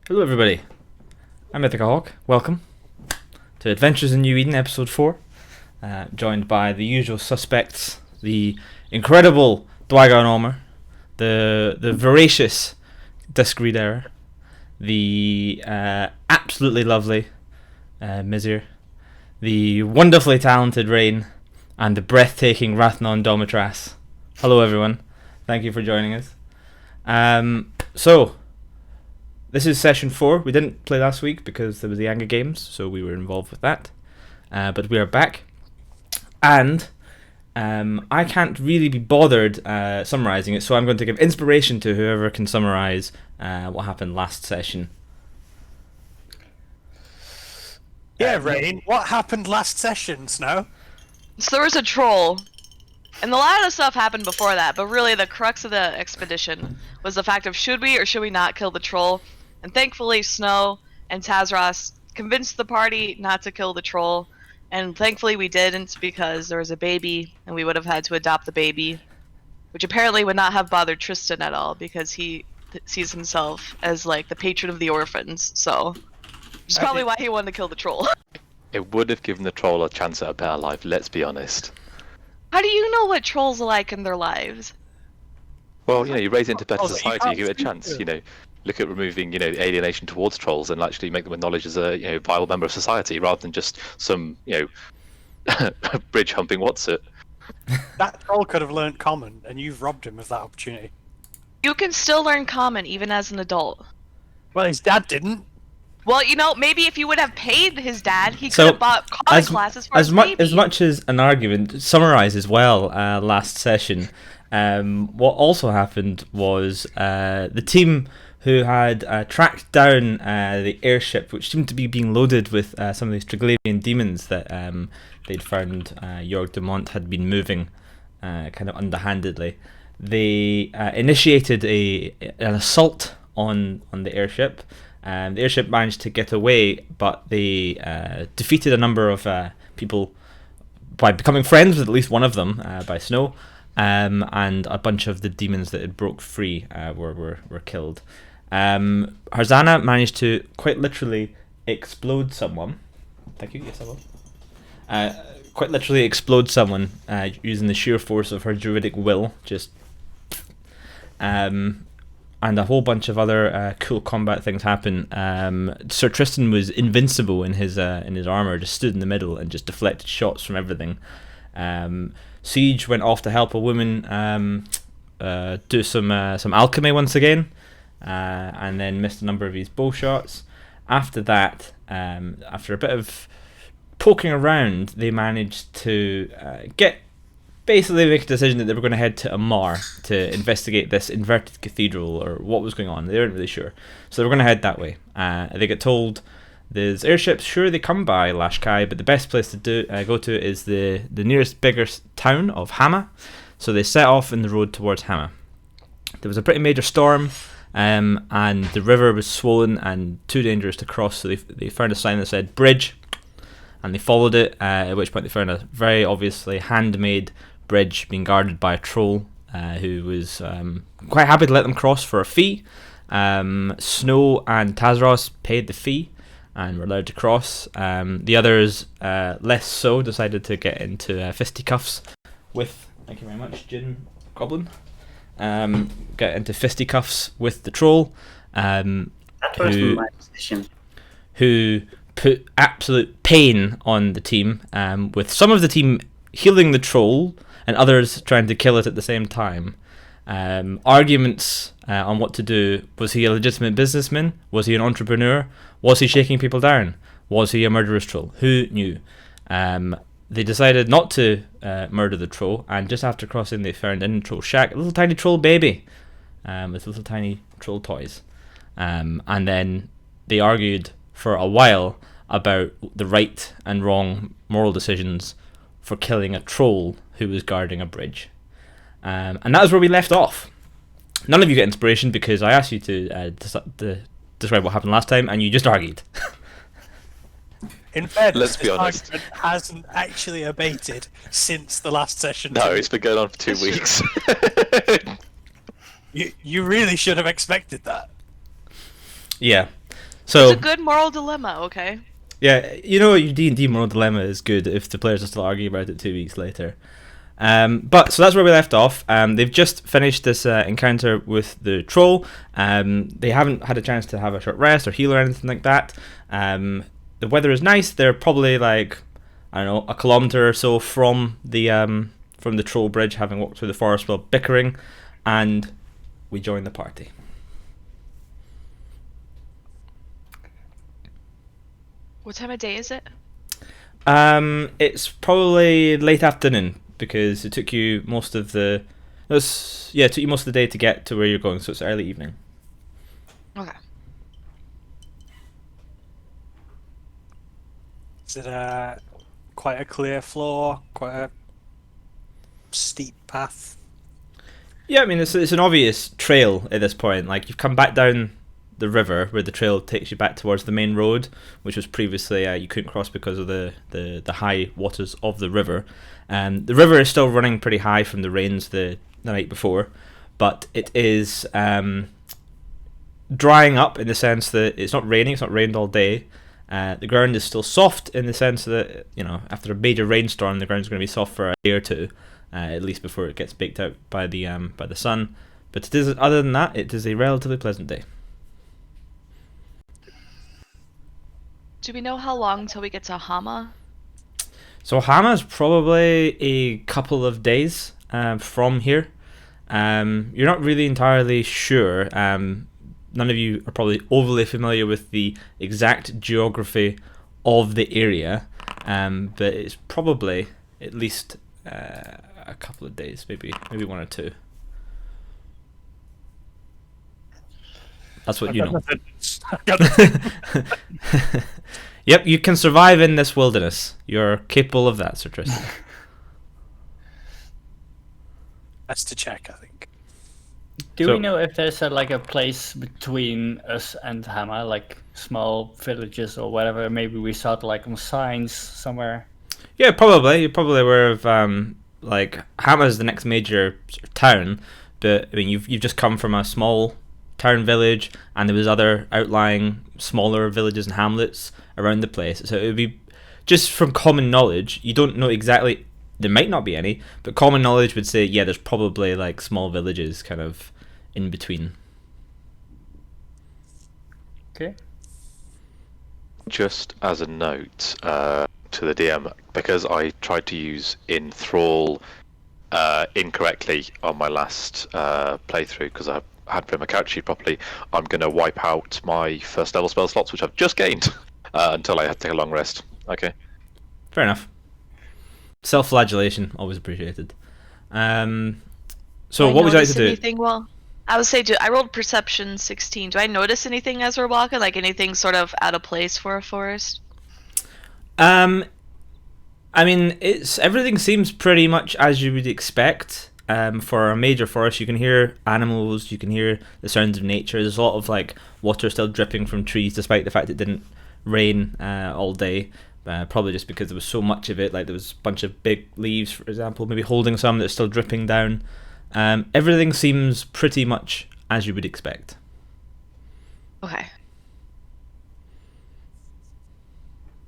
Hello everybody, I'm Mythical Hawk. Welcome to Adventures in New Eden, Episode 4. Joined by the usual suspects, the incredible Dwygon Almer, the voracious Disc Reader, the absolutely lovely Mizir, the wonderfully talented Rain, and the breathtaking Rathnon Domitras. Hello everyone, thank you for joining us. This is session 4. We didn't play last week because there was the Anger Games, so we were involved with that. But we are back. And I can't really be bothered summarising it, so I'm going to give inspiration to whoever can summarise what happened last session. Yeah, Rain, what happened last session, Snow? So there was a troll. And a lot of the stuff happened before that, but really the crux of the expedition was the fact of should we or should we not kill the troll. And thankfully Snow and Tazros convinced the party not to kill the troll. And thankfully we didn't, because there was a baby and we would have had to adopt the baby. Which apparently would not have bothered Tristan at all, because he sees himself as like the patron of the orphans. So, which is probably why he wanted to kill the troll. It would have given the troll a chance at a better life, let's be honest. How do you know what trolls are like in their lives? Well, you raise it into better Oh, you society, can't you give it a speak chance, to look at removing, alienation towards trolls and actually make them acknowledged as a, viable member of society rather than just some, bridge humping what's it. That troll could have learnt common, and you've robbed him of that opportunity. You can still learn common even as an adult. Well, his dad didn't. Well, maybe if you would have paid his dad, he could So, have bought common classes for his baby. As much as an argument summarises well last session, what also happened was the team who had tracked down the airship, which seemed to be being loaded with some of these Triglavian demons that they'd found Jorg de Mont had been moving kind of underhandedly. They initiated an assault on the airship. The airship managed to get away, but they defeated a number of people by becoming friends with at least one of them, by Snow, and a bunch of the demons that had broke free were killed. Harzana managed to quite literally explode someone. Thank you. Yes, I will. Quite literally explode someone using the sheer force of her druidic will. And a whole bunch of other cool combat things happen. Sir Tristan was invincible in his armor, just stood in the middle and just deflected shots from everything. Siege went off to help a woman do some alchemy once again, and then missed a number of his bow shots. After that, after a bit of poking around, they managed to basically make a decision that they were going to head to Amar to investigate this inverted cathedral, or what was going on. They weren't really sure, so they were going to head that way. They get told there's airships. Sure, they come by Lashkai, but the best place to go to is the nearest bigger town of Hama. So they set off in the road towards Hama. There was a pretty major storm, and the river was swollen and too dangerous to cross, so they found a sign that said bridge, and they followed it, at which point they found a very obviously handmade bridge being guarded by a troll who was quite happy to let them cross for a fee. Snow and Tazros paid the fee and were allowed to cross. The others, less so, decided to get into fisticuffs with, thank you very much, Jin Goblin, get into fisticuffs with the troll, who put absolute pain on the team, with some of the team healing the troll and others trying to kill it at the same time. Arguments on what to do. Was he a legitimate businessman? Was he an entrepreneur? Was he shaking people down? Was he a murderous troll? Who knew? They decided not to murder the troll, and just after crossing they found in the troll shack a little tiny troll baby with little tiny troll toys. And then they argued for a while about the right and wrong moral decisions for killing a troll who was guarding a bridge. And that is where we left off. None of you get inspiration because I asked you to describe what happened last time, and you just argued. In fairness, Let's be this honest. argument hasn't actually abated since the last session. No, it's been going on for 2 weeks. You really should have expected that. Yeah. So It's a good moral dilemma, okay? yeah, you know your D&D moral dilemma is good if the players are still arguing about it 2 weeks later. But so that's where we left off. They've just finished this encounter with the troll. They haven't had a chance to have a short rest or heal or anything like that. The weather is nice. They're probably like, I don't know, a kilometer or so from the troll bridge, having walked through the forest while bickering, and we join the party. What time of day is it? It's probably late afternoon because it took you most of the. It took you most of the day to get to where you're going, so it's early evening. Okay. Is it quite a clear floor? Quite a steep path? Yeah, I mean it's an obvious trail at this point. Like you've come back down the river where the trail takes you back towards the main road, which was previously you couldn't cross because of the high waters of the river. The river is still running pretty high from the rains the night before, but it is drying up in the sense that it's not raining. It's not rained all day. The ground is still soft in the sense that after a major rainstorm, the ground's going to be soft for a day or two, at least before it gets baked out by the sun. But it is, other than that, it is a relatively pleasant day. Do we know how long till we get to Hama? So Hama's probably a couple of days from here. You're not really entirely sure. None of you are probably overly familiar with the exact geography of the area, but it's probably at least a couple of days, maybe 1 or 2. That's what you know. Yep, you can survive in this wilderness. You're capable of that, Sir Tristan. That's to check, I think. Do So- we know if there's a place between us and Hama, like small villages or whatever? Maybe we saw it on signs somewhere. Yeah, probably. You're probably aware of Hama is the next major sort of town, but I mean you've just come from a small town village, and there was other outlying smaller villages and hamlets around the place. So it would be just from common knowledge. You don't know exactly. There might not be any, but common knowledge would say there's probably small villages kind of in between. Okay. Just as a note to the DM, because I tried to use enthrall incorrectly on my last playthrough because I hadn't put my character sheet properly, I'm going to wipe out my first level spell slots, which I've just gained, until I had to take a long rest. Okay. Fair enough. Self-flagellation, always appreciated. So what would you like to do? Anything? Well, I would say, I rolled perception 16. Do I notice anything as we're walking? Like anything sort of out of place for a forest? I mean, everything seems pretty much as you would expect. For a major forest, you can hear animals, you can hear the sounds of nature. There's a lot of water still dripping from trees, despite the fact it didn't rain all day. Probably just because there was so much of it. There was a bunch of big leaves, for example, maybe holding some that's still dripping down. Everything seems pretty much as you would expect. Okay.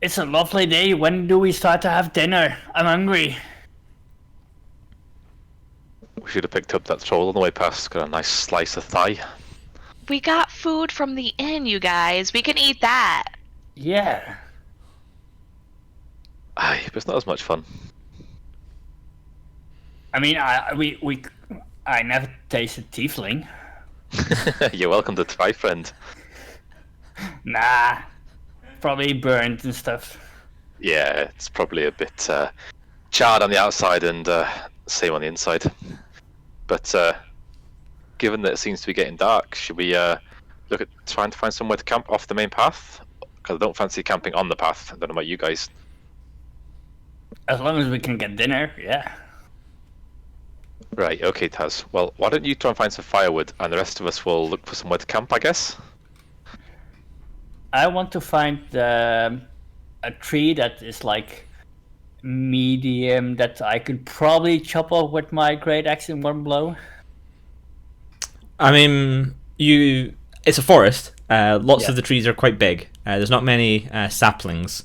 It's a lovely day. When do we start to have dinner? I'm hungry. We should have picked up that troll on the way past. Got a nice slice of thigh. We got food from the inn, you guys. We can eat that. Yeah. Aye, but it's not as much fun. I mean, I never tasted tiefling. You're welcome to try, friend. Nah. Probably burnt and stuff. Yeah, it's probably a bit charred on the outside and same on the inside. But given that it seems to be getting dark, should we look at trying to find somewhere to camp off the main path? Because I don't fancy camping on the path. I don't know about you guys. As long as we can get dinner, yeah. Right, okay, Taz. Well, why don't you try and find some firewood, and the rest of us will look for somewhere to camp, I guess? I want to find a tree that is medium, that I could probably chop off with my great axe in one blow. I mean, it's a forest, Lots Yeah. of the trees are quite big. There's not many saplings,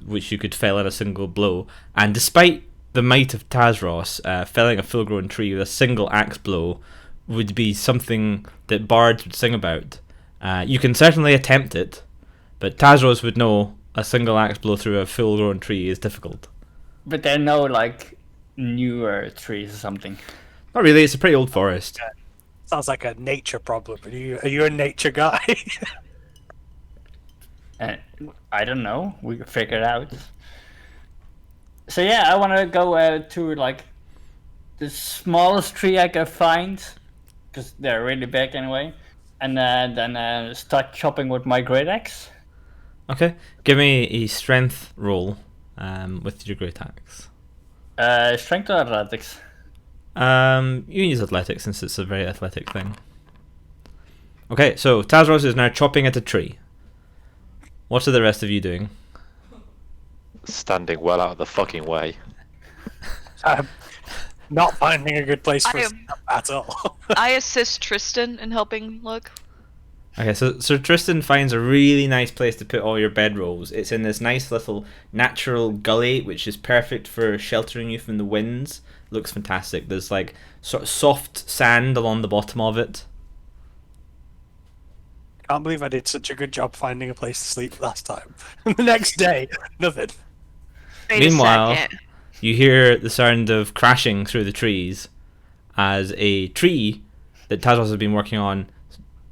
which you could fell in a single blow. And despite the might of Tazros, felling a full-grown tree with a single axe blow would be something that bards would sing about. You can certainly attempt it, but Tazros would know a single axe blow through a full-grown tree is difficult. But there are no like newer trees or something. Not really. It's a pretty old forest. Sounds like a nature problem. Are you a nature guy? I don't know. We can figure it out. So yeah, I want to go to like the smallest tree I can find, because they're really big anyway, and then start chopping with my great axe. Okay, give me a strength roll with your great axe. Strength or athletics? You can use athletics since it's a very athletic thing. Okay, so Tazros is now chopping at a tree. What are the rest of you doing? Standing well out of the fucking way. Not finding a good place for I us at all. I assist Tristan in helping look. Okay, so Tristan finds a really nice place to put all your bedrolls. It's in this nice little natural gully, which is perfect for sheltering you from the winds. Looks fantastic. There's like sort of soft sand along the bottom of it. Can't believe I did such a good job finding a place to sleep last time. The next day, nothing. Wait Meanwhile, a second. you hear the sound of crashing through the trees as a tree that Tazros has been working on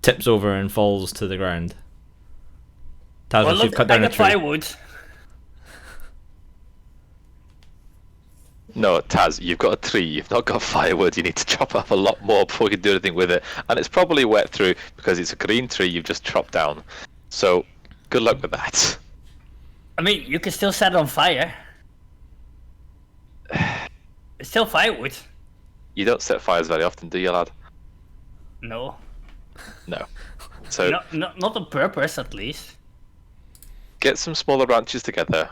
tips over and falls to the ground. Tazros, Well, you've look, cut down I a got tree. firewood. No, Taz, you've got a tree, you've not got firewood, you need to chop up a lot more before you can do anything with it. And it's probably wet through because it's a green tree you've just chopped down. So, good luck with that. I mean, you can still set it on fire. It's still firewood. You don't set fires very often, do you, lad? No, No. So, not on purpose, at least. get some smaller branches together.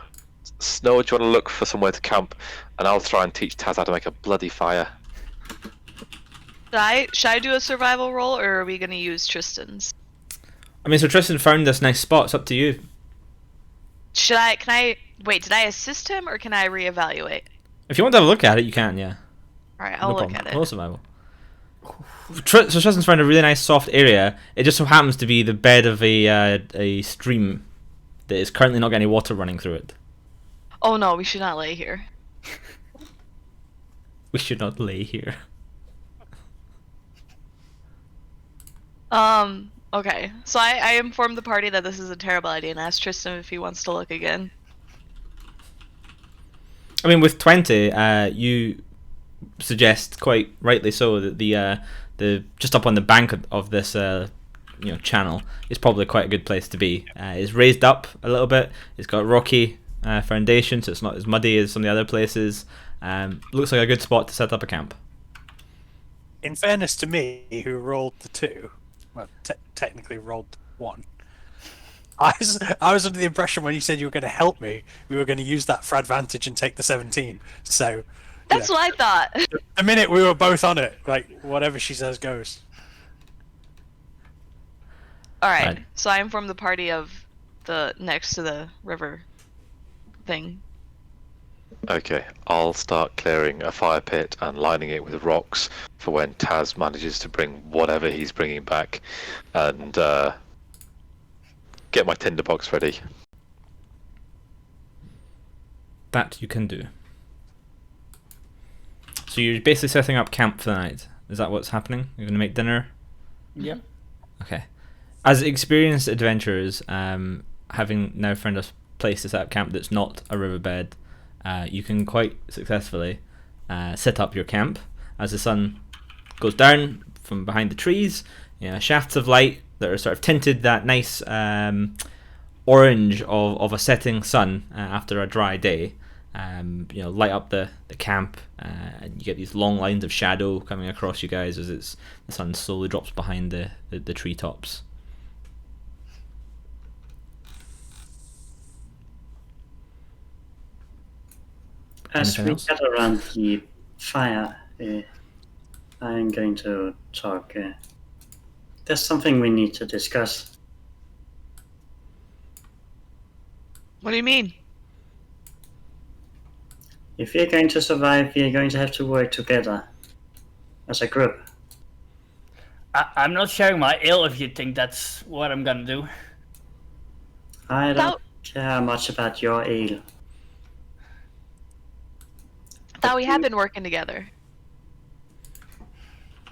Snow, do you want to look for somewhere to camp? And I'll try and teach Taz how to make a bloody fire. Should I do a survival roll, or are we gonna use Tristan's? I mean, so Tristan found this nice spot. It's up to you. Can I wait, did I assist him or can I reevaluate? If you want to have a look at it, you can, yeah. Alright, I'll No look problem. at Roll it. survival. So Tristan's found a really nice soft area. It just so happens to be the bed of a stream that is currently not getting any water running through it. Oh no, we should not lay here. We should not lay here. Okay. So I informed the party that this is a terrible idea and asked Tristan if he wants to look again. I mean, with 20, you suggest quite rightly so that the just up on the bank of this channel is probably quite a good place to be. It's raised up a little bit. It's got rocky foundation, so it's not as muddy as some of the other places. Looks like a good spot to set up a camp. In fairness to me, who rolled the 2, well, technically rolled 1. I was under the impression when you said you were going to help me, we were going to use that for advantage and take the 17. So That's what I thought. the minute we were both on it, like whatever she says goes. Alright. Right. So I informed the party of the next to the river thing. Okay, I'll start clearing a fire pit and lining it with rocks for when Taz manages to bring whatever he's bringing back, and get my tinderbox ready. That you can do. So you're basically setting up camp for the night. Is that what's happening? You're going to make dinner? Yeah. Okay. As experienced adventurers, having now found a place to set up camp that's not a riverbed, you can quite successfully set up your camp as the sun goes down from behind the trees. Shafts of light that are sort of tinted that nice orange of a setting sun after a dry day. Light up the camp, and you get these long lines of shadow coming across you guys as the sun slowly drops behind the treetops. As Anything we else? gather around the fire, I'm going to talk there's something we need to discuss. What do you mean? If we're going to survive, we're going to have to work together as a group. I'm not sharing my ale if you think that's what I'm gonna do. I don't Thought, care much about your ale. thought we had been working together.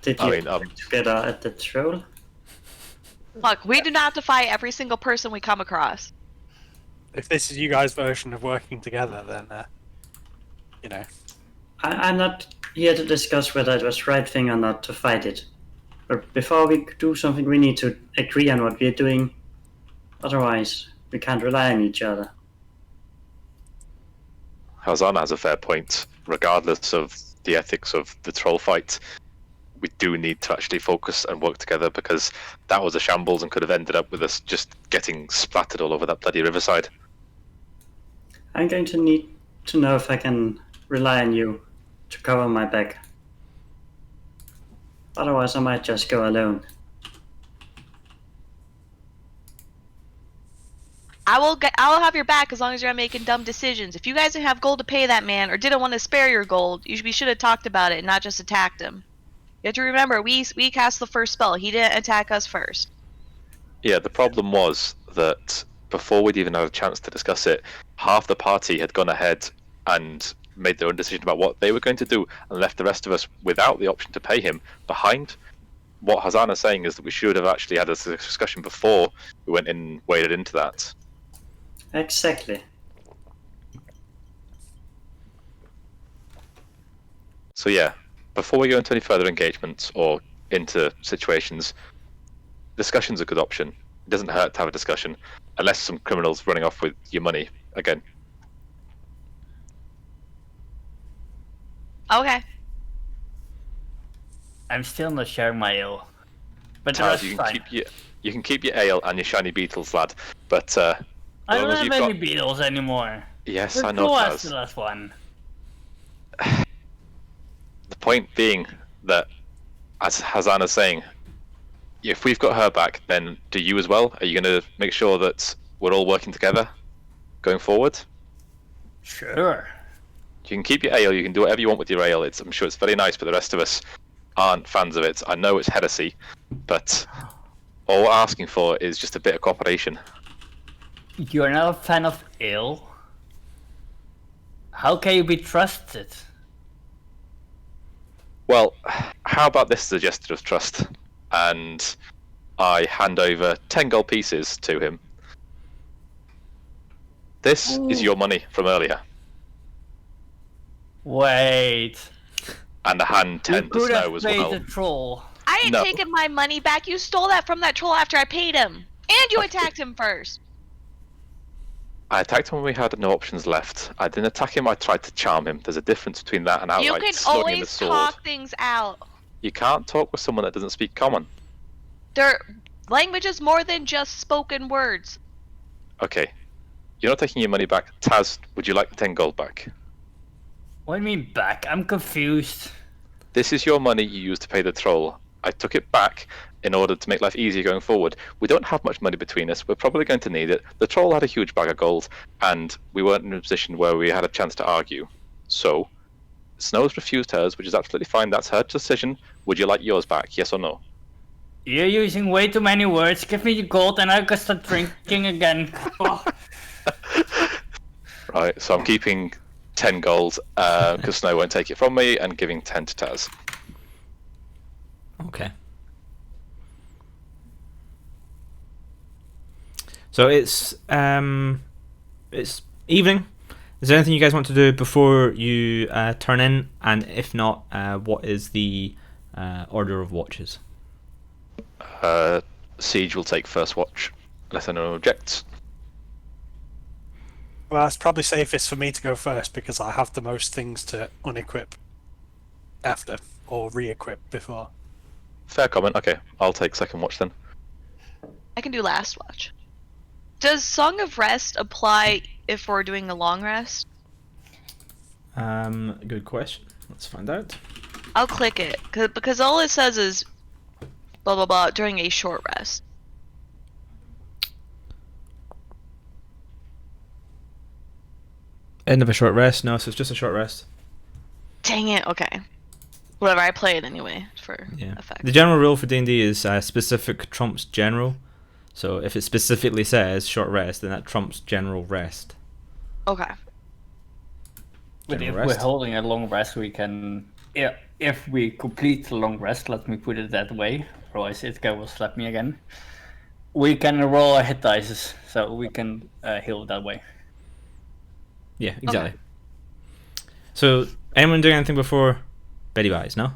Did I you mean, work together at the troll? Look, we do not have to fight every single person we come across. If this is you guys' version of working together, then you know. I'm not here to discuss whether it was the right thing or not to fight it. But before we do something, we need to agree on what we're doing. Otherwise, we can't rely on each other. Hazana has a fair point. Regardless of the ethics of the troll fight, we do need to actually focus and work together, because that was a shambles and could have ended up with us just getting splattered all over that bloody riverside. I'm going to need to know if I can rely on you to cover my back. Otherwise, I might just go alone. I will have your back as long as you're not making dumb decisions. If you guys didn't have gold to pay that man or didn't want to spare your gold, we should have talked about it and not just attacked him. You have to remember, we cast the first spell. He didn't attack us first. Yeah, the problem was that before we'd even had a chance to discuss it, half the party had gone ahead and made their own decision about what they were going to do and left the rest of us without the option to pay him behind. What Hazana's saying is that we should have actually had a discussion before we went in and waded into that. Exactly. So yeah, before we go into any further engagements or into situations, discussion's a good option. It doesn't hurt to have a discussion, unless some criminal's running off with your money again. Okay. I'm still not sharing my ale. But Taz, that's you can fine. you can keep your ale and your shiny beetles, lad. But I as don't long as have you've any got- beetles anymore. yes, The I know, Goa is Taz. the last one. The point being that, as Hazana's saying, if we've got her back, then do you as well? Are you going to make sure that we're all working together going forward? Sure. You can keep your ale, you can do whatever you want with your ale. I'm sure it's very nice, but the rest of us aren't fans of it. I know it's heresy, but all we're asking for is just a bit of cooperation. You're not a fan of ale? How can you be trusted? Well, how about this as a gesture of trust? And I hand over 10 gold pieces to him. This is your money from earlier. Wait. And I hand 10 You to could Snow have as paid well. the troll. I ain't No. taking my money back. You stole that from that troll after I paid him. And you attacked him first. I attacked him when we had no options left. I didn't attack him, I tried to charm him. There's a difference between that and You outright can slugging him with always sword. talk things out. You can't talk with someone that doesn't speak common. Their language is more than just spoken words. Okay. You're not taking your money back. Taz, would you like the 10 gold back? What do you mean back? I'm confused. This is your money you used to pay the troll. I took it back in order to make life easier going forward. We don't have much money between us. We're probably going to need it. The troll had a huge bag of gold, and we weren't in a position where we had a chance to argue. So, Snow's refused hers, which is absolutely fine. That's her decision. Would you like yours back? Yes or no? You're using way too many words. Give me the gold and I can start drinking again. Oh. Right, so I'm keeping 10 gold, because Snow won't take it from me, and giving 10 to Taz. Okay. So it's evening. Is there anything you guys want to do before you turn in? And if not, what is the order of watches? Siege will take first watch, unless anyone objects. Well, it's probably safest for me to go first because I have the most things to unequip after or re-equip before. Fair comment. Okay, I'll take second watch then. I can do last watch. Does Song of Rest apply if we're doing a long rest? Good question. Let's find out. I'll click it because all it says is blah blah blah during a short rest. End of a short rest. No, so it's just a short rest. Dang it. Okay. Whatever. I play it anyway for effect. The general rule for D&D is specific trumps general. So if it specifically says short rest, then that trumps general rest. Okay. But General if rest. we're holding a long rest, we can. If we complete the long rest, let me put it that way. Otherwise, Itka will slap me again. We can roll our hit dice, so we can heal that way. Yeah, exactly. So, anyone doing anything before Betty buys? No.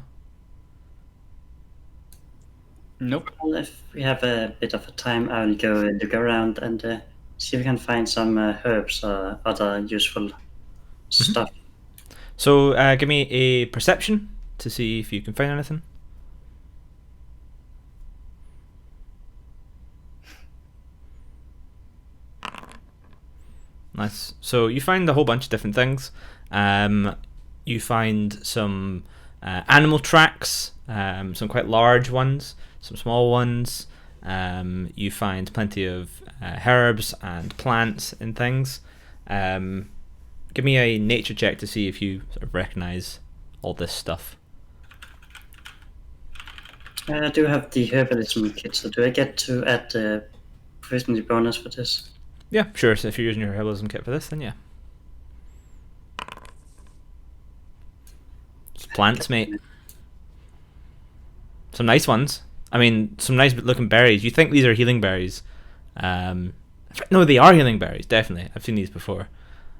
Nope. Well, if we have a bit of a time, I'll go look around and see if we can find some herbs or other useful stuff. So, give me a perception to see if you can find anything. Nice. So you find a whole bunch of different things. You find some animal tracks, some quite large ones, some small ones. You find plenty of herbs and plants and things. Give me a nature check to see if you sort of recognize all this stuff. I do have the herbalism kit, so do I get to add the proficiency bonus for this? Yeah, sure. So if you're using your herbalism kit for this, then yeah. It's plants, mate. Some nice ones. I mean, some nice looking berries. You think these are healing berries? No, they are healing berries. Definitely, I've seen these before.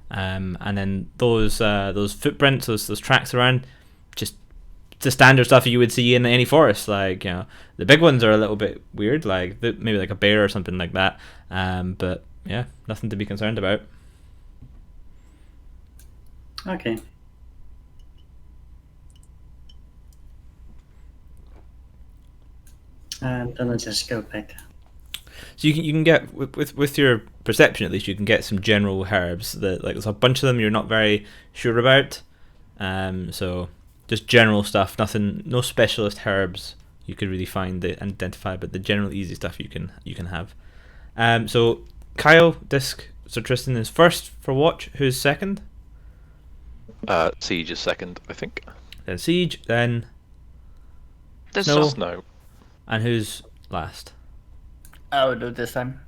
And then those footprints, those tracks around, just the standard stuff you would see in any forest. Like, you know, the big ones are a little bit weird, like maybe like a bear or something like that. But yeah, nothing to be concerned about. Okay. And then I'll just go back. So you can get with your perception, at least you can get some general herbs that, like, there's a bunch of them you're not very sure about. So just general stuff, no specialist herbs you could really find and identify, but the general easy stuff you can have. So Kyle, Disc, Sir Tristan is first for watch. Who's second? Siege is second, I think. Then Siege, then This Snow. Snow. And who's last? I will do it this time.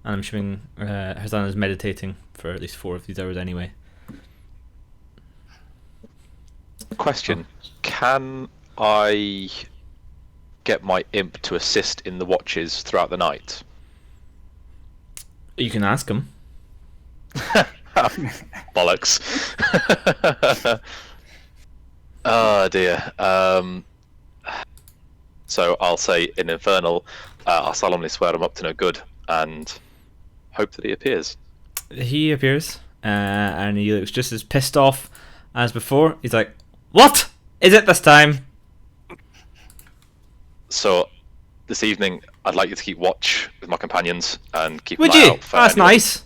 And I'm assuming Hazan is meditating for at least 4 of these hours anyway. Question: can I get my imp to assist in the watches throughout the night? You can ask him. Bollocks. Oh dear. So I'll say in Infernal, I'll solemnly swear I'm up to no good and hope that he appears. He appears, and he looks just as pissed off as before. He's like, "What is it this time?" So this evening, I'd like you to keep watch with my companions and keep Would an eye you? out for That's anyone- nice.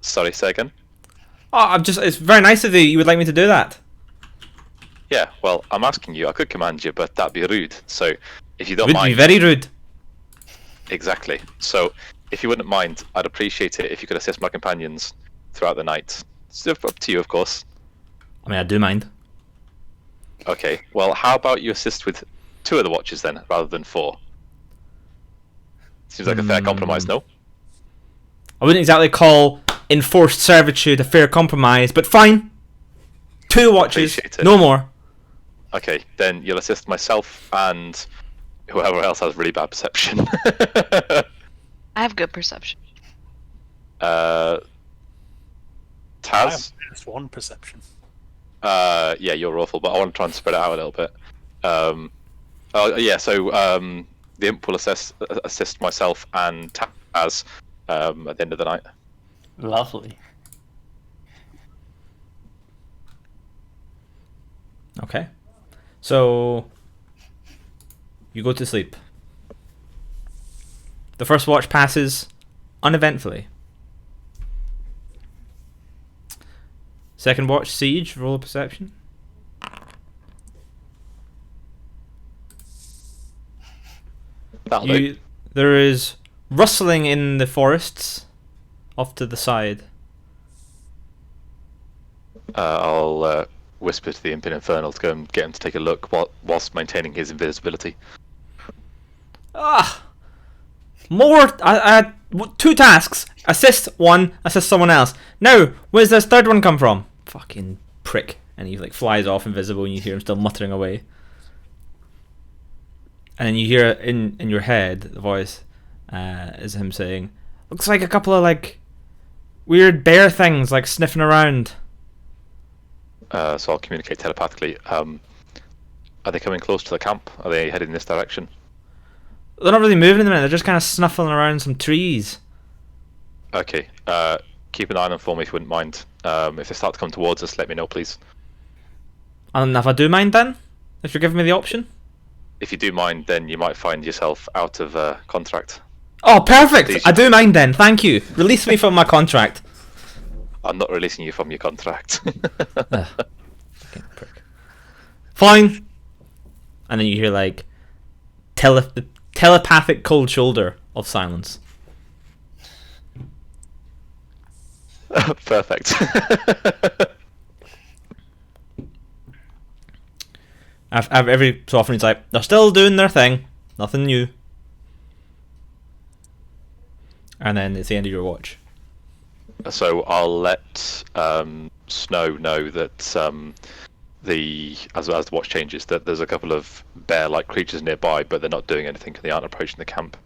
Sorry, say again. Oh, it's very nice of you. You would like me to do that. Yeah, well, I'm asking you. I could command you, but that'd be rude. So if you don't Would mind, be very rude. exactly. So if you wouldn't mind, I'd appreciate it if you could assist my companions throughout the night. It's up to you, of course. I mean, I do mind. Okay, well, how about you assist with 2 of the watches then, rather than 4? Seems like a fair compromise, no? I wouldn't exactly call enforced servitude a fair compromise, but fine. 2 watches, Appreciate it. no more. Okay, then you'll assist myself and whoever else has really bad perception. I have good perception. I have Taz? -1 perception. Yeah, you're awful, but I want to try and spread it out a little bit. So the imp will assist myself and Taz at the end of the night. Lovely. Okay. So you go to sleep. The first watch passes uneventfully. Second watch, Siege, roll a perception. That'll do. There is rustling in the forests off to the side. I'll whisper to the Imp in Infernal to go and get him to take a look whilst maintaining his invisibility. Ah! More... two tasks. Assist one, assist someone else. Now, where's this third one come from? Fucking prick. And he like flies off invisible and you hear him still muttering away. And then you hear in your head, the voice is him saying, looks like a couple of like weird bear things like sniffing around. So I'll communicate telepathically. Are they coming close to the camp? Are they heading in this direction? They're not really moving in a minute, they're just kind of snuffling around some trees. Okay. Keep an eye on them for me if you wouldn't mind. If they start to come towards us, let me know, please. And if I do mind then? If you're giving me the option? If you do mind, then you might find yourself out of contract. Oh, perfect! I do mind then, thank you. Release me from my contract. I'm not releasing you from your contract. Fucking prick. Fine! And then you hear like the telepathic cold shoulder of silence. Perfect. Every so often he's like, they're still doing their thing, nothing new. And then it's the end of your watch. So I'll let Snow know that as the watch changes, that there's a couple of bear-like creatures nearby, but they're not doing anything and they aren't approaching the camp.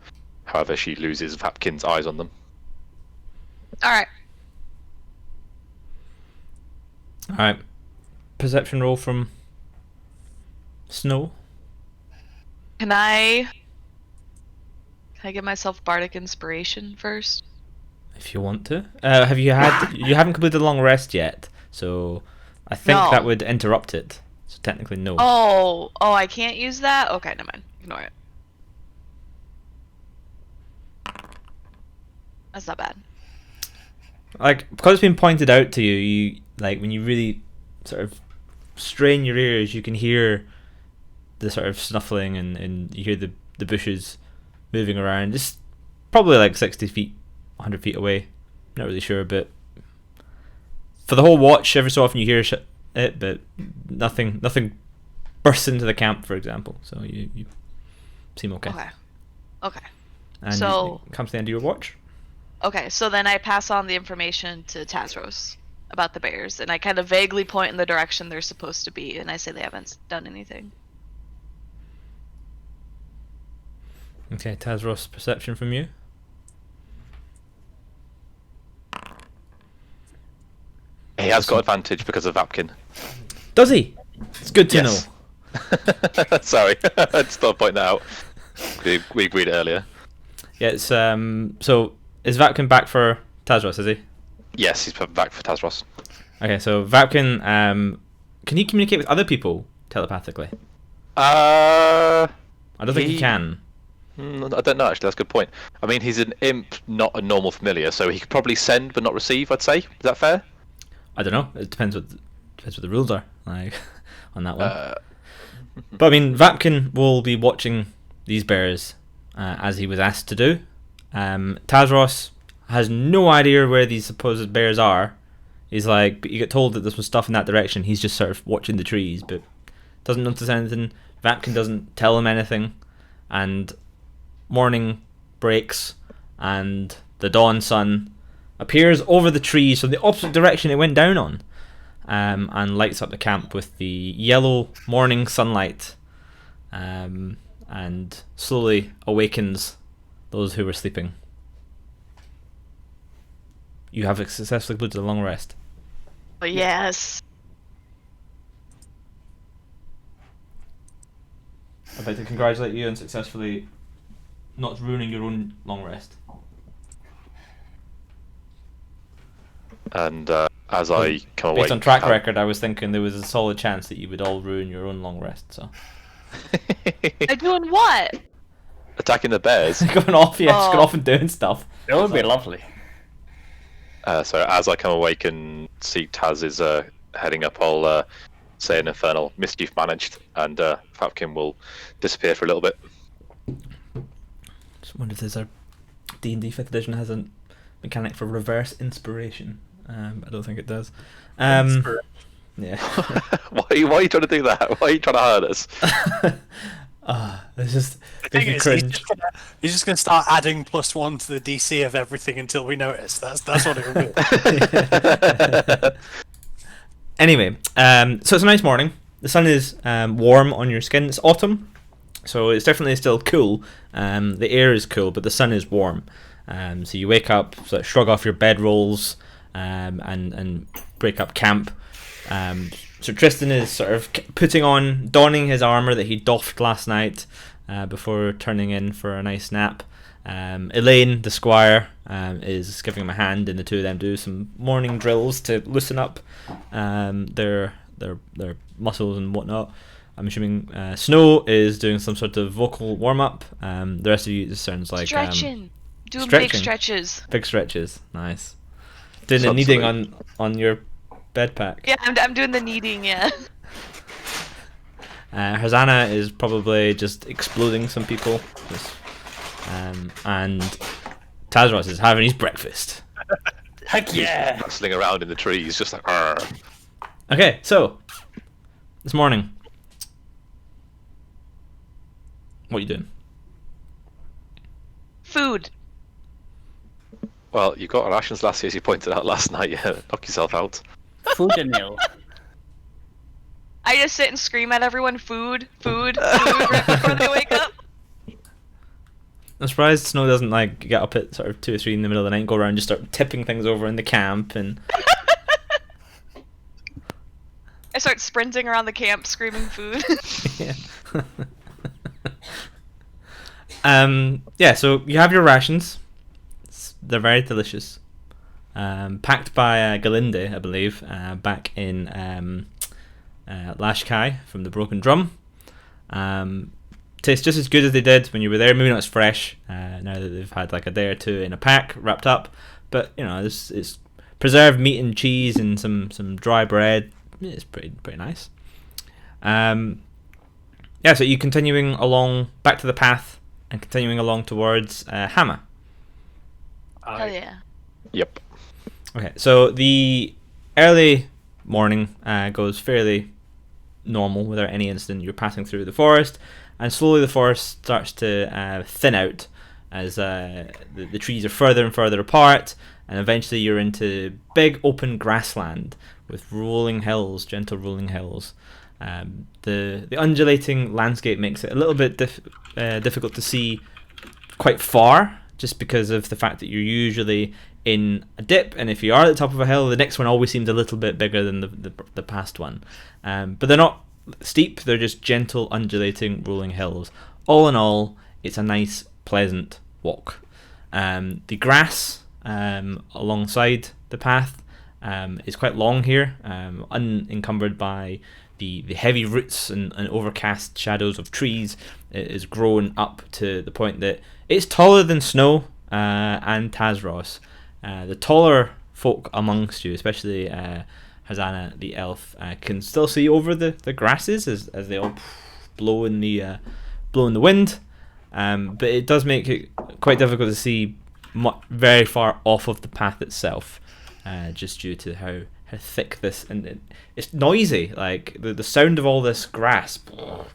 However, she loses Vapkin's eyes on them. Alright. Alright. Perception roll from Snow. Can I get myself bardic inspiration first? If you want to. Have you had... You haven't completed the long rest yet, so I think No. that would interrupt it. So technically no. Oh, I can't use that? Okay, never mind. Ignore it. That's not bad. Like, because it's been pointed out to you, you like when you really sort of strain your ears, you can hear the sort of snuffling and you hear the bushes moving around. Just probably like 60 feet, 100 feet away. Not really sure, but for the whole watch, every so often you hear it, but nothing bursts into the camp, for example. So you seem okay. Okay. And So- it comes to the end of your watch. Okay, so then I pass on the information to Tazros about the bears, and I kind of vaguely point in the direction they're supposed to be, and I say they haven't done anything. Okay, Tazros, perception from you. He has got advantage because of Vapkin. Does he? It's good to Yes. know. Sorry, I just thought I'd point that out. We agreed earlier. Yeah, it's so is Vapkin back for Tazros, is he? Yes, he's back for Tazros. Okay, so Vapkin, can he communicate with other people telepathically? I I don't think he can. I don't know, actually, that's a good point. I mean, he's an imp, not a normal familiar, so he could probably send but not receive, I'd say. Is that fair? I don't know. It depends what the rules are like on that one. But I mean, Vapkin will be watching these bears as he was asked to do. Tazros has no idea where these supposed bears are. He's like, but you get told that there was stuff in that direction. He's just sort of watching the trees, but doesn't notice anything. Vapkin doesn't tell him anything, and morning breaks, and the dawn sun appears over the trees from the opposite direction it went down on, and lights up the camp with the yellow morning sunlight, and slowly awakens those who were sleeping. You have successfully completed a long rest. But yes. I'd like to congratulate you on successfully not ruining your own long rest. And as I come away... Based on track record, I was thinking there was a solid chance that you would all ruin your own long rest. So I'm doing what? Attacking the bears. going off, yeah, just Oh. going off and doing stuff. That would be lovely. So as I come awake and see Taz is heading up, I'll say an infernal mischief managed, and Fapkin will disappear for a little bit. wonder if there's a D&D 5th edition has a mechanic for reverse inspiration. I don't think it does. Yeah. Why are you trying to do that? Why are you trying to hurt us? It's just The thing makes me is, cringe. he's just going to start adding +1 to the DC of everything until we notice. That's what it will be. Anyway, so it's a nice morning. The sun is warm on your skin. It's autumn, so it's definitely still cool. The air is cool, but the sun is warm. So you wake up, sort of shrug off your bedrolls, and break up camp. So Tristan is sort of donning his armour that he doffed last night before turning in for a nice nap. Elaine, the squire, is giving him a hand, and the two of them do some morning drills to loosen up their muscles and whatnot. I'm assuming Snow is doing some sort of vocal warm-up. The rest of you, just sounds like... Stretching. Doing stretching. big stretches. Big stretches, nice. Doing the Sounds kneading sweet. on your bed pack. Yeah, I'm doing the kneading, yeah. Hazana is probably just exploding some people. And Tazros is having his breakfast. Heck yeah! Rustling around in the trees, just like, "Arr." Okay, so this morning, what are you doing? Food. Well, you got rations last year, as you pointed out last night. Yeah, knock yourself out. Food and meal. I just sit and scream at everyone, food, food, food, right before they wake up. I'm surprised Snow doesn't like get up at sort of 2 or 3 in the middle of the night and go around and just start tipping things over in the camp and I start sprinting around the camp screaming food. yeah, so you have your rations. They're very delicious. Packed by Galinde, I believe, back in Lashkai from the Broken Drum. Tastes just as good as they did when you were there. Maybe not as fresh now that they've had like a day or two in a pack wrapped up. But you know, it's preserved meat and cheese and some dry bread. It's pretty nice. Yeah, so you're continuing along back to the path and continuing along towards Hama. Hell yeah. Yep. Okay, so the early morning goes fairly normal without any incident. You're passing through the forest, and slowly the forest starts to thin out as the trees are further and further apart, and eventually you're into big open grassland with rolling hills, gentle rolling hills. The undulating landscape makes it a little bit difficult to see quite far, just because of the fact that you're usually in a dip, and if you are at the top of a hill, the next one always seems a little bit bigger than the past one. But they're not steep, they're just gentle, undulating, rolling hills. All in all, it's a nice, pleasant walk. The grass alongside the path is quite long here, unencumbered by the heavy roots and overcast shadows of trees. It is grown up to the point that it's taller than Snow and Tazros. The taller folk amongst you, especially Hazana the elf, can still see over the grasses as they all blow in the wind. But it does make it quite difficult to see very far off of the path itself, just due to how thick this, and it's noisy. Like the sound of all this grass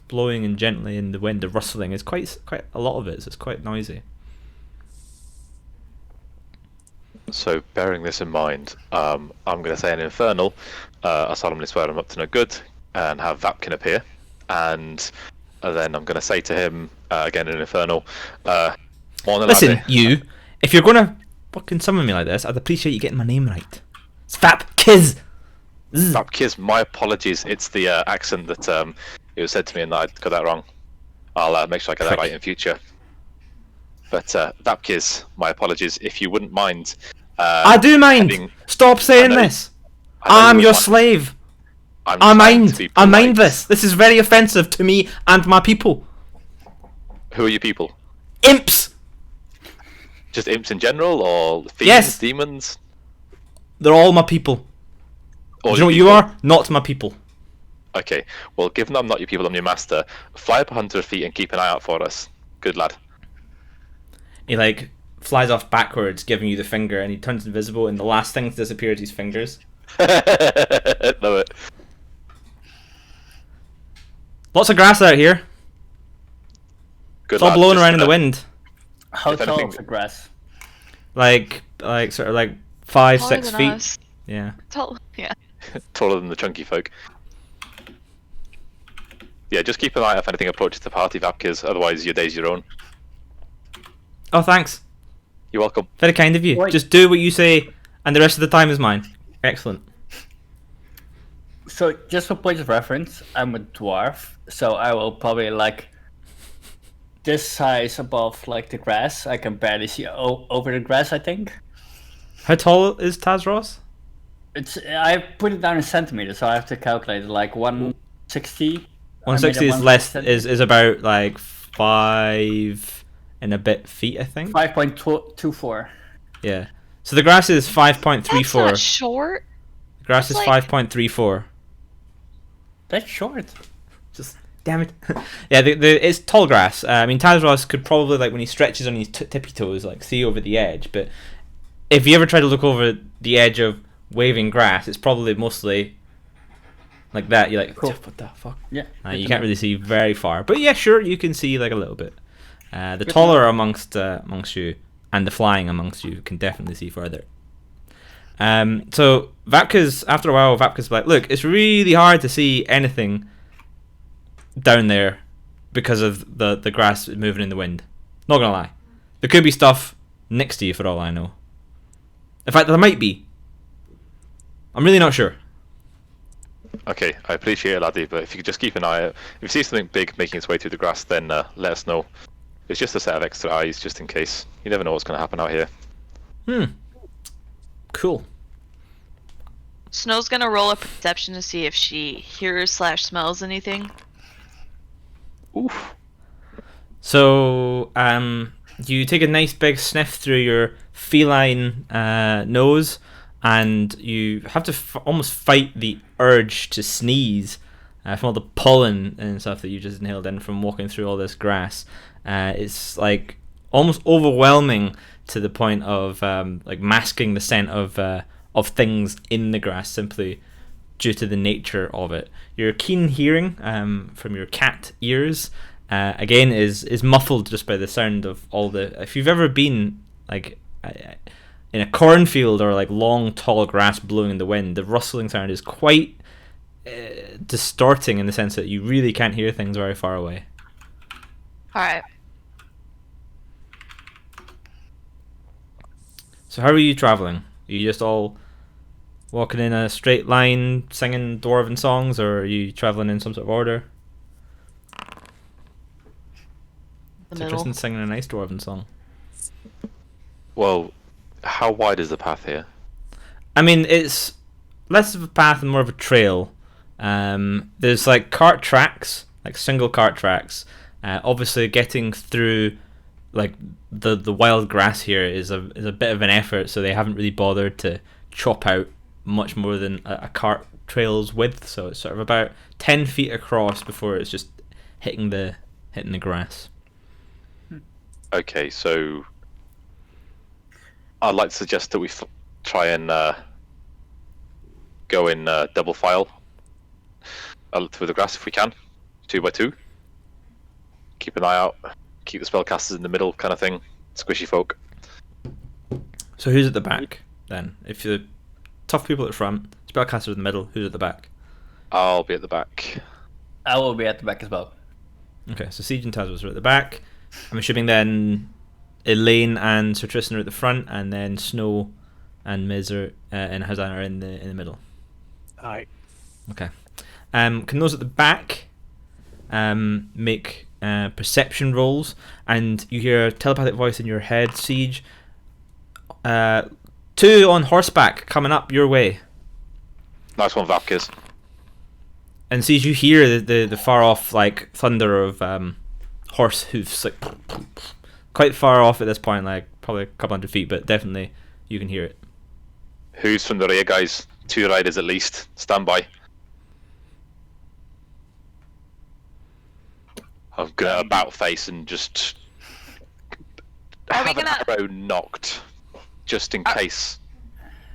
blowing and gently in the wind, the rustling is quite a lot of it. So it's quite noisy. So, bearing this in mind, I'm going to say an infernal. I solemnly swear I'm up to no good, and have Vapkin appear. And then I'm going to say to him, again in infernal, listen, you, if you're going to fucking summon me like this, I'd appreciate you getting my name right. It's Vapkiz! Vapkiz, my apologies. It's the accent that it was said to me, and I got that wrong. I'll make sure I get that right in future. But Vapkiz, my apologies. If you wouldn't mind... I do mind! Stop saying this! I'm your slave! I mind this! This is very offensive to me and my people! Who are you people? Imps! Just imps in general, or fiends, yes. Demons? They're all my people. Do you know what you are? Not my people. Okay, well, given I'm not your people, I'm your master. Fly up 100 feet and keep an eye out for us. Good lad. he like flies off backwards, giving you the finger, and he turns invisible, and the last thing to disappear is his fingers. Love it. Lots of grass out here. Good It's all lad, blowing just, around in the wind. How If tall anything- is the grass? Like sort of like 5, Taller 6 than feet. us. Yeah. Yeah. Taller than the chunky folk. Yeah, just keep an eye out if anything approaches the party, Vapkis. Otherwise, your day's your own. Oh, thanks. You're welcome. Very kind of you. Wait. Just do what you say, and the rest of the time is mine. Excellent. So, just for points of reference, I'm a dwarf, so I will probably like this size above like the grass. I can barely see over the grass, I think. How tall is Tazros? I put it down in centimeters, so I have to calculate like 160. 160 is less is about like 5 and a bit feet, I think. 5.24. Yeah. So the grass is That's 5.34. not short. The grass is that's like- 5.34. That's short. Just damn it. Yeah, it's tall grass. I mean, Tazros could probably, like, when he stretches on his tippy toes, like, see over the edge. But if you ever try to look over the edge of waving grass, it's probably mostly like that. You're like, Cool. what the fuck? Yeah. You can't really see very far. But yeah, sure, you can see like a little bit. The Good taller amongst you and the flying amongst you can definitely see further. So Vapka's, after a while, Vapka's like, look, it's really hard to see anything down there because of the grass moving in the wind. Not gonna lie. There could be stuff next to you for all I know. In fact, there might be. I'm really not sure. Okay, I appreciate it, laddie, but if you could just keep an eye out. If you see something big making its way through the grass, then let us know. It's just a set of extra eyes, just in case. You never know what's going to happen out here. Cool. Snow's gonna roll a perception to see if she hears/smells anything. Oof. So, you take a nice big sniff through your feline nose, and you have to almost fight the urge to sneeze from all the pollen and stuff that you just inhaled in from walking through all this grass. It's like almost overwhelming to the point of like masking the scent of things in the grass simply due to the nature of it. Your keen hearing from your cat ears again is muffled just by the sound of all the. If you've ever been like in a cornfield or like long tall grass blowing in the wind, the rustling sound is quite distorting in the sense that you really can't hear things very far away. Alright. So how are you traveling? Are you just all walking in a straight line singing dwarven songs, or are you traveling in some sort of order? The So middle. Tristan's singing a nice dwarven song. Well, how wide is the path here? I mean, it's less of a path and more of a trail. There's like cart tracks, like single cart tracks. Obviously, getting through like the wild grass here is a bit of an effort, so they haven't really bothered to chop out much more than a cart trail's width. So it's sort of about 10 feet across before it's just hitting the grass. Okay, so I'd like to suggest that we try and go in double file through the grass if we can, 2 by 2. Keep an eye out. Keep the spellcasters in the middle, kind of thing. Squishy folk. So who's at the back then? If the tough people at the front, spellcasters in the middle, who's at the back? I'll be at the back. I will be at the back as well. Okay, so Siege and Tazos are at the back. I'm assuming then Elaine and Sir Tristan are at the front, and then Snow and Miz and Hazan are in the middle. Alright. Okay. Can those at the back make perception rolls, and you hear a telepathic voice in your head, Siege. 2 on horseback coming up your way. Nice one, Vapkis. And Siege, you hear the far off like thunder of horse hoofs, like quite far off at this point, like probably a couple hundred feet, but definitely you can hear it. Who's from the rear, guys? 2 riders at least. Stand by. I'm gonna about face and just Are we have an gonna- arrow knocked, just in case.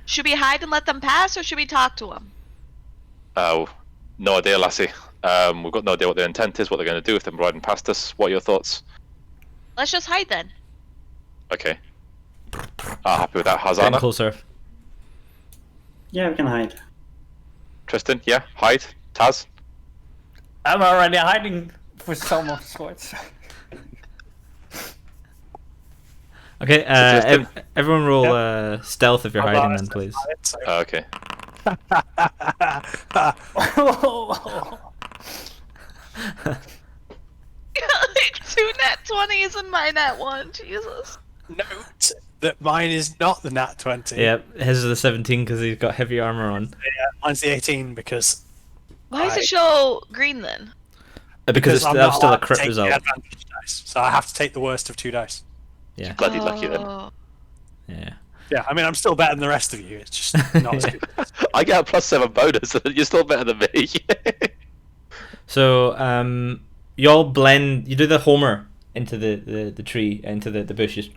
Should we hide and let them pass, or should we talk to them? Oh, no idea, lassie. We've got no idea what their intent is, what they're going to do if they're riding past us. What are your thoughts? Let's just hide then. Okay. Happy with that. Getting Hazana? closer. Yeah, we can hide. Tristan? Yeah? Hide? Taz? I'm already hiding for some of sorts. Okay, Tristan? everyone roll stealth if you're I'll hiding ask then, please. it, so- Okay. Two nat 20s and my nat 1. Jesus. Note that mine is not the nat 20. Yep, his is the 17 because he's got heavy armor on. Mine's the 18 because Why does it show green then? Because I'm that's not still a allowed to crit take the result. advantage dice, so I have to take the worst of 2 dice. Yeah, Bloody lucky then. Oh. yeah. Yeah, I mean I'm still better than the rest of you. It's just not as good. I get a +7 bonus, and you're still better than me. So, y'all blend. You do the Homer into the tree, into the bushes,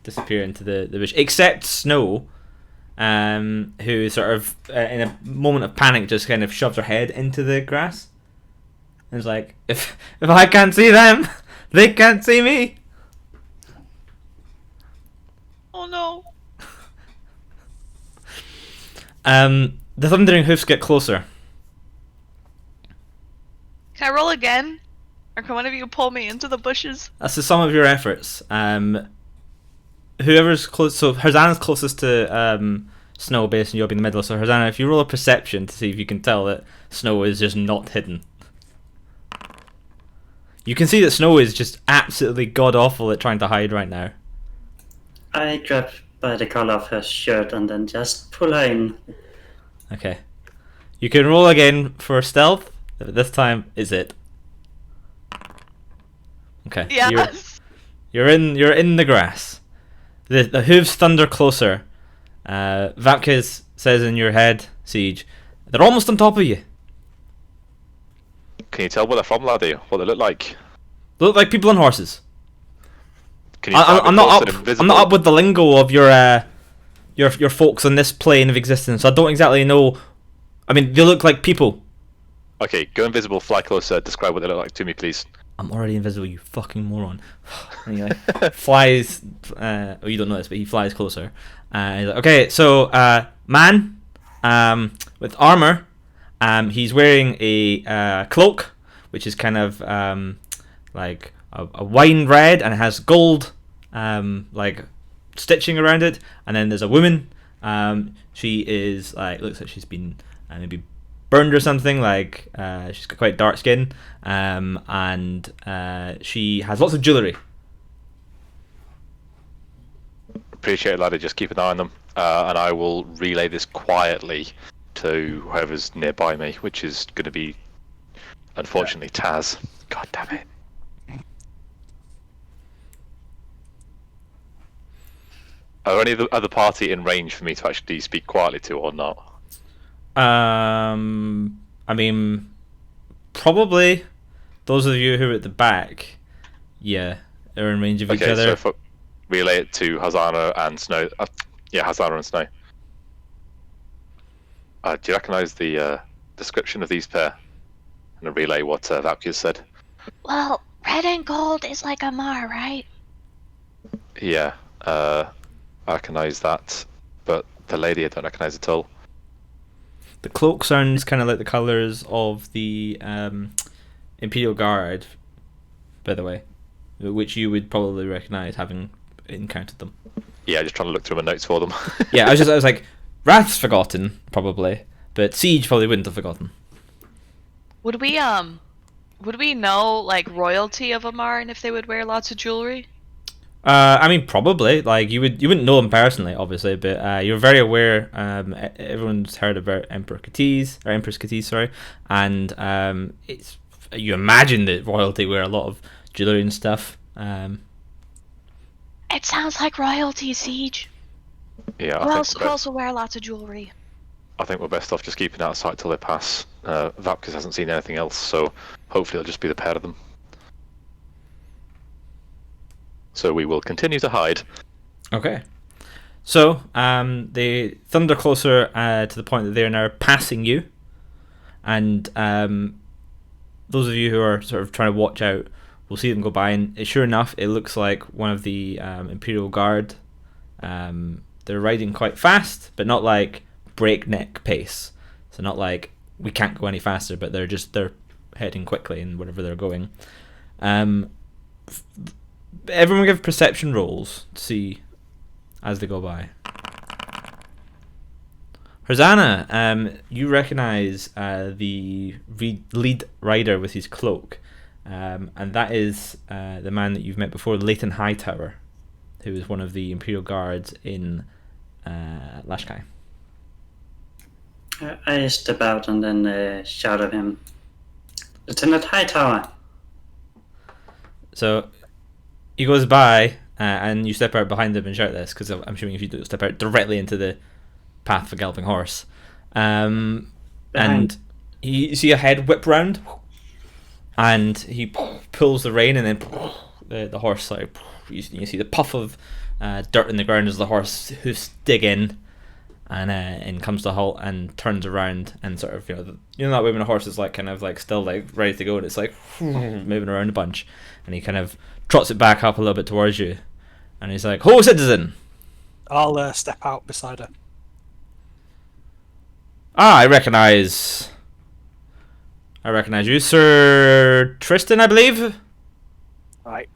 disappear into the bush. Except Snow, who sort of in a moment of panic just kind of shoves her head into the grass, and is like, "If I can't see them, they can't see me." Oh no. The thundering hoofs get closer. Can I roll again? Or can one of you pull me into the bushes? That's the sum of your efforts. Whoever's close, so Hosanna's closest to Snow, based on you'll be in the middle. So Hosanna, if you roll a perception to see if you can tell that Snow is just not hidden. You can see that Snow is just absolutely god awful at trying to hide right now. I grab by the collar of her shirt and then just pull her in. Okay. You can roll again for stealth. But this time is it. Okay. Yes. You're in the grass. The hooves thunder closer. Vapkis says in your head, Siege, they're almost on top of you. Can you tell where they're from, laddie? What they look like? They look like people on horses. Can you I'm not up with the lingo of your folks on this plane of existence. I don't exactly know. I mean, they look like people. Okay, go invisible, fly closer, describe what they look like to me, please. I'm already invisible, you fucking moron. Anyway, flies. Oh, you don't know this, but he flies closer. He's like, okay, so man, with armor. He's wearing a cloak, which is kind of like a wine red, and it has gold like stitching around it. And then there's a woman. She is like, looks like she's been maybe burned or something. Like she's got quite dark skin, and she has lots of jewellery. Appreciate it, laddie. Just keep an eye on them, and I will relay this quietly to whoever's nearby me, which is going to be, unfortunately, Taz. God damn it. Are any of the other party in range for me to actually speak quietly to or not? I mean, probably those of you who are at the back, yeah, are in range of each Okay, other. so if I relay it to Hazana and Snow. Yeah, Hazana and Snow. Do you recognise the description of these pair? And I relay what Valkyrie said. Well, red and gold is like a mar, right? Yeah, I recognise that, but the lady I don't recognise at all. The cloak sounds kind of like the colours of the Imperial Guard, by the way, which you would probably recognise having encountered them. Yeah, just trying to look through my notes for them. Yeah, I was like, Wrath's forgotten, probably, but Siege probably wouldn't have forgotten. Would we know like royalty of Amar and if they would wear lots of jewelry? I mean, probably. Like you wouldn't know them personally, obviously, but you're very aware. Everyone's heard about Empress Katiz, sorry, and it's you imagine that royalty wear a lot of jewelry and stuff. It sounds like royalty, Siege. Yeah, Who I else think, also wear lots of jewelry? I think we're best off just keeping out of sight till they pass. Vapkis hasn't seen anything else, so hopefully it'll just be the pair of them. So we will continue to hide. Okay. So they thunder closer to the point that they are now passing you, and those of you who are sort of trying to watch out will see them go by, and sure enough, it looks like one of the Imperial Guard. They're riding quite fast, but not like breakneck pace. So not like we can't go any faster, but they're heading quickly in wherever they're going. Everyone give perception rolls to see as they go by. Hosanna, you recognize the lead rider with his cloak, and that is the man that you've met before, Leighton Hightower, who is one of the Imperial Guards in Lashkai. I step out and then shout at him, Lieutenant Hightower. So he goes by, and you step out behind him and shout this, because I'm assuming if you do step out directly into the path of a galloping horse, and you see a head whip round, and he pulls the rein, and then the horse like you see the puff of dirt in the ground as the horse hoofs dig in, and comes to a halt and turns around and sort of you know that way when a horse is like kind of like still like ready to go and it's like moving around a bunch, and he kind of trots it back up a little bit towards you, and he's like, "Ho, citizen!" I'll step out beside her. I recognize you, Sir Tristan, I believe. Right.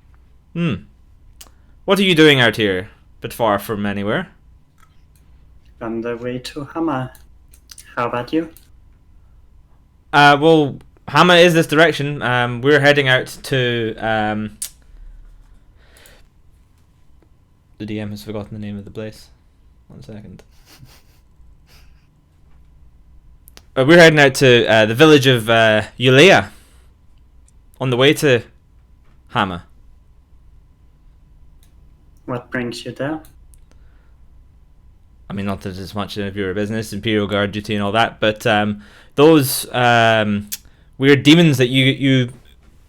What are you doing out here? Bit far from anywhere. On the way to Hammer. How about you? Well, Hammer is this direction. We're heading out to the DM has forgotten the name of the place. 1 second. We're heading out to the village of Ulea, on the way to Hammer. What brings you there? I mean, not that it's much of your business, Imperial Guard duty and all that, but those weird demons that you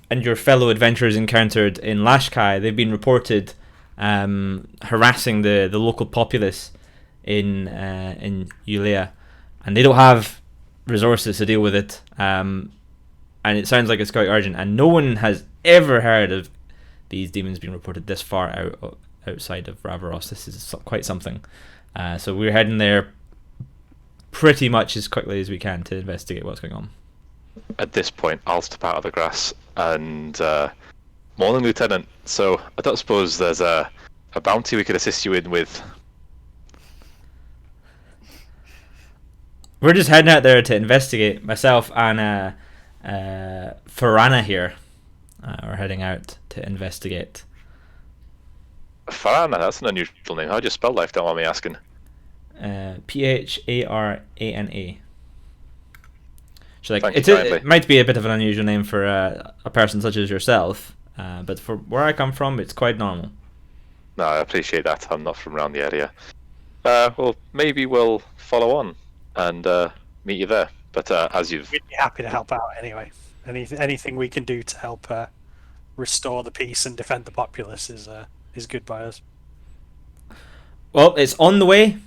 and your fellow adventurers encountered in Lashkai, they've been reported harassing the local populace in Ulea, and they don't have resources to deal with it, and it sounds like it's quite urgent, and no one has ever heard of these demons being reported this far outside of Ravaros. This is quite something. So we're heading there pretty much as quickly as we can to investigate what's going on. At this point, I'll step out of the grass and morning, Lieutenant. So I don't suppose there's a bounty we could assist you in with. We're just heading out there to investigate. Myself and Farana here are heading out to investigate. Farana, that's an unusual name. How do you spell life? Don't mind me asking. Pharana. So like Thank you kindly. it might be a bit of an unusual name for a person such as yourself, but for where I come from, it's quite normal. No, I appreciate that. I'm not from around the area. Well, maybe we'll follow on and meet you there. But as you've... We'd be happy to help out anyway. Anything we can do to help restore the peace and defend the populace is good by us. Well, it's on the way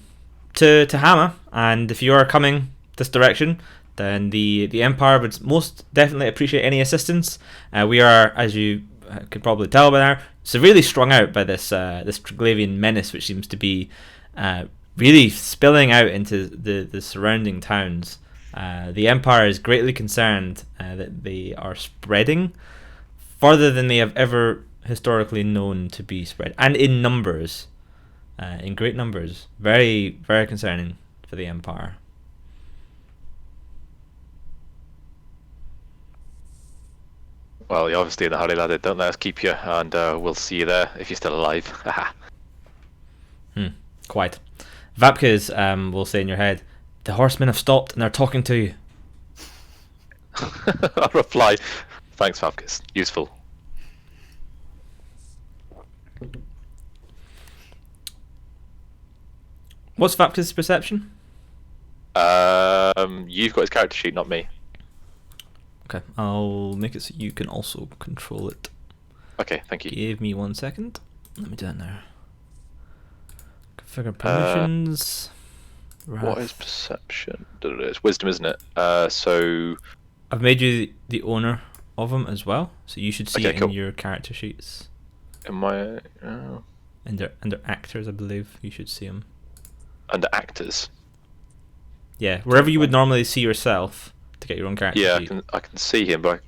to Hammer, and if you are coming this direction, then the Empire would most definitely appreciate any assistance. We are, as you could probably tell by now, severely strung out by this Triglavian menace, which seems to be really spilling out into the surrounding towns. The Empire is greatly concerned that they are spreading farther than they have ever historically known to be spread, and in numbers, in great numbers. Very, very concerning for the Empire. Well, you're obviously in a hurry, lad. Don't let us keep you, and we'll see you there if you're still alive. Quite. Vapkes will say in your head, "The horsemen have stopped and they're talking to you." I'll reply, "Thanks, Vapkes. Useful." What's Vapkes' perception? You've got his character sheet, not me. Okay, I'll make it so you can also control it. Okay, thank you. Give me 1 second. Let me do that now. Configure permissions. What is perception? It's wisdom, isn't it? So I've made you the owner of them as well, so you should see Okay, it in cool. your character sheets. am I Under actors, I believe you should see them. under actors? Yeah, wherever you would normally see yourself to get your own character Yeah, sheet. I can see him, but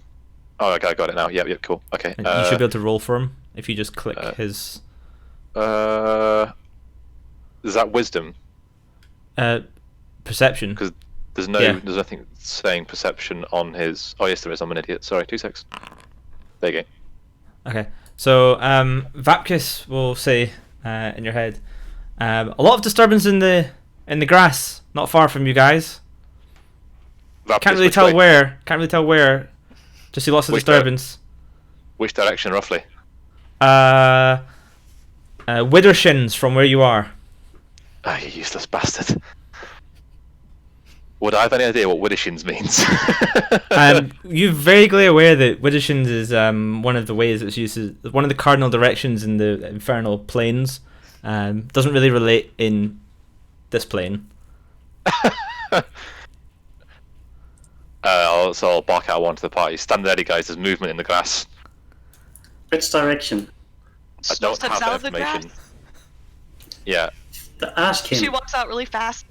okay, I got it now. Yep, cool. Okay. And you should be able to roll for him if you just click his Is that wisdom? perception. Because there's there's nothing saying perception on his. Oh yes, there is. I'm an idiot. Sorry, 2 secs. There you go. Okay, so Vapkis will say in your head, a lot of disturbance in the grass, not far from you guys. Can't really tell where. Can't really tell where. Just see lots of disturbance. Which direction, roughly? Widdershins from where you are. Ah, you useless bastard. Would I have any idea what Widdershins means? You're vaguely aware that Widdershins is one of the ways it's used as one of the cardinal directions in the infernal planes. Doesn't really relate in this plane. So I'll bark out one to the party. Stand ready, guys. There's movement in the grass. Which direction? I don't Steps have out that of the information. grass. Yeah, Ask him. She walks out really fast.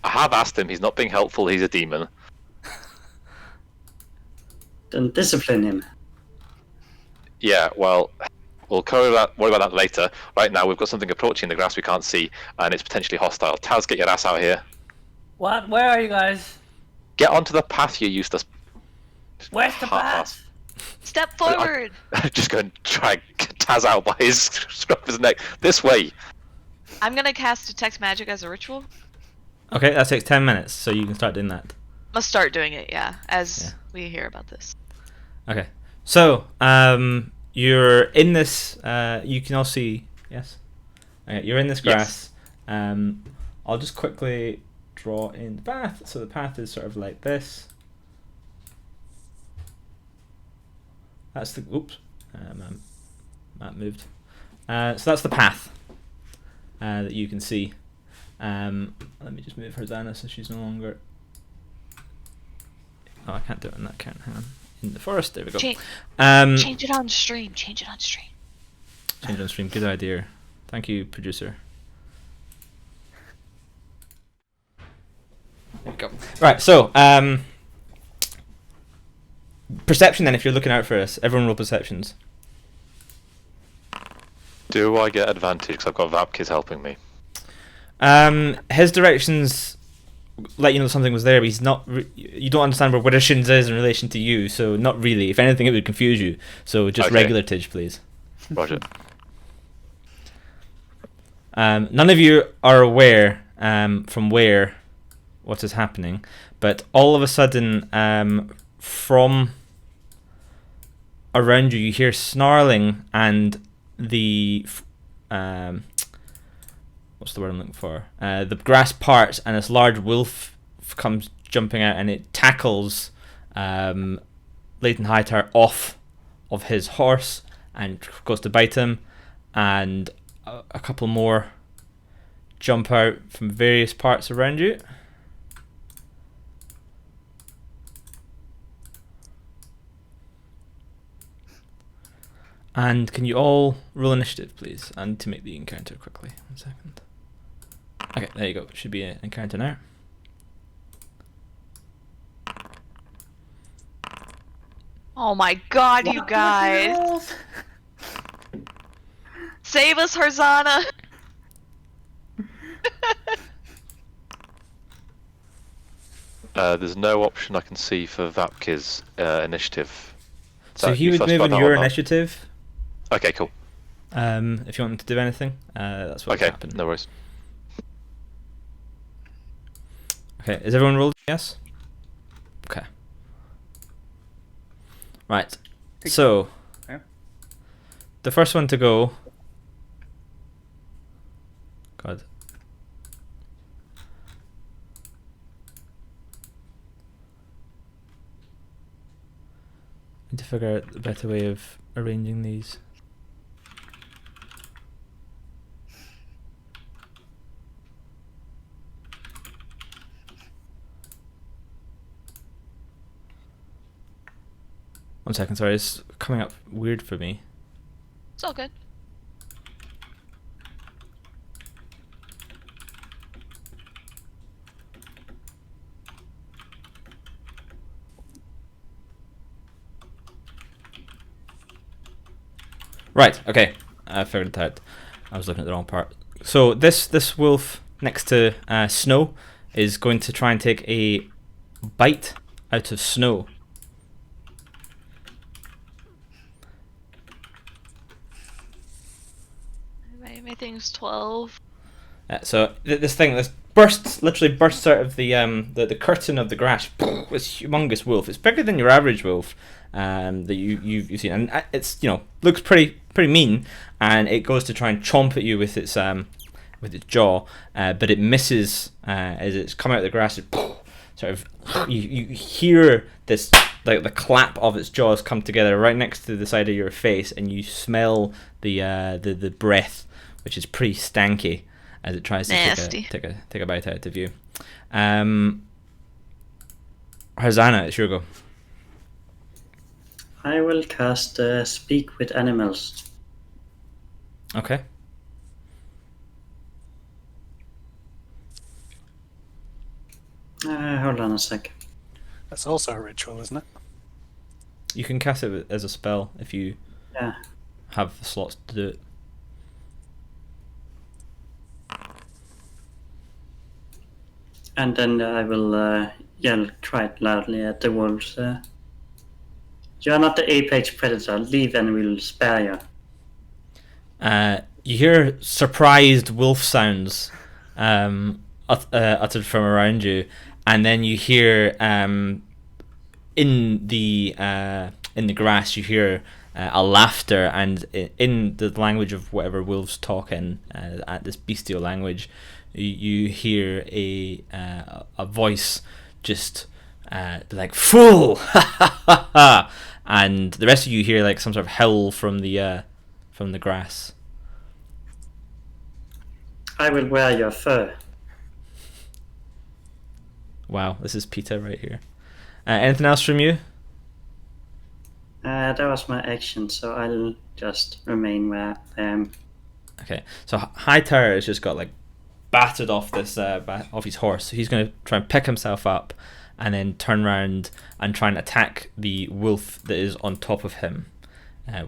I have asked him. He's not being helpful. He's a demon. Then discipline him. Yeah, well, we'll worry about that later. Right now, we've got something approaching the grass we can't see, and it's potentially hostile. Taz, get your ass out here. What? Where are you guys? Get onto the path, you useless. Where's the half-ass. path? Step forward. Just go and drag Taz out by his scruff of his neck. This way. I'm gonna cast Detect Magic as a ritual. Okay, that takes 10 minutes, so you can start doing that. I'm gonna start doing it, as we hear about this. Okay, so you're in this. You can all see. Yes. Okay, you're in this grass. I'll just quickly draw in the path. So the path is sort of like this. That's the. Oops. That moved. So that's the path that you can see. Let me just move Hosanna so she's no longer. Oh, I can't do it on that count. Hang on. In the forest. There we go. Change it on stream. Change it on stream. Change on stream. Good idea. Thank you, producer. There we go. Right. So, perception. Then, if you're looking out for us, everyone roll perceptions. Do I get advantage because I've got Vapkis helping me? His directions let you know something was there, but he's not. You don't understand where Widdershins is in relation to you, so not really. If anything, it would confuse you. So just Okay. regular Tidge, please. Roger. None of you are aware from where what is happening, but all of a sudden, from around you, you hear snarling and the what's the word I'm looking for? The grass parts and this large wolf comes jumping out and it tackles Leighton Hightower off of his horse and goes to bite him, and a couple more jump out from various parts around you. And can you all roll initiative, please? I need to make the encounter quickly. 1 second. Okay, there you go. Should be an encounter now. Oh my god, you guys! Save us, Harzana! There's no option I can see for Vapkis initiative. So he would move on your initiative. Okay, cool. If you want him to do anything, that's what would happen. No worries. Okay, is everyone rolled? Yes? Okay. Right. So, Yeah. the first one to go. God. Need to figure out a better way of arranging these. 1 second, sorry, it's coming up weird for me. It's all good. Right, okay. I figured it out. I was looking at the wrong part. So this wolf next to Snow is going to try and take a bite out of Snow. My thing's 12. So this literally bursts out of the curtain of the grass. This humongous wolf. It's bigger than your average wolf that you've seen, and it's looks pretty mean, and it goes to try and chomp at you with its jaw, but it misses as it's coming out of the grass. It, sort of you hear this, like the clap of its jaws come together right next to the side of your face, and you smell the breath, which is pretty stanky, as it tries to take a bite out of you. Harzana, it's your go. I will cast Speak with Animals. Okay. Hold on a sec. That's also a ritual, isn't it? You can cast it as a spell if you Yeah. have the slots to do it. And then I will yell quite loudly at the wolves. You are not the apex predator. Leave and we'll spare you. You hear surprised wolf sounds uttered from around you, and then you hear in the grass you hear a laughter, and in the language of whatever wolves talk in, at this bestial language, you hear a voice just like "fool," and the rest of you hear like some sort of howl from the grass. I will wear your fur. Wow, this is PETA right here. Anything else from you? That was my action, so I'll just remain where I am. Okay, so Hightower has just got like battered off this off his horse. So he's going to try and pick himself up, and then turn around and try and attack the wolf that is on top of him.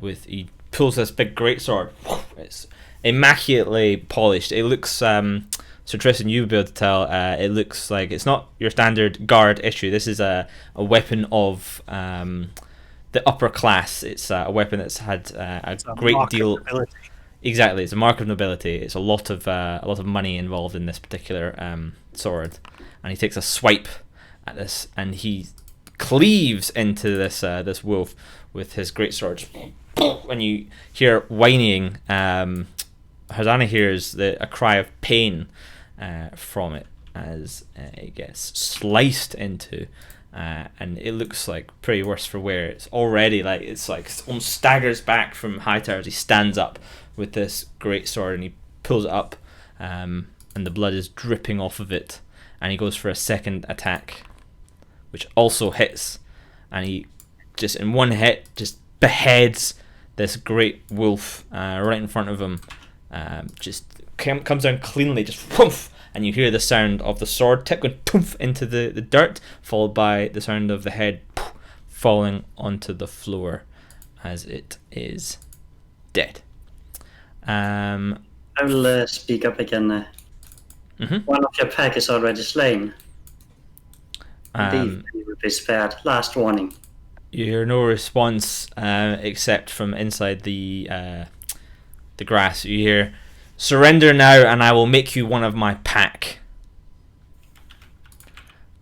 He pulls this big greatsword. It's immaculately polished. It looks, so Tristan, you would be able to tell. It looks like it's not your standard guard issue. This is a weapon of the upper class. It's a weapon that's had a great deal. Exactly, it's a mark of nobility. It's a lot of money involved in this particular sword, and he takes a swipe at this, and he cleaves into this wolf with his greatsword. When you hear whining, Hazana hears a cry of pain from it as it gets sliced into, and it looks like pretty worse for wear. It's already it's almost staggers back from Hightower as he stands up with this great sword, and he pulls it up, and the blood is dripping off of it, and he goes for a second attack, which also hits, and he just in one hit just beheads this great wolf right in front of him. Just comes down cleanly, just poof, and you hear the sound of the sword tip going poof into the dirt, followed by the sound of the head poof, falling onto the floor as it is dead. I will speak up again. One of your pack is already slain. Indeed, you will be spared. Last warning. You hear no response except from inside the grass. You hear, "Surrender now, and I will make you one of my pack."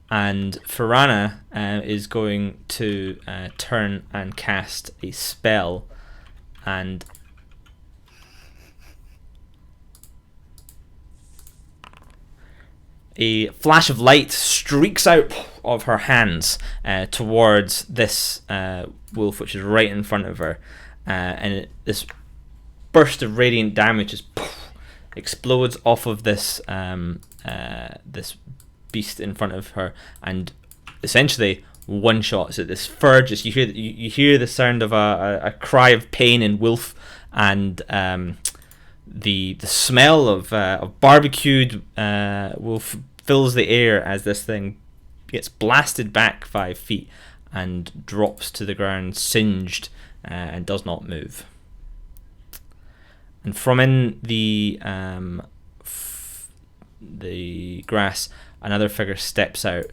And Farana is going to turn and cast a spell, and a flash of light streaks out of her hands towards this wolf, which is right in front of her, and this burst of radiant damage just explodes off of this this beast in front of her, and essentially one shots at this fur. Just you hear the sound of a cry of pain in Wolf, and the smell of barbecued Wolf fills the air as this thing gets blasted back 5 feet and drops to the ground, singed, and does not move. And from in the grass, another figure steps out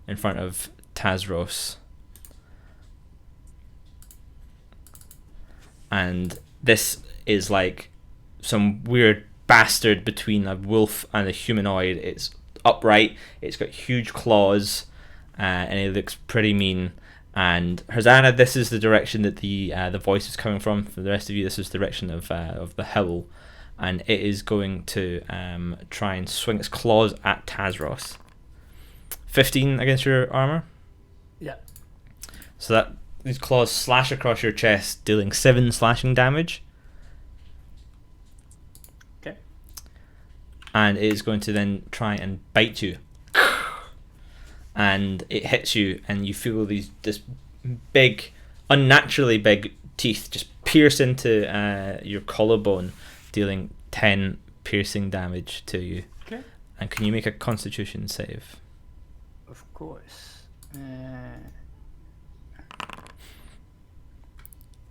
in front of Tazros. And this is like some weird bastard between a wolf and a humanoid. It's upright, it's got huge claws, and it looks pretty mean. And Hosanna, this is the direction that the voice is coming from. For the rest of you, this is the direction of the howl, and it is going to try and swing its claws at Tazros. 15 against your armor. Yeah. So that these claws slash across your chest, dealing 7 slashing damage. Okay. And it is going to then try and bite you. And it hits you, and you feel this big, unnaturally big teeth just pierce into your collarbone, dealing 10 piercing damage to you. Okay. And can you make a Constitution save? Of course.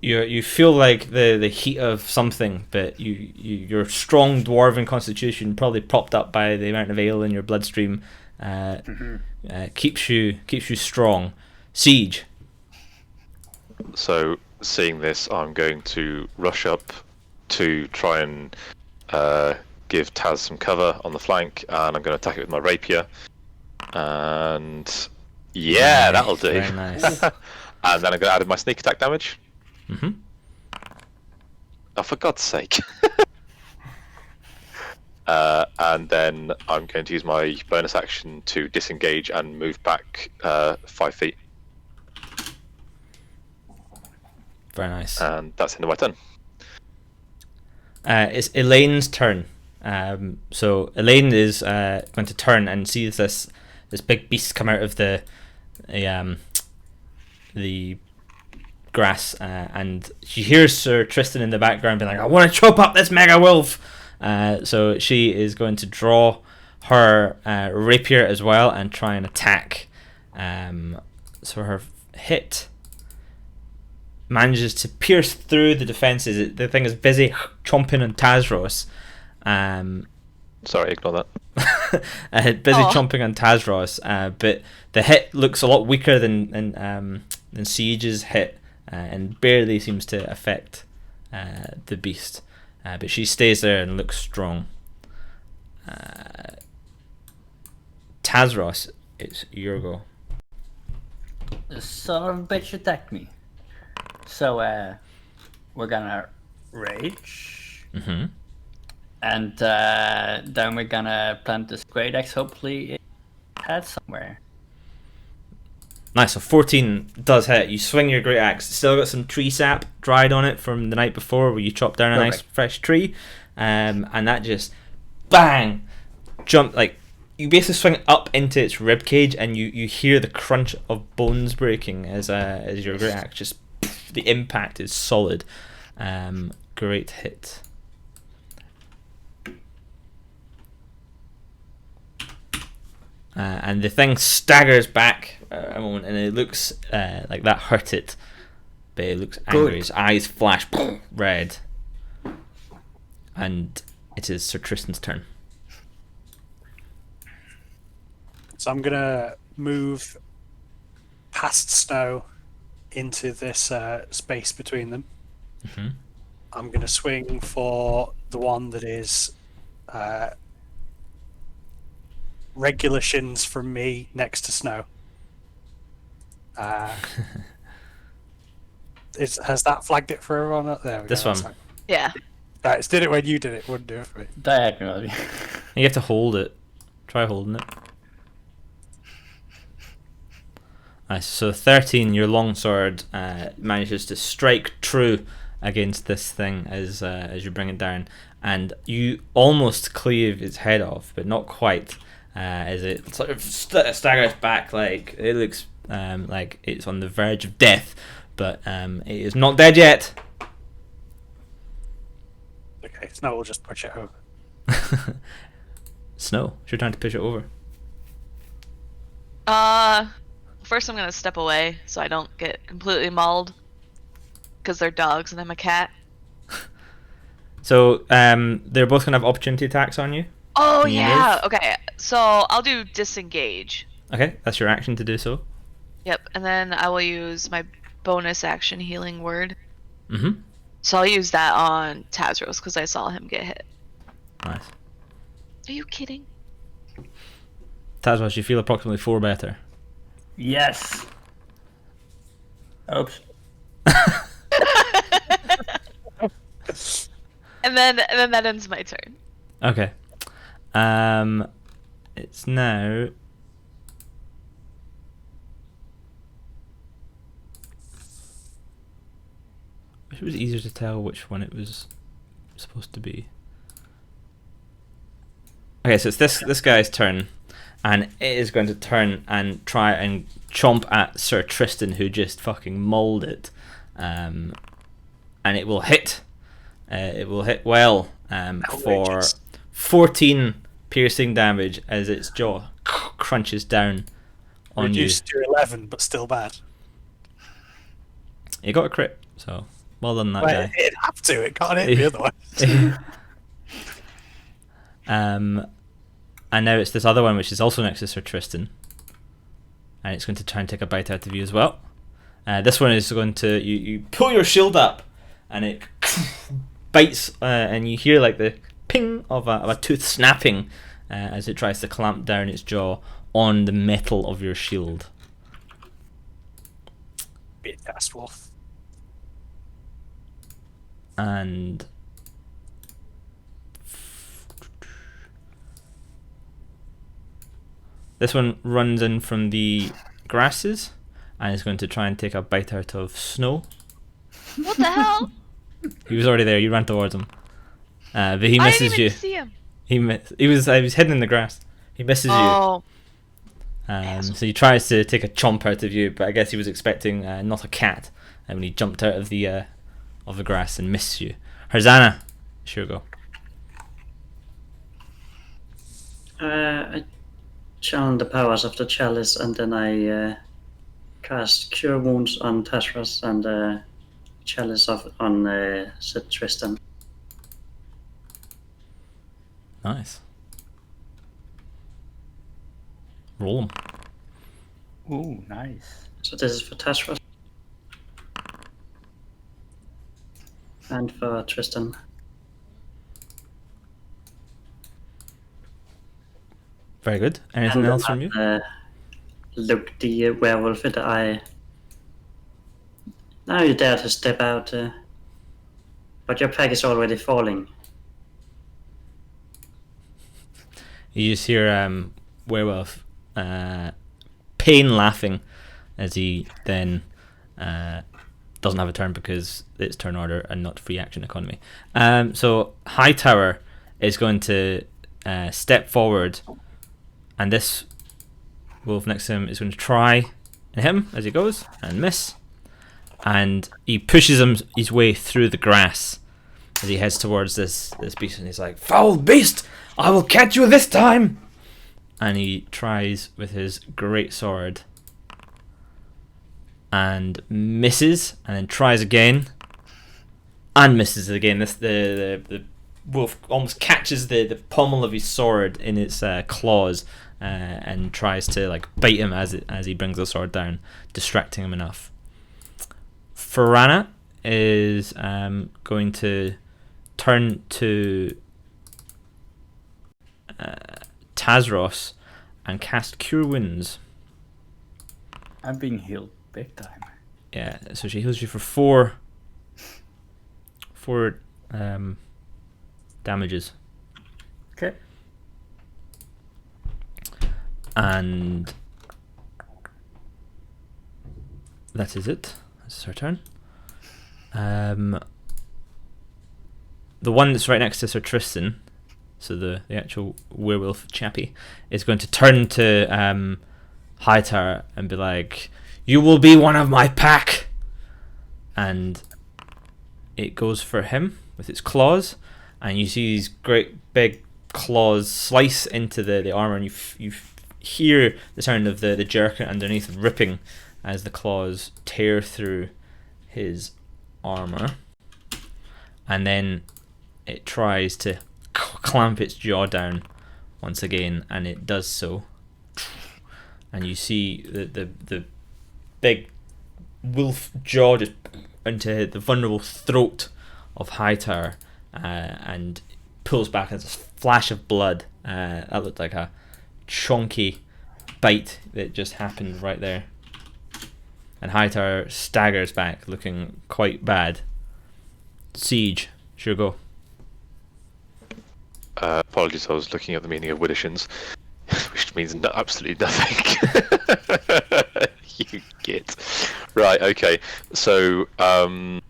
You feel like the heat of something, but your strong dwarven constitution, probably propped up by the amount of ale in your bloodstream, keeps you strong. Siege. So, seeing this, I'm going to rush up to try and give Taz some cover on the flank, and I'm going to attack it with my rapier. And yeah, that'll do. Very nice. And then I'm going to add in my sneak attack damage. Mm-hmm. Oh, for God's sake. And then I'm going to use my bonus action to disengage and move back 5 feet. Very nice. And that's the end of my turn. It's Elaine's turn. So Elaine is going to turn and see this big beast come out of the grass, and she hears Sir Tristan in the background being like, "I want to chop up this mega wolf." So she is going to draw her rapier as well and try and attack. So her hit manages to pierce through the defenses. The thing is busy chomping on Tazros. Sorry, ignore that. Busy chomping on Tazros, but the hit looks a lot weaker than Siege's hit, and barely seems to affect the beast. But she stays there and looks strong. Tazros, it's your go. The son of a bitch attacked me. So we're gonna rage. Mm-hmm. And then we're gonna plant this great axe, hopefully it had somewhere. Nice, so 14 does hit. You swing your great axe. Still got some tree sap dried on it from the night before where you chopped down a nice fresh tree. And that just, bang, jump, like, you basically swing up into its rib cage, and you hear the crunch of bones breaking as your great axe just, the impact is solid. Great hit. And the thing staggers back a moment, and it looks like that hurt it, but it looks angry. Good. His eyes flash red, and it is Sir Tristan's turn. So I'm gonna move past Snow into this space between them. Mm-hmm. I'm gonna swing for the one that is regular shins from me next to Snow. Has that flagged it for everyone up there? This one. Yeah. Right, it did it when you did it. Wouldn't do it for me. Diagonally. You have to hold it. Try holding it. Nice. So 13, your longsword manages to strike true against this thing as you bring it down, and you almost cleave its head off, but not quite. As it sort of staggers back, like it looks like it's on the verge of death, but it is not dead yet. Okay, Snow will just push it over. Snow, it's your time to push it over. First I'm gonna step away so I don't get completely mauled. Because they're dogs and I'm a cat. So they're both gonna have opportunity attacks on you. Oh Can you yeah. move? Okay, so I'll do disengage. Okay, that's your action to do so. Yep, and then I will use my bonus action healing word. Mm-hmm. So I'll use that on Tazros because I saw him get hit. Nice. Are you kidding? Tazwas, you feel approximately 4 better. Yes. Oops. And then that ends my turn. Okay. It's now. I wish it was easier to tell which one it was supposed to be. Okay, so it's this guy's turn, and it is going to turn and try and chomp at Sir Tristan, who just fucking mauled it, and it will hit. It will hit well for Outrageous. 14 piercing damage as its jaw crunches down on Reduced to 11, but still bad. you. You got a crit, so well done, that Well, guy. it'd have to. It can't hit me otherwise. And now it's this other one, which is also next to Sir Tristan, and it's going to try and take a bite out of you as well. This one is going to you pull your shield up, and it bites, and you hear like the ping of a tooth snapping as it tries to clamp down its jaw on the metal of your shield. Be a fast wolf. And this one runs in from the grasses and is going to try and take a bite out of Snow. What the hell? He was already there. You ran towards him, but he I misses didn't you. even see him. He was hidden in the grass. He misses Oh. you. So he tries to take a chomp out of you, but I guess he was expecting not a cat, and when he jumped out of the grass and missed you. Harzana, sure go. I channel the powers of the chalice, and then I cast Cure Wounds on Tashras and chalice on Sir Tristan. Nice. Roll him. Ooh, nice. So this is for Tashras. And for Tristan. Very good. Anything And else from you? Look the werewolf in the eye. Now you dare to step out, but your pack is already falling. You just hear werewolf pain laughing as he then doesn't have a turn because it's turn order and not free action economy. So Hightower is going to step forward, and this wolf next to him is going to try and hit him as he goes and miss, and he pushes his way through the grass as he heads towards this beast, and he's like, "Foul beast, I will catch you this time!" And he tries with his great sword and misses, and then tries again and misses again. The wolf almost catches the pommel of his sword in its claws and tries to like bite him as he brings the sword down, distracting him enough. Farana is going to turn to Tazros and cast Cure Wounds. I'm being healed big time. Yeah, so she heals you for four damages. Okay. And that is it. That's her turn. The one that's right next to Sir Tristan, so the actual werewolf chappie, is going to turn to Hightower and be like, "You will be one of my pack." And it goes for him with its claws, and you see these great big claws slice into the armor, and you hear the sound of the jerkin underneath ripping as the claws tear through his armor. And then it tries to clamp its jaw down once again, and it does so. And you see the big wolf jaw just into the vulnerable throat of Hightower, and pulls back. There's a flash of blood. That looked like a chunky bite that just happened right there. And Hightower staggers back, looking quite bad. Siege, sure go. Apologies, I was looking at the meaning of Widdershins, which means absolutely nothing. You git. Right, okay. So, I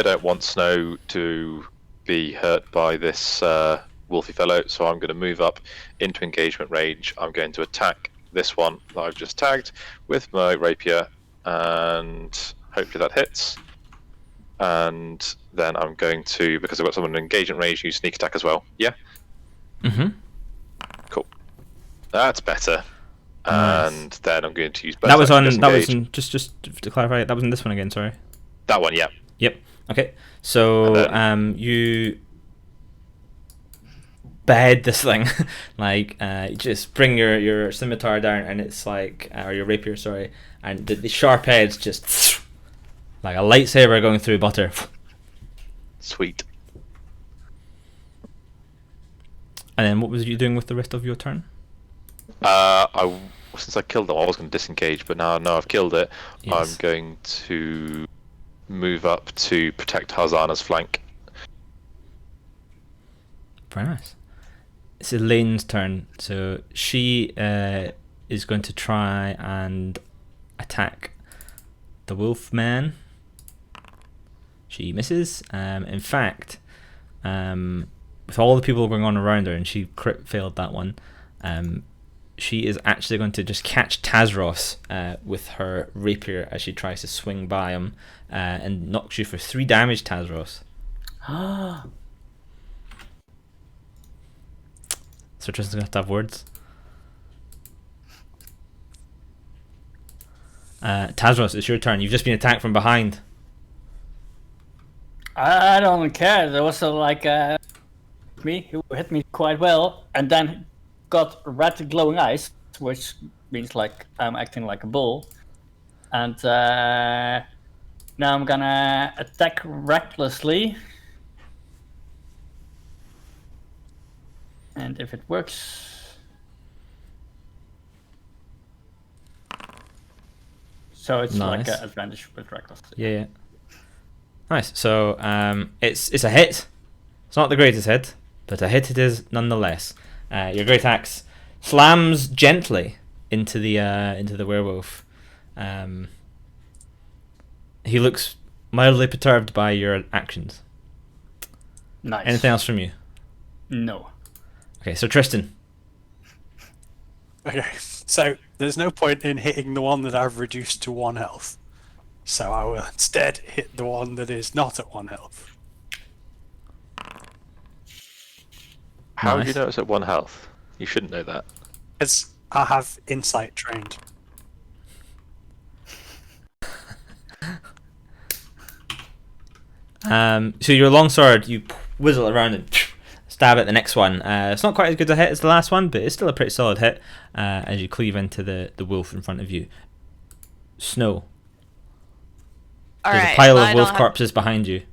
don't want Snow to be hurt by this wolfy fellow, so I'm going to move up into engagement range. I'm going to attack this one that I've just tagged with my rapier, and hopefully that hits. And then I'm going to, because I've got someone in engagement range, use sneak attack as well. Yeah? Mm-hmm. Cool. That's better. Nice. And then I'm going to use... That was on... Disengage. That was in, just to clarify, that was in this one again, sorry. That one, yeah. Yep. Okay. So, then, you behead this thing. Like, you just bring your scimitar down, and it's like... or your rapier, sorry. And the sharp edge just... like a lightsaber going through butter. Sweet. And then what was you doing with the rest of your turn? Since I killed them, I was going to disengage, but now I've killed it. Yes. I'm going to move up to protect Harzana's flank. Very nice. It's Elaine's turn, so she is going to try and attack the wolf man. She misses. In fact, with all the people going on around her, and she crit failed that one, she is actually going to just catch Tazros with her rapier as she tries to swing by him, and knocks you for 3 damage, Tazros. So Tristan's going to have words. Tazros, it's your turn. You've just been attacked from behind. I don't care. There was me who hit me quite well, and then got red glowing eyes, which means like I'm acting like a bull. And now I'm gonna attack recklessly. And if it works, so it's Nice. like an advantage with reckless. Yeah. Nice. So it's a hit. It's not the greatest hit, but a hit it is nonetheless. Your great axe slams gently into the werewolf. He looks mildly perturbed by your actions. Nice. Anything else from you? No. Okay, so Tristan. Okay, so there's no point in hitting the one that I've reduced to 1 health. So I will instead hit the one that is not at 1 health. How Nice. do you know it's at 1 health? You shouldn't know that. Because I have insight trained. So your longsword, you whizzle around and stab at the next one. It's not quite as good a hit as the last one, but it's still a pretty solid hit as you cleave into the wolf in front of you. Snow. There's a pile of wolf corpses behind you.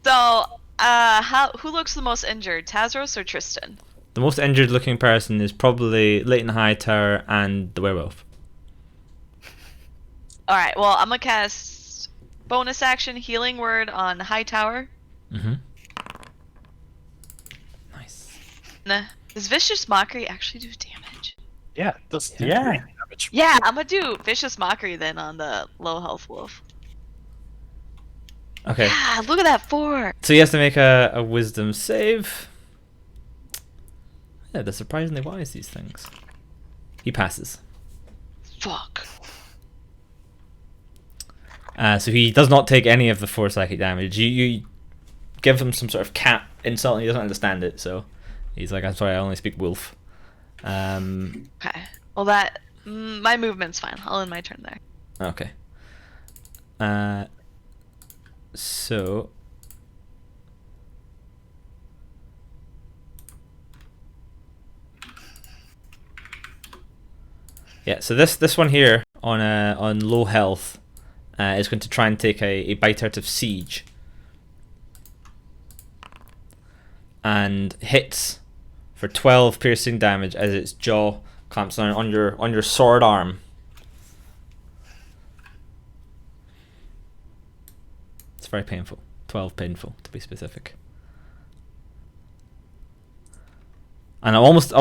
So, who looks the most injured, Tazros or Tristan? The most injured looking person is probably Leighton Hightower and the werewolf. Alright, well, I'm gonna cast bonus action Healing Word on Hightower. Mm-hmm. Nice. Does Vicious Mockery actually do damage? Yeah, it does. Yeah. Damage. Yeah, I'm gonna do Vicious Mockery then on the low health wolf. Okay. Yeah, look at that 4! So he has to make a wisdom save. Yeah, they're surprisingly wise, these things. He passes. Fuck. So he does not take any of the 4 psychic damage. You give him some sort of cat insult and he doesn't understand it, so he's like, I'm sorry, I only speak wolf. Okay. Well, that my movement's fine. I'll end my turn there. Okay. So yeah, so this one here on low health is going to try and take a bite out of Siege, and hits for 12 piercing damage as its jaw clamps down on your sword arm. It's very painful. 12 painful, to be specific. And I was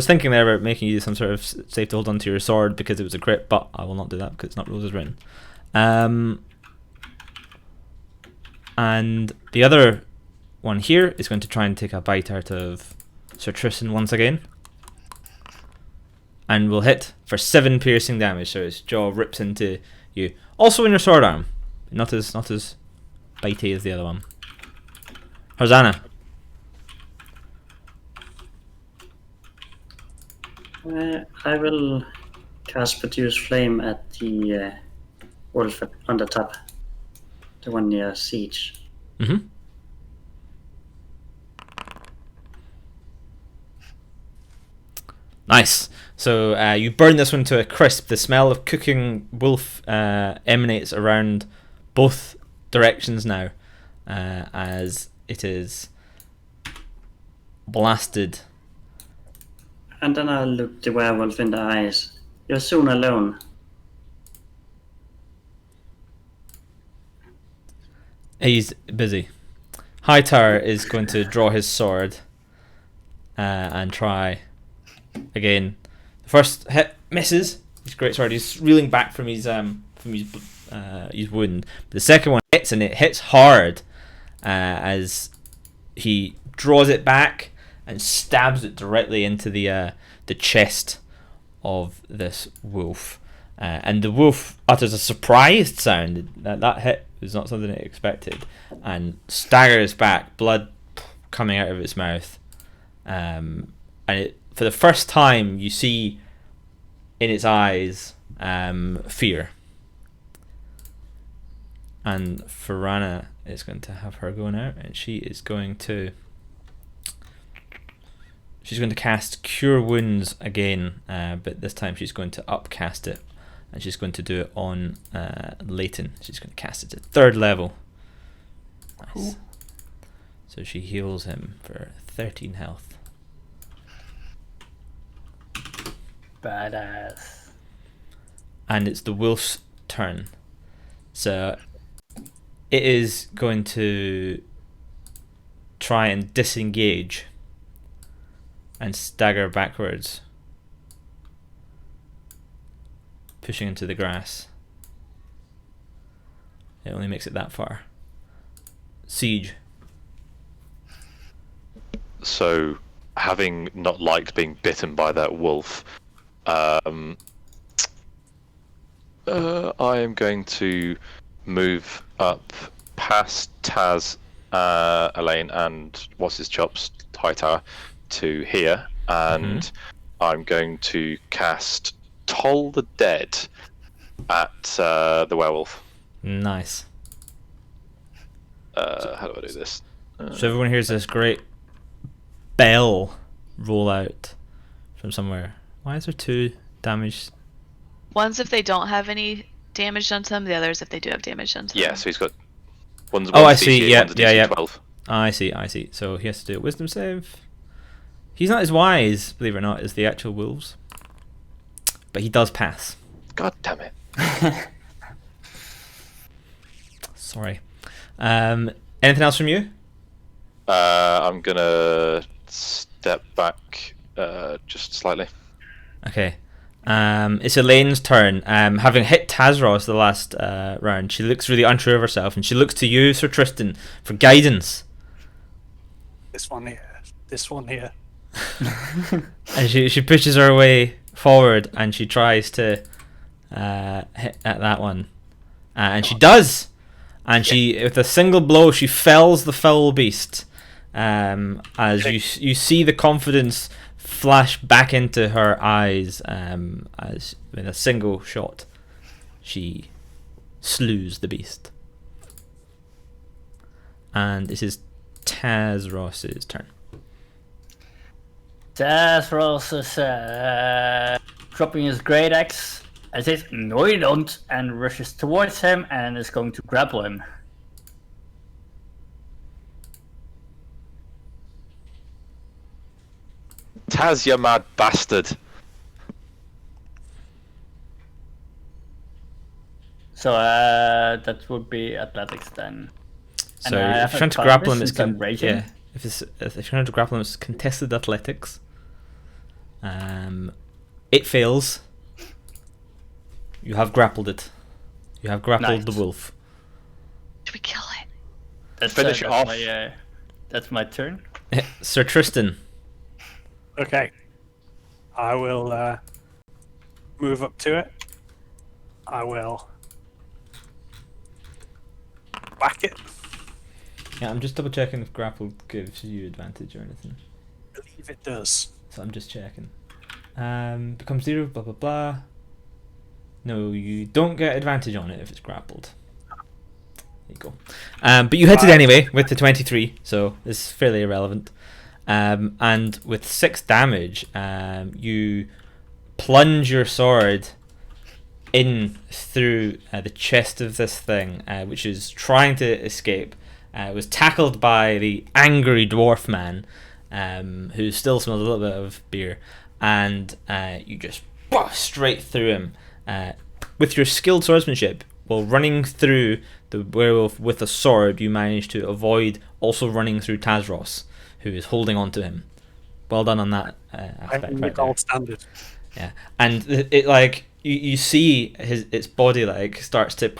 thinking there about making you some sort of save to hold onto your sword because it was a crit, but I will not do that because it's not rules as written. And the other one here is going to try and take a bite out of Sir Tristan once again, and will hit for 7 piercing damage. So his jaw rips into you, also in your sword arm, not as bitey as the other one. Hosanna. I will cast Produce Flame at the wolf on the top, the one near Siege. Mm-hmm. Nice. So you burn this one to a crisp. The smell of cooking wolf emanates around both directions now, as it is blasted. And then I'll look the werewolf in the eyes. You're soon alone. He's busy. Hightower is going to draw his sword and try again. The first hit misses. His great sword. He's reeling back from his wound. The second one hits, and it hits hard as he draws it back and stabs it directly into the chest of this wolf. And the wolf utters a surprised sound. That hit was not something it expected, and staggers back, blood coming out of its mouth. And for the first time, you see in its eyes fear. And Farana is going to have her going out, and she's going to cast Cure Wounds again, but this time she's going to upcast it, and she's going to do it on Leighton. She's going to cast it at 3rd level. Nice. Cool. So she heals him for 13 health. Badass. And it's the wolf's turn. So it is going to try and disengage and stagger backwards, pushing into the grass. It only makes it that far. Siege. So, having not liked being bitten by that wolf, I am going to move up past Taz, Elaine, and what's his chops, Hightower, to here, and I'm going to cast Toll the Dead at the werewolf. Nice. How do I do this? So everyone hears this great bell roll out from somewhere. Why is there 2 damage? One's if they don't have any damage done to them. The other's if they do have damage done to them. Yeah, so he's got one's I DC, see. Yeah, one's a DC 12. I see. So he has to do a wisdom save. He's not as wise, believe it or not, as the actual wolves, but he does pass. God damn it. Sorry. Anything else from you? I'm gonna step back just slightly. Okay. It's Elaine's turn. Having hit Tazros the last round, she looks really unsure of herself, and she looks to you, Sir Tristan, for guidance. This one here. This one here. And she pushes her way forward, and she tries to hit at that one, and she does. And she, with a single blow, she fells the foul beast. As you see the confidence flash back into her eyes, as with a single shot, she slews the beast. And this is Tazros's turn. Tazros is dropping his great axe and says, "No, you don't," and rushes towards him and is going to grapple him. Taz, you mad bastard. So that would be athletics then. So And I if have you're trying to advantage grapple him, it's since I'm raging. yeah. If you're trying to grapple him, it's contested athletics. It fails. You have grappled it. You have grappled Nice. the wolf. Should we kill it? That's, Finish it off. That's my turn. Sir Tristan. Okay. I will move up to it. I will whack it. Yeah, I'm just double checking if grapple gives you advantage or anything. I believe it does. So I'm just checking. Becomes 0, blah blah blah. No, you don't get advantage on it if it's grappled. There you go. But you hit it anyway with the 23, so it's fairly irrelevant. And with 6 damage, you plunge your sword in through the chest of this thing, which is trying to escape. It was tackled by the angry dwarf man, who still smells a little bit of beer, and you just straight through him. With your skilled swordsmanship, while running through the werewolf with a sword, you manage to avoid also running through Tazros, who is holding on to him. Well done on that aspect. I'm the Right there. gold standard. Yeah, and it like you see its body like starts to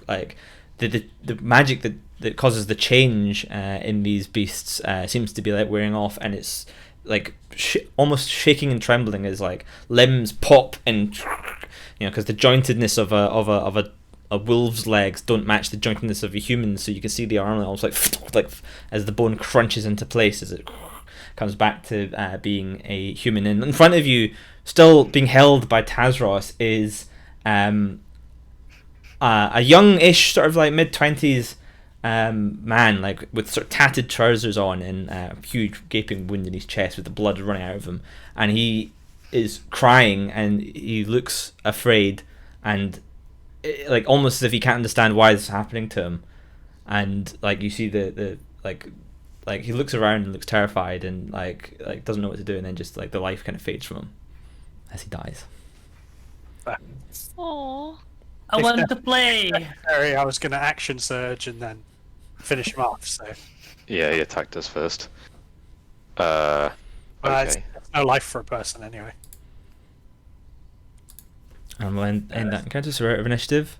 like the magic that causes the change in these beasts seems to be like wearing off, and it's like almost shaking and trembling as like limbs pop, and because the jointedness of a wolf's legs don't match the jointedness of a human, so you can see the arm almost like as the bone crunches into place as it comes back to being a human. And in front of you, still being held by Tazros, is a young-ish, sort of like mid-20s man, like with sort of tattered trousers on and a huge gaping wound in his chest with the blood running out of him, and he is crying and he looks afraid and like almost as if he can't understand why this is happening to him. And like you see the like he looks around and looks terrified and like doesn't know what to do, and then just like the life kind of fades from him as he dies. Aww. I want to play. Sorry, I was going to action surge and then finish him off. So Yeah, he attacked us first. it's Okay. no life for a person anyway. And we'll end that encounter. So we're out of initiative.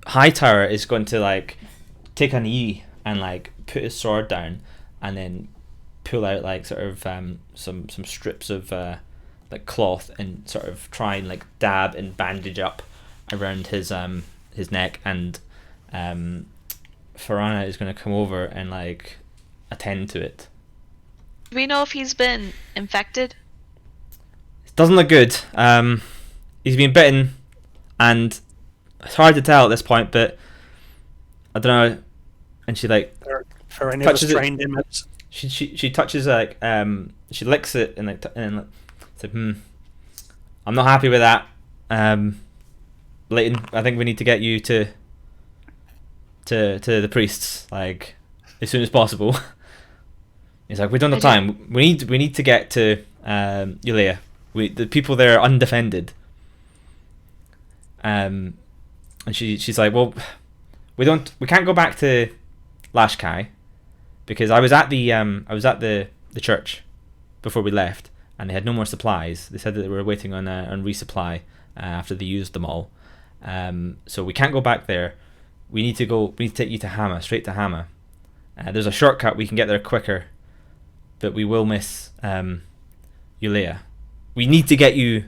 Hightower is going to like take a knee and like put his sword down, and then pull out like sort of some strips of like cloth and sort of try and like dab and bandage up around his neck. And Farana is going to come over and like attend to it. Do we know if he's been infected? It doesn't look good. He's been bitten, and it's hard to tell at this point, but I don't know. And she like For any of us touches it. trained imps. she touches like she licks it and like said, I'm not happy with that. Leighton, I think we need to get you to the priests like as soon as possible. He's like, we don't have time. We need to get to Ulia. The people there are undefended. And she's like, well, we can't go back to Lashkai, because I was at the church before we left, and they had no more supplies. They said that they were waiting on resupply after they used them all. So we can't go back there. We need to take you to Hama, straight to Hama. There's a shortcut, we can get there quicker. but we will miss Ulea. We need to get you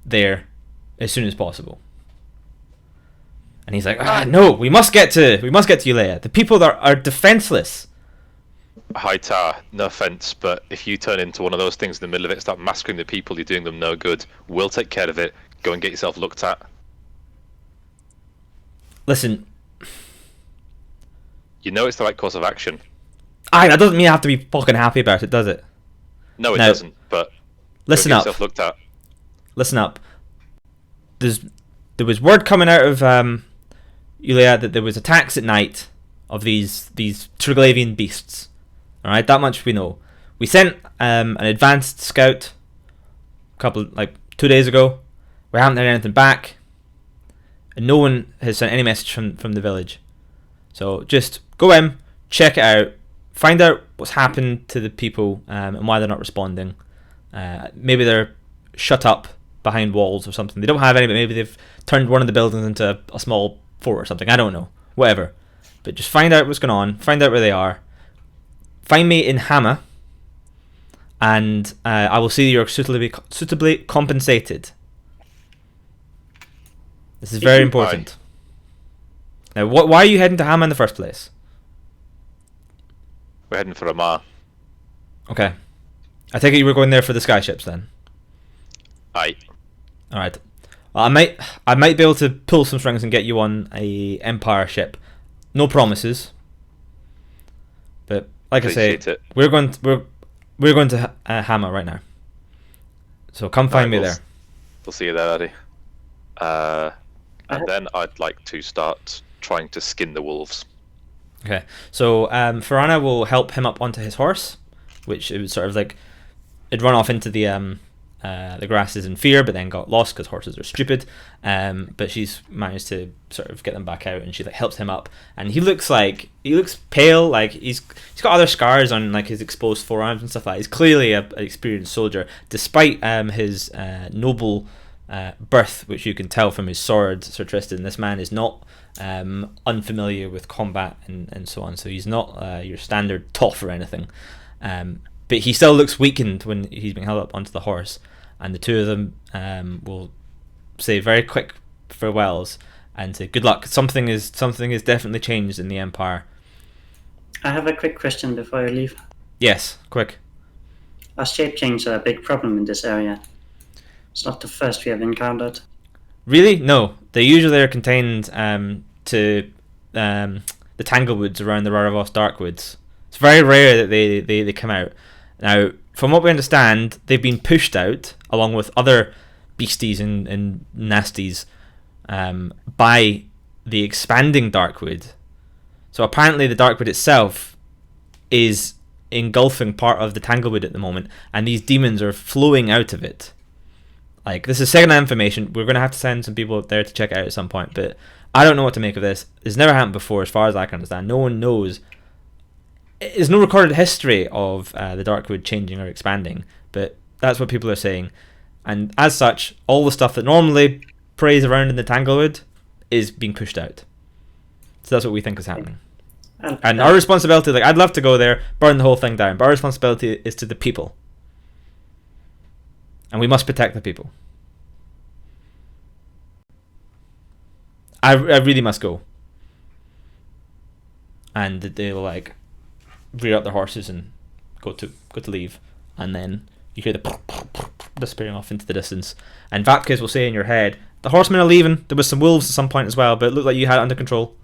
there as soon as possible. And he's like, no, we must get to Ulea. The people that are defenseless. Hightower, no offense, but if you turn into one of those things in the middle of it, start massacring the people, you're doing them no good. We'll take care of it. Go and get yourself looked at. Listen, You know it's the right course of action. that doesn't mean I have to be fucking happy about it, does it? No, it No. doesn't. But Listen go get up. yourself looked at. Listen up. There was word coming out of Ulea that there was attacks at night of these Triglavian beasts. All right, that much we know. We sent an advanced scout a couple 2 days ago. We haven't had anything back, and no one has sent any message from the village. So just go in, check it out, find out what's happened to the people and why they're not responding. Maybe they're shut up behind walls or something. They don't have any, but maybe they've turned one of the buildings into a small fort or something. I don't know. Whatever. But just find out what's going on. Find out where they are. Find me in Hammer, and I will see you're suitably compensated. This is very important. Now, why are you heading to Hammer in the first place? We're heading for Amar. Okay. I take it you were going there for the skyships then. Aye. All right. Well, I might be able to pull some strings and get you on a Empire ship. No promises. But like I say, Appreciate it. we're going to Hammer right now. So come find me there. We'll see you there, Eddie. And then I'd like to start trying to skin the wolves. Okay. So Farana will help him up onto his horse, which it was sort of like it'd run off into the grasses in fear, but then got lost because horses are stupid. But she's managed to sort of get them back out, and she helps him up. And he looks pale, like he's got other scars on his exposed forearms and stuff like that. He's clearly an experienced soldier, despite his noble birth, which you can tell from his sword, Sir Tristan. This man is not unfamiliar with combat and so on, so he's not your standard tough or anything. But he still looks weakened when he's being held up onto the horse, and the two of them will say very quick farewells and say good luck. Something is definitely changed in the Empire. I have a quick question before you leave. Yes, quick. Are shape change a big problem in this area? It's not the first we have encountered. Really? No. They usually are contained to the tanglewoods around the Raravos Darkwoods. It's very rare that they come out. Now, from what we understand, they've been pushed out, along with other beasties and nasties, by the expanding Darkwood. So apparently the Darkwood itself is engulfing part of the Tanglewood at the moment, and these demons are flowing out of it. This is second-hand information. We're going to have to send some people up there to check it out at some point, but I don't know what to make of this. It's never happened before, as far as I can understand. No one knows. There's no recorded history of the Darkwood changing or expanding, but that's what people are saying. And as such, all the stuff that normally preys around in the Tanglewood is being pushed out. So that's what we think is happening. And our responsibility, I'd love to go there, burn the whole thing down, but our responsibility is to the people. And we must protect the people. I really must go. And they'll rear up their horses and go to leave, and then you hear the disappearing off into the distance. And Vapkes will say in your head, "The horsemen are leaving. There was some wolves at some point as well, but it looked like you had it under control."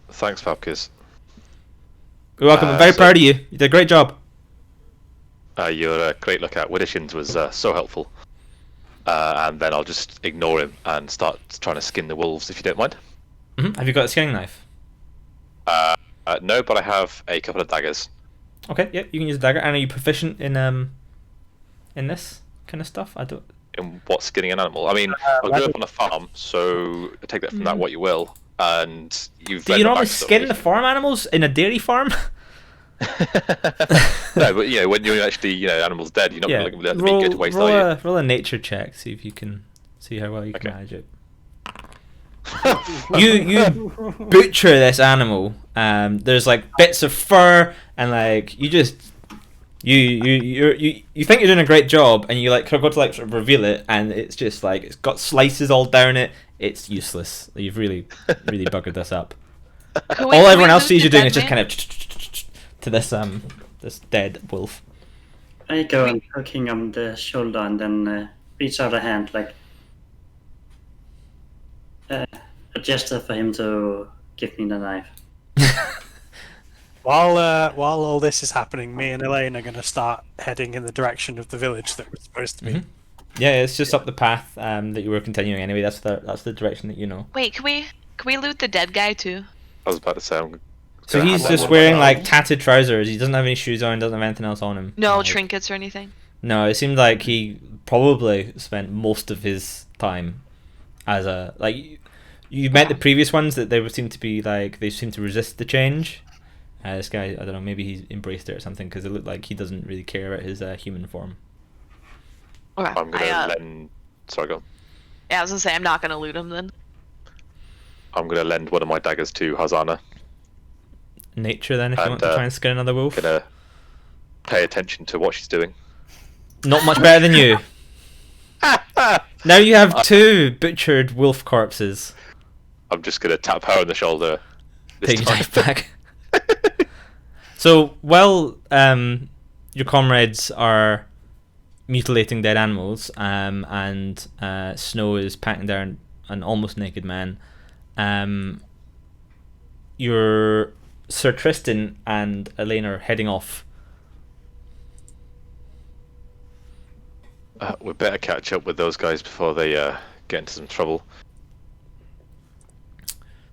Thanks, Vapkes. You're welcome. I'm very proud of you. You did a great job. Your great look at Widdershins was so helpful. And then I'll just ignore him and start trying to skin the wolves, if you don't mind. Mm-hmm. Have you got a skinning knife? No, but I have a couple of daggers. Okay, yeah, you can use a dagger. And are you proficient in this kind of stuff? I don't. In what, skinning an animal? I mean, I grew up on a farm, so take that from that what you will. And you've. Do you normally skin the farm animals in a dairy farm? No, but when you're actually animals dead, you're not going to let the meat go to waste, are you? Roll a nature check, see if you can see how well you can manage it. you butcher this animal. There's bits of fur, and you just You think you're doing a great job, and you like go to like sort of reveal it, and it's just like it's got slices all down it. It's useless. You've really buggered this up. All everyone else sees you doing is just kind of to this dead wolf. I go and poke him on the shoulder and then reach out a hand, like a gesture for him to give me the knife. While all this is happening, me and Elaine are going to start heading in the direction of the village that we're supposed to be. Mm-hmm. Yeah, it's just up the path that you were continuing anyway. That's the direction that you know. Wait, can we loot the dead guy too? I was about to say. So he's just wearing like tattered trousers. He doesn't have any shoes on. Doesn't have anything else on him. No trinkets or anything. No, it seemed like he probably spent most of his time as a like. You met the previous ones that they seem to be like they seem to resist the change. This guy, I don't know, maybe he's embraced it or something because it looked like he doesn't really care about his human form. Okay. I'm gonna lend. Sorry, go on. Yeah, I was gonna say I'm not gonna loot him then. I'm gonna lend one of my daggers to Hazana. Nature, then, if you want to try and skin another wolf. Gonna pay attention to what she's doing. Not much better than you. Now you have 2 butchered wolf corpses. I'm just gonna tap her on the shoulder. Take your knife back. So while your comrades are mutilating dead animals, and Snow is patting down an almost naked man, your Sir Tristan and Elaine are heading off. We better catch up with those guys before they get into some trouble.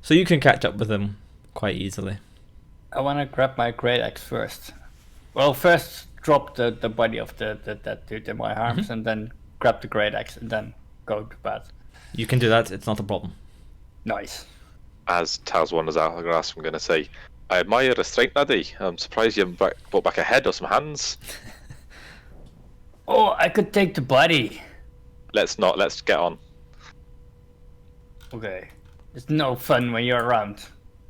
So you can catch up with them quite easily. I want to grab my great axe first. Well, first drop the body of that dude in my arms, and then grab the great axe, and then go to bed. You can do that. It's not a problem. Nice. As Taz wanders out of the grass, I'm gonna say, I admire your strength, laddie. I'm surprised you haven't brought back a head or some hands. Oh, I could take the body. Let's get on. Okay. It's no fun when you're around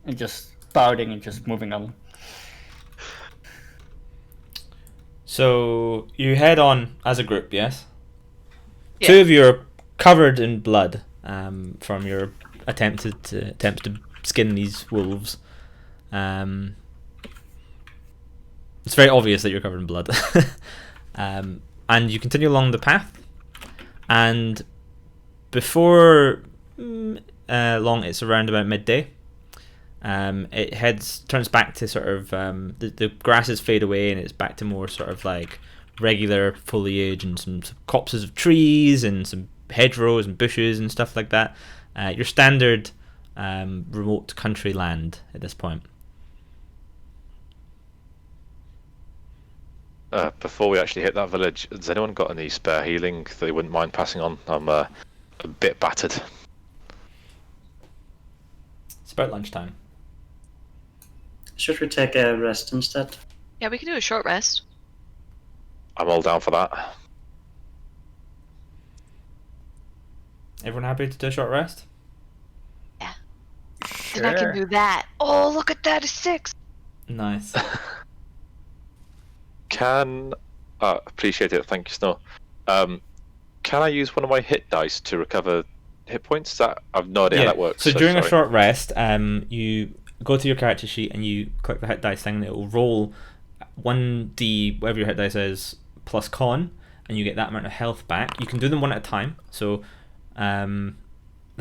and just spouting and just moving on. So you head on as a group, yes? Yeah. 2 of you are covered in blood from your attempts to skin these wolves. It's very obvious that you're covered in blood. And you continue along the path, and before long, it's around about midday. It turns back to sort of the grasses fade away, and it's back to more sort of like regular foliage and some copses of trees and some hedgerows and bushes and stuff like that. Your standard remote country land at this point. Before we actually hit that village, has anyone got any spare healing that they wouldn't mind passing on? I'm a bit battered. It's about lunchtime. Should we take a rest instead? Yeah, we can do a short rest. I'm all down for that. Everyone happy to do a short rest? Yeah. Then I can do that. Oh, look at that, a 6. Nice. Appreciate it, thank you, Snow. Can I use one of my hit dice to recover hit points? I've no idea how that works. So during a short rest, you go to your character sheet and you click the hit dice thing, and it will roll 1d, whatever your hit dice is, plus con, and you get that amount of health back. You can do them one at a time. So the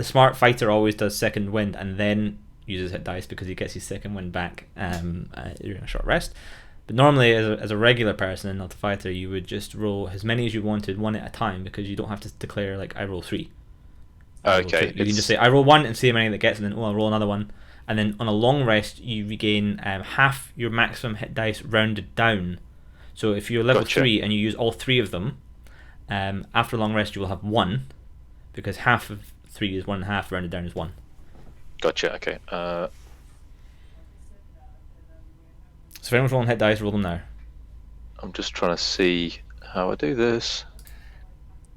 smart fighter always does second wind and then uses hit dice because he gets his second wind back during a short rest. But normally, as a regular person and not a fighter, you would just roll as many as you wanted, one at a time, because you don't have to declare, like, I roll 3. Okay. You can just say, I roll 1 and see how many that gets, and then, I'll roll another one. And then on a long rest, you regain half your maximum hit dice rounded down. So if you're level 3 and you use all 3 of them, after a long rest, you will have 1, because half of 3 is 1.5, rounded down is 1. Gotcha, okay. So if anyone's rolling hit dice, roll them now. I'm just trying to see how I do this.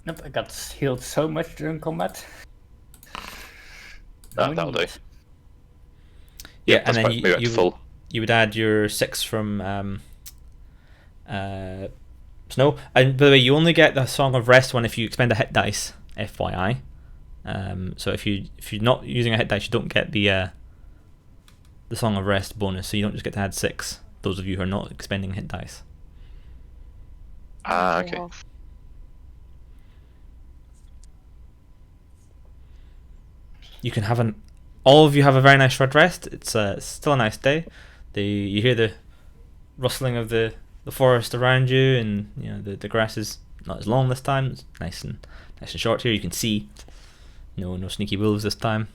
Nope, I got healed so much during combat. That'll do. Yeah, and then full. you would add your 6 from Snow. And by the way, you only get the Song of Rest one if you expend a hit dice. FYI. So if you're not using a hit dice, you don't get the Song of Rest bonus. So you don't just get to add 6. Those of you who are not expending hit dice. Okay. You can have all of you have a very nice short rest. It's still a nice day. You hear the rustling of the forest around you, and the grass is not as long this time. It's nice and short here. You can see no sneaky wolves this time.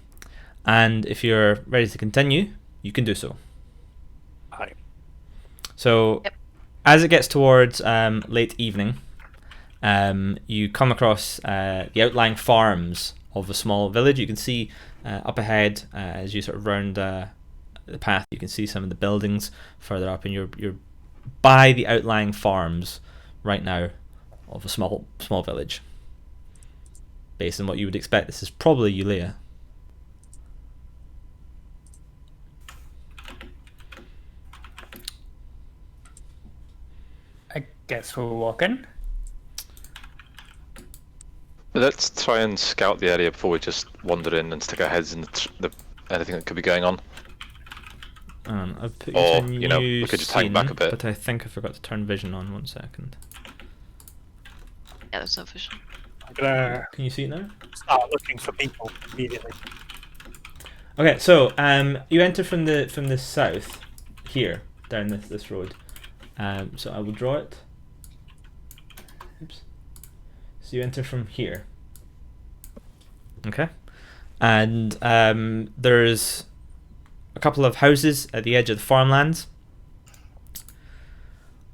And if you're ready to continue, you can do so. Aye. So, as it gets towards late evening, you come across the outlying farms of a small village. You can see up ahead as you sort of round the path. You can see some of the buildings further up, and you're by the outlying farms right now of a small village. Based on what you would expect, this is probably Ulea. I guess we're walking. Let's try and scout the area before we just wander in and stick our heads in anything that could be going on. I've put Or, to we could just hang back a bit. But I think I forgot to turn vision on. 1 second. Yeah, there's no vision. I'm gonna Can you see it now? start looking for people immediately. Okay, so you enter from the south here down this road. So I will draw it. Oops. So you enter from here. Okay, and there's a couple of houses at the edge of the farmlands,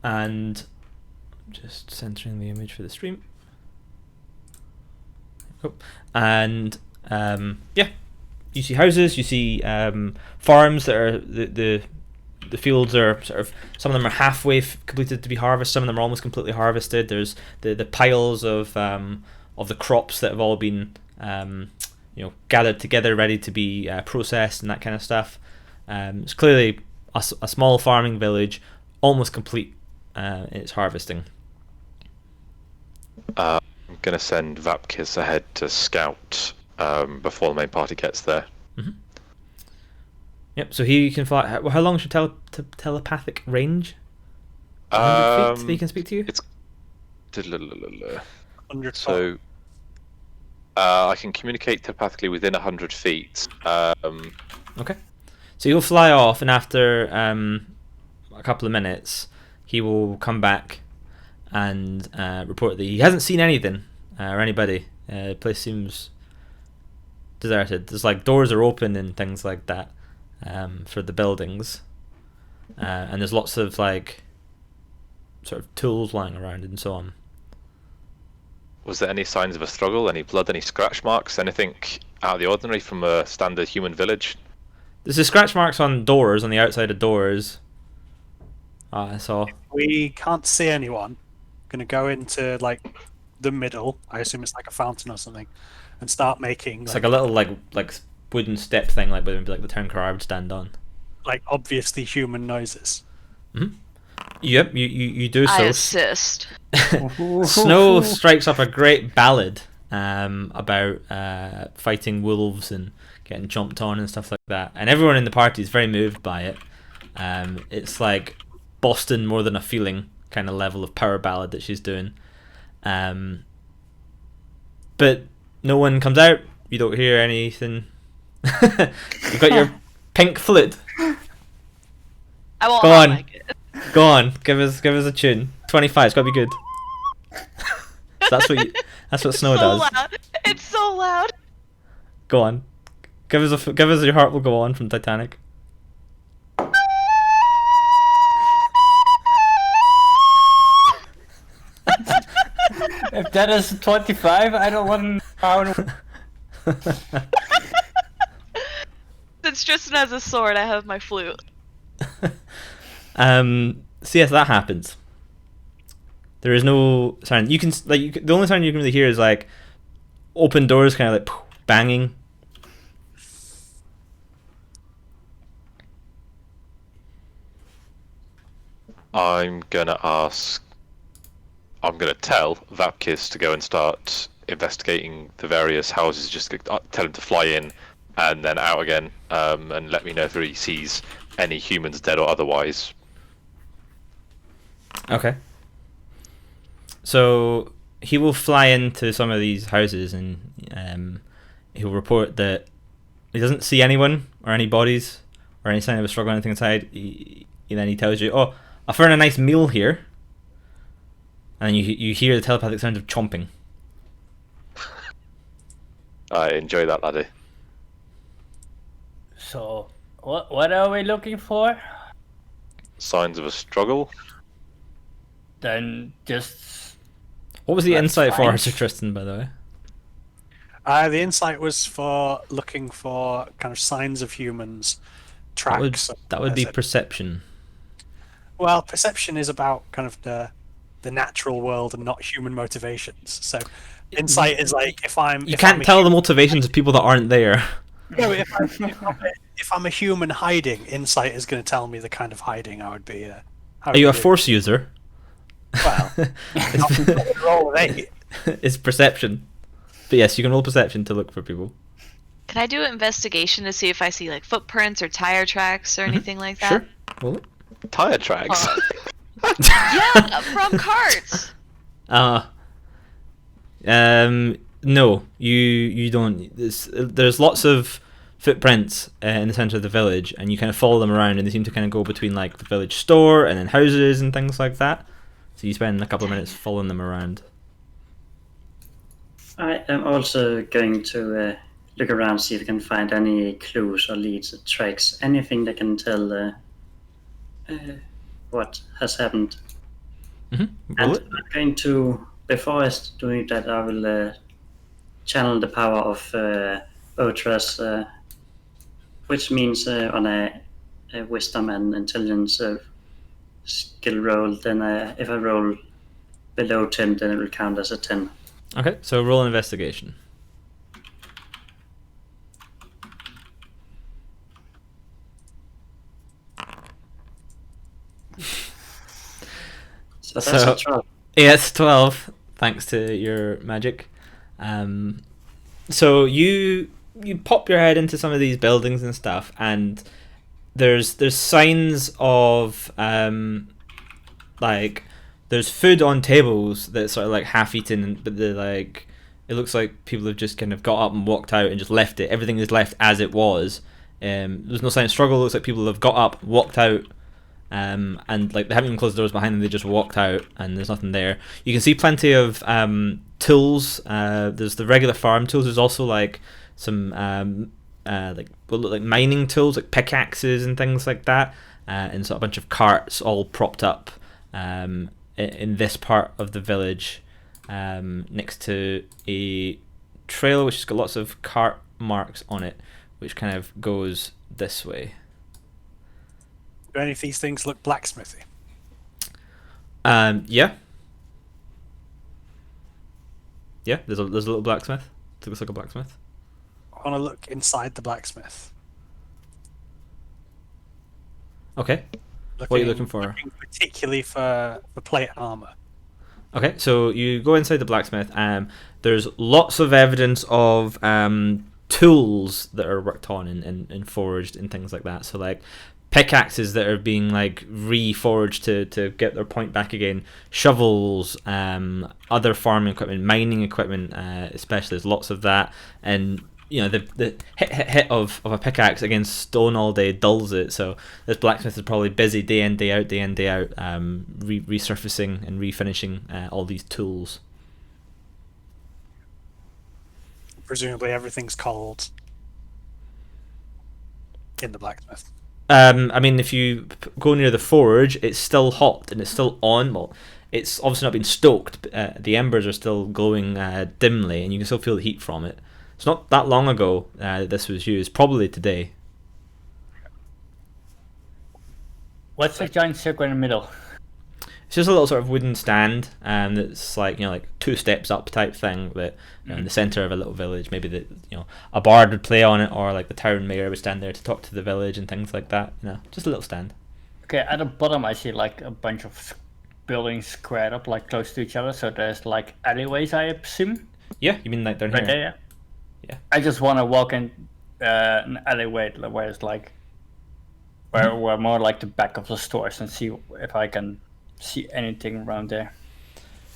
and just centering the image for the stream. Cool. And you see houses, you see farms that are the fields are sort of, some of them are halfway completed to be harvested, some of them are almost completely harvested. There's the piles of the crops that have all been gathered together, ready to be processed and that kind of stuff. It's clearly a small farming village, almost complete in its harvesting. I'm going to send Vapkis ahead to scout before the main party gets there. Mm-hmm. Yep, so he can fly. How long is your telepathic range? 100 feet that he can speak to you? It's 100 so I can communicate telepathically within 100 feet. Okay. So he'll fly off, and after a couple of minutes, he will come back and report that he hasn't seen anything or anybody. The place seems deserted. There's doors are open and things like that for the buildings, and there's lots of sort of tools lying around and so on. Was there any signs of a struggle? Any blood? Any scratch marks? Anything out of the ordinary from a standard human village? There's scratch marks on doors, on the outside of doors. I saw. We can't see anyone. Gonna go into the middle. I assume it's like a fountain or something, and start making. It's like a little like wooden step thing, like the town car would stand on. Obviously human noises. Mm-hmm. Yep, you do so. I assist. Snow strikes up a great ballad about fighting wolves and getting jumped on and stuff like that, and everyone in the party is very moved by it. It's like Boston more than a feeling kind of level of power ballad that she's doing, but no one comes out. You don't hear anything. You've got your pink flute. I won't Go on. like it. Go on, give us a tune. 25, it's gotta be good. That's what Snow so does. Loud. It's so loud. Go on, give us Your Heart Will Go On from Titanic. If that is 25, I don't want to. Since Tristan has a sword, I have my flute. So yes, that happens. There is no sound. You can the only sound you can really hear is open doors, kind of banging. I'm gonna tell Vapkis to go and start investigating the various houses. Just tell him to fly in and then out again, and let me know if he sees any humans dead or otherwise. Okay. So he will fly into some of these houses and he'll report that he doesn't see anyone or any bodies or any sign of a struggle or anything inside. Then he tells you, "Oh, I found a nice meal here," and you hear the telepathic sound of chomping. I enjoy that, laddie. So, what are we looking for? Signs of a struggle. Then just What was the That's insight for fine. Sir Tristan, by the way? The insight was for looking for kind of signs of humans, tracks. That would be perception. Well, perception is about kind of the natural world and not human motivations. So, insight is like if I'm. You if can't I'm a tell the human- motivations of people that aren't there. No, if I'm a human hiding, insight is going to tell me the kind of hiding I would be. Are you a force user? Well, it's, roll of 8. it's perception. But yes, you can roll perception to look for people. Can I do an investigation to see if I see like footprints or tire tracks or anything like that? Sure. Roll it. Tire tracks. Yeah, from carts. No, you don't. There's lots of footprints in the center of the village, and you kind of follow them around, and they seem to kind of go between like the village store and then houses and things like that. So you spend a couple of minutes following them around. I am also going to look around, see if I can find any clues or leads or tracks, anything that can tell what has happened. Roll And it. I'm going to, before I doing that, I will channel the power of Otras, which means on a wisdom and intelligence skill roll, then if I roll below 10, then it will count as a 10. Okay, so roll an investigation. So that's So- a 12. Yeah, it's 12, thanks to your magic. So you pop your head into some of these buildings and stuff, and there's signs of like there's food on tables that's sort of like half eaten, but they're like it looks like people have just kind of got up and walked out and just left it. Everything is left as it was. There's no sign of struggle. It looks like people have got up, walked out. And like they haven't even closed the doors behind them, they just walked out and there's nothing there. You can see plenty of tools. There's the regular farm tools. There's also like some like what look like mining tools, like pickaxes and things like that, and so a bunch of carts all propped up in this part of the village, next to a trail which has got lots of cart marks on it, which kind of goes this way. Do any of these things look blacksmithy? Yeah. Yeah, there's a little blacksmith. It looks like a blacksmith. I want to look inside the blacksmith. Okay. What are you looking for? Looking particularly for plate armor. Okay, so you go inside the blacksmith. There's lots of evidence of tools that are worked on and forged and things like that. So like pickaxes that are being like reforged to get their point back again, shovels, other farming equipment, mining equipment, especially there's lots of that, and you know the hit of a pickaxe against stone all day dulls it. So this blacksmith is probably busy day in day out, resurfacing and refinishing all these tools. Presumably everything's cold in the blacksmith. I mean, if you go near the forge, it's still hot and it's still on. Well, it's obviously not been stoked. But, the embers are still glowing dimly, and you can still feel the heat from it. It's not that long ago that this was used. Probably today. What's the giant circle in the middle? It's just a little sort of wooden stand, that's like like 2 steps up type thing that in the center of a little village. Maybe that a bard would play on it, or like the town mayor would stand there to talk to the village and things like that. Just a little stand. Okay, at the bottom I see like a bunch of buildings squared up like close to each other, so there's like alleyways, I assume. Yeah, you mean like down Right here? there, yeah. Yeah. I just want to walk in an alleyway where it's like where more like the back of the stores and see if I can see anything around there.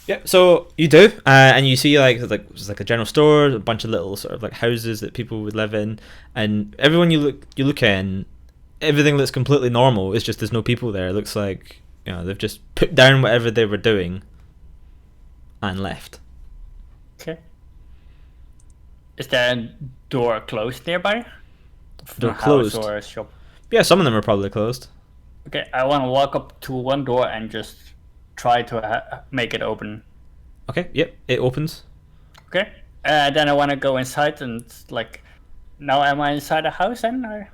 Yeah, so you do, and you see like there's like a general store, a bunch of little sort of like houses that people would live in, and everyone you look in, everything looks completely normal. It's just there's no people there. It looks like they've just put down whatever they were doing and left. Okay. Is there a door closed nearby? Door A house closed? or a shop? Yeah, some of them are probably closed. Okay, I want to walk up to one door and just try to make it open. Okay, yep, it opens. Okay. Then I want to go inside and like, now am I inside a house then? Or?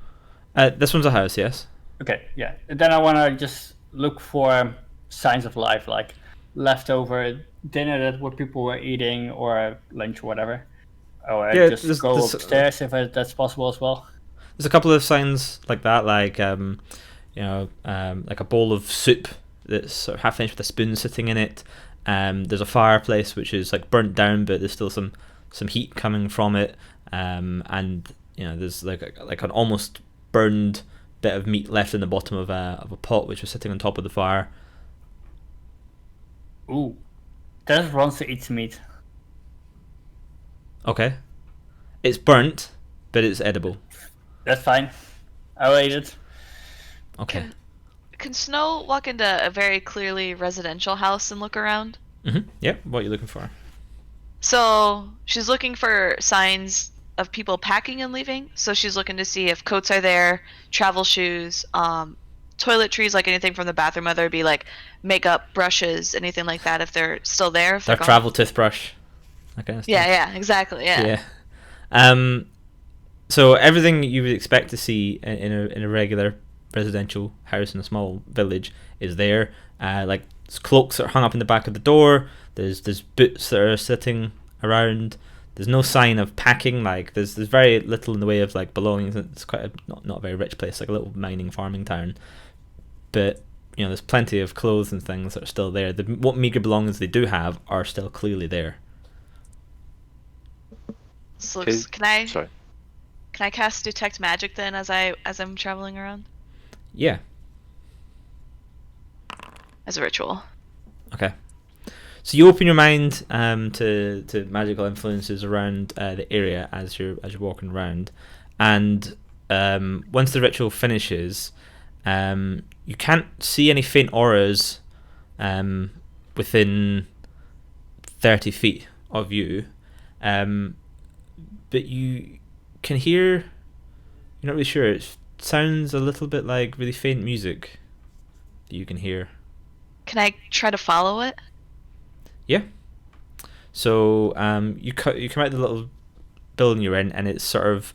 This one's a house, yes. Okay, yeah. Then I want to just look for signs of life, like leftover dinner that what people were eating or lunch or whatever. Or Yeah, just go upstairs if that's possible as well. There's a couple of signs like that, like like a bowl of soup that's sort of half finished with a spoon sitting in it. There's a fireplace which is like burnt down, but there's still some heat coming from it. And there's like an almost burned bit of meat left in the bottom of a pot which was sitting on top of the fire. Ooh, that wants to eat meat. Okay, it's burnt, but it's edible. That's fine. I'll eat it. Okay. Can Snow walk into a very clearly residential house and look around? Yep. What are you looking for? So she's looking for signs of people packing and leaving. So she's looking to see if coats are there, travel shoes, toiletries, like anything from the bathroom, whether it be like makeup, brushes, anything like that, if they're still there. If Their they're travel toothbrush. That kind of stuff. Yeah, exactly. Yeah. So everything you would expect to see in a regular residential house in a small village is there. Like there's cloaks that are hung up in the back of the door. There's boots that are sitting around. There's no sign of packing. Like there's very little in the way of like belongings. It's quite a not a very rich place, like a little mining farming town. But there's plenty of clothes and things that are still there. What meager belongings they do have are still clearly there. So Sorry. can I cast detect magic then as I'm traveling around Yeah. as a ritual? Okay. So you open your mind to magical influences around the area as you're walking around, and once the ritual finishes, you can't see any faint auras within 30 feet of you, but you can hear. You're not really sure. It sounds a little bit like really faint music that you can hear. Can I try to follow it? Yeah. So you come out of the little building you're in, and it's sort of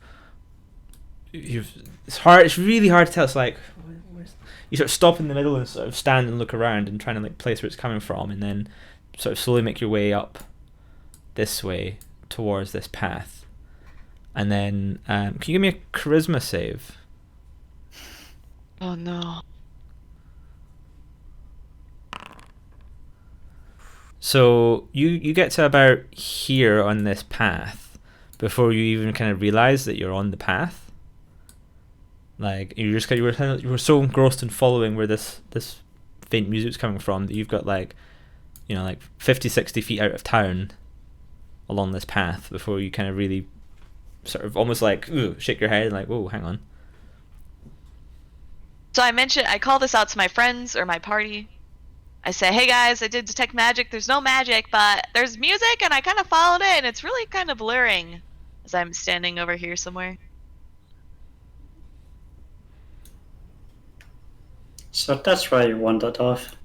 it's hard. It's really hard to tell. It's like you sort of stop in the middle and sort of stand and look around and try to like place where it's coming from, and then sort of slowly make your way up this way towards this path. And then can you give me a charisma save? Oh no. So you get to about here on this path before you even kind of realize that you're on the path. Like you were so engrossed in following where this faint music's coming from that you've got like 50, 60 feet out of town along this path before you kind of really sort of almost like shake your head and like, whoa, hang on. So I call this out to my friends or my party. I say, hey guys, I did detect magic. There's no magic, but there's music, and I kind of followed it, and it's really kind of blurring as I'm standing over here somewhere. So that's why you wandered off.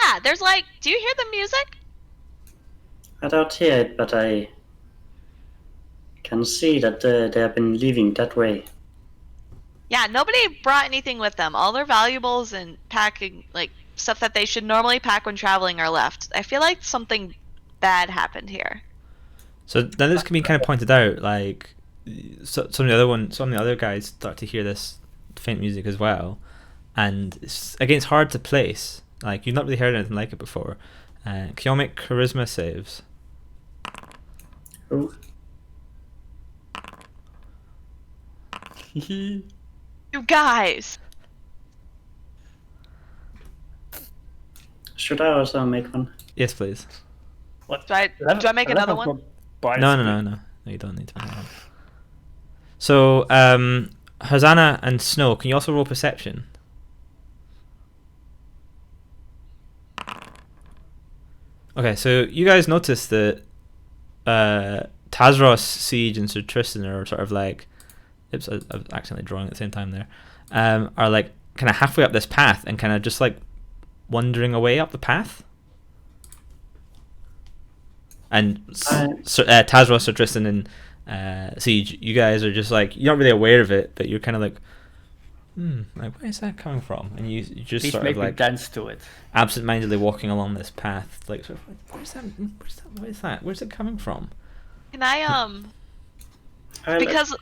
Yeah, there's do you hear the music? I don't hear it, but I can see that they have been leaving that way. Yeah, nobody brought anything with them. All their valuables and packing, like stuff that they should normally pack when traveling, are left. I feel like something bad happened here. So then this can be kind of pointed out, like some of the other guys start to hear this faint music as well, and it's hard to place. Like, you've not really heard anything like it before. Can you all make charisma saves? Oh, You guys. should I also make one? Yes, please. What? Do I make another one? No, you don't need to make one. So, Hosanna and Snow, can you also roll perception? Okay, so you guys notice that Tazros, Siege, and Sir Tristan are sort of like... Oops, I was accidentally drawing at the same time there. Are like kind of halfway up this path and kind of just like wandering away up the path. And Tazros, Sir Tristan, and Siege, you guys are just like, you're not really aware of it, but you're kind of like, like, where is that coming from? And you just Please sort make of me like dance to it. absent-mindedly walking along this path, like, sort of, what is that? Where's it coming from? Can I because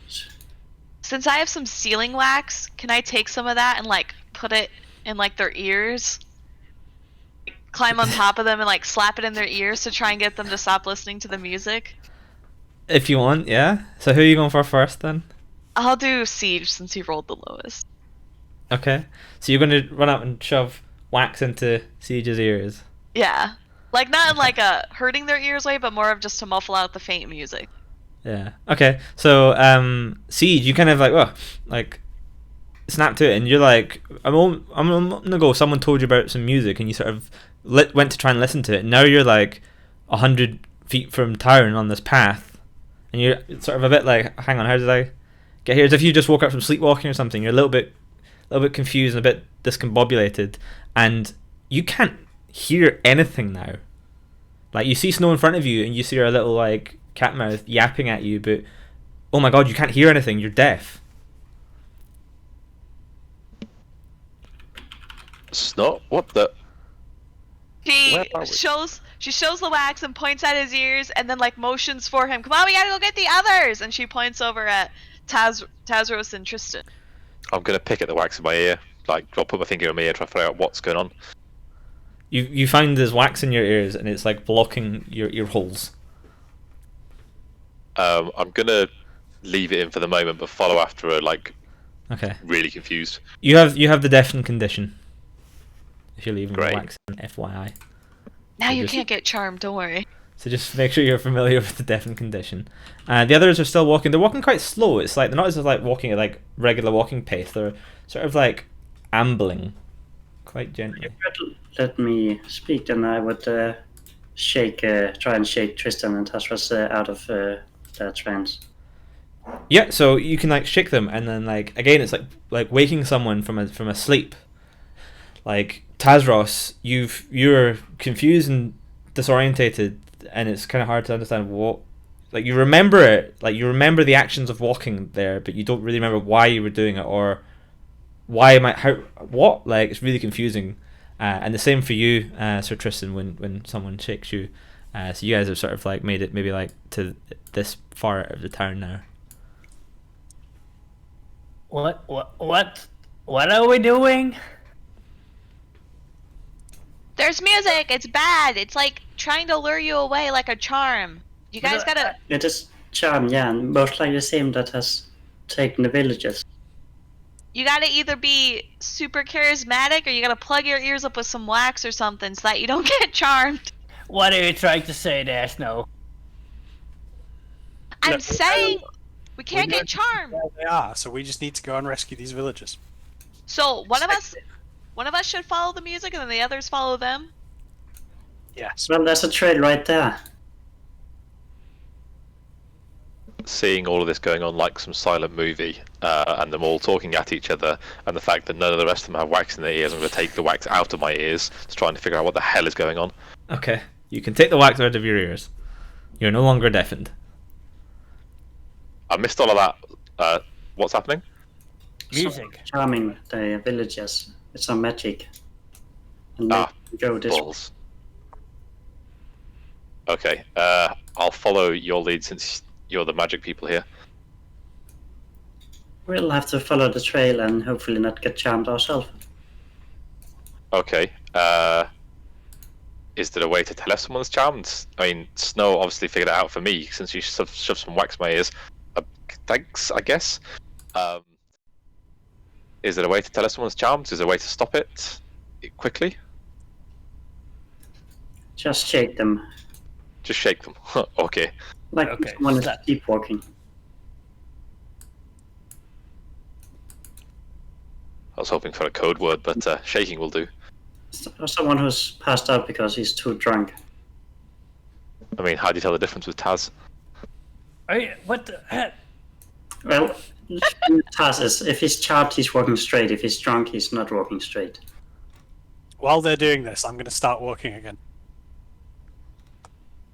since I have some sealing wax, can I take some of that and like put it in like their ears? Climb on top of them and like slap it in their ears to try and get them to stop listening to the music? If you want, yeah. So who are you going for first then? I'll do Siege since he rolled the lowest. Okay. So you're going to run up and shove wax into Siege's ears. Yeah. Like not in like a hurting their ears way, but more of just to muffle out the faint music. Yeah. Okay. So Siege, you kind of like snap to it, and you're like, I'm gonna go. Someone told you about some music, and you sort of went to try and listen to it. And now you're like 100 feet from town on this path, and you're sort of a bit like, hang on, how did I get here? As if you just woke up from sleepwalking or something. You're a little bit confused and a bit discombobulated, and you can't hear anything now. Like, you see Snow in front of you, and you see her little like cat mouth yapping at you, but oh my god, you can't hear anything. You're deaf. Snot? What the? She Where are we? shows the wax and points at his ears and then like motions for him. Come on, we gotta go get the others. And she points over at Tazros and Tristan. I'm gonna pick at the wax in my ear. Like, I'll put my finger in my ear, try to figure out what's going on. You find there's wax in your ears, and it's like blocking your ear holes. I'm gonna leave it in for the moment, but follow after her, like, Okay. really confused. You have the deafened condition. If you're leaving Great. the wax in, FYI. Now you just- can't get charmed, don't worry. So just make sure you're familiar with the deafened condition. The others are still walking. They're walking quite slow. It's like they're not as like walking at like regular walking pace. They're sort of like ambling, quite gently. Let me speak, then I would try and shake Tristan and Tazros out of their trance. Yeah, so you can like shake them, and then like again, it's like waking someone from a sleep. Like Tazros, you're confused and disorientated, and it's kind of hard to understand what. Like, you remember it, like you remember the actions of walking there, but you don't really remember why you were doing it or what. Like, it's really confusing. And the same for you, Sir Tristan, when someone shakes you. So you guys have sort of like made it maybe like to this far out of the town now. What are we doing? There's music. It's bad. It's like trying to lure you away like a charm. You guys gotta. It is charm, yeah, and most likely the same that has taken the villages. You gotta either be super charismatic or you gotta plug your ears up with some wax or something so that you don't get charmed. What are you trying to say there, Snow? I'm saying we can't get charmed. Where they are, so we just need to go and rescue these villagers. So one of us should follow the music and then the others follow them. Yes. Well, there's a trail right there. Seeing all of this going on like some silent movie, and them all talking at each other, and the fact that none of the rest of them have wax in their ears, I'm going to take the wax out of my ears to try and figure out what the hell is going on. Okay, you can take the wax out of your ears. You're no longer deafened. I missed all of that. What's happening? Music. Charming the villagers with some magic. And Ah, make them go this way. Balls. Okay, I'll follow your lead since you're the magic people here. We'll have to follow the trail and hopefully not get charmed ourselves. Okay. Is there a way to tell if someone's charmed? I mean, Snow obviously figured it out for me since you shoved some wax in my ears. Thanks, I guess. Is there a way to tell if someone's charmed? Is there a way to stop it quickly? Just shake them. Just shake them. Okay. Like Okay, someone is that- sleepwalking. I was hoping for a code word, but shaking will do. Or someone who's passed out because he's too drunk. I mean, how do you tell the difference with Taz? What the heck? Well, Taz is, if he's charmed, he's walking straight. If he's drunk, he's not walking straight. While they're doing this, I'm going to start walking again.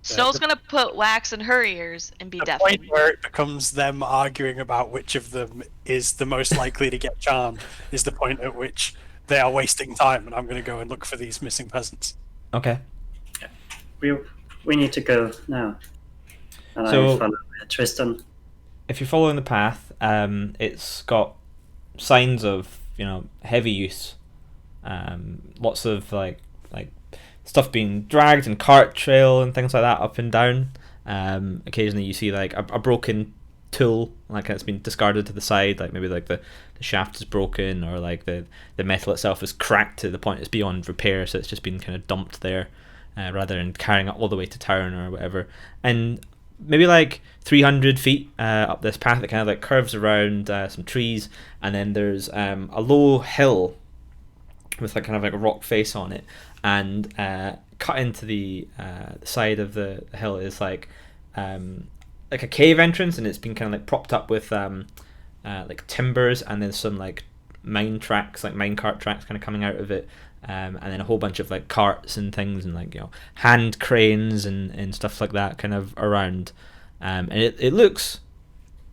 Snow's gonna put wax in her ears and be The deaf. point where it becomes them arguing about which of them is the most likely to get charmed is the point at which they are wasting time, and I'm going to go and look for these missing peasants. Okay. We need to go now. And So- I follow Tristan. If you're following the path, it's got signs of heavy use. Lots of like stuff being dragged and cart trail and things like that up and down. Occasionally you see like a broken tool, like it's been discarded to the side, like maybe like the shaft is broken, or like the metal itself is cracked to the point it's beyond repair, so it's just been kind of dumped there rather than carrying it all the way to town or whatever. And maybe like 300 feet up this path, it kind of like curves around some trees, and then there's a low hill with like kind of like a rock face on it, and cut into the side of the hill is like a cave entrance, and it's been kind of like propped up with like timbers, and then some like mine tracks, like mine cart tracks kind of coming out of it, and then a whole bunch of like carts and things, and like hand cranes and stuff like that kind of around, and it looks,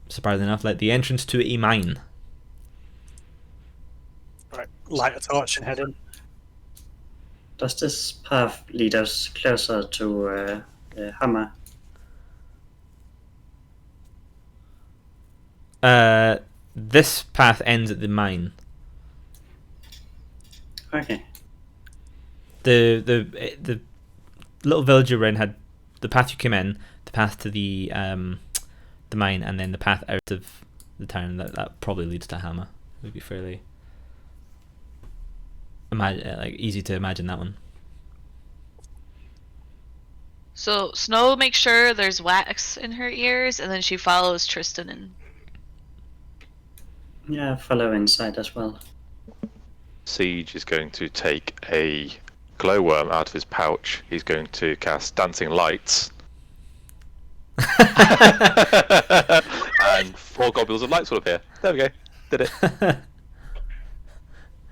surprisingly enough, like the entrance to a mine. Right, light a torch and head in. Does this path lead us closer to Hammer? This path ends at the mine. Okay. The little village you're in had the path you came in, the path to the mine, and then the path out of the town. That probably leads to Hammer. It would be fairly easy to imagine that one. So Snow makes sure there's wax in her ears, and then she follows Tristan in. Yeah, follow inside as well. Siege is going to take a glowworm out of his pouch. He's going to cast Dancing Lights. And 4 globules of lights will appear. There we go. Did it.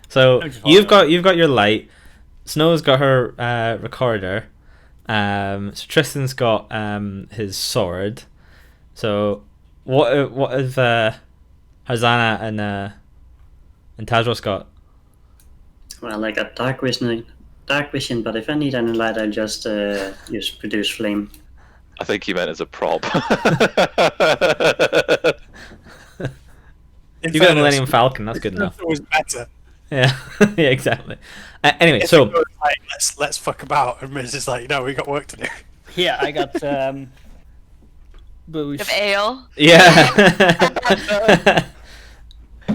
So I just you've follow. got your light. Snow's got her recorder. So Tristan's got his sword. So what have Hazana and Tazros got? Well, I got dark vision, but if I need any light, I'll just use produce flame. I think he meant as a prop. You got a Millennium Falcon. That's good enough. It was better. Yeah, yeah, exactly. Anyway, If so it was like, let's fuck about, and Miz is like, no, we got work to do. Yeah, I got booze. Of ale. yeah.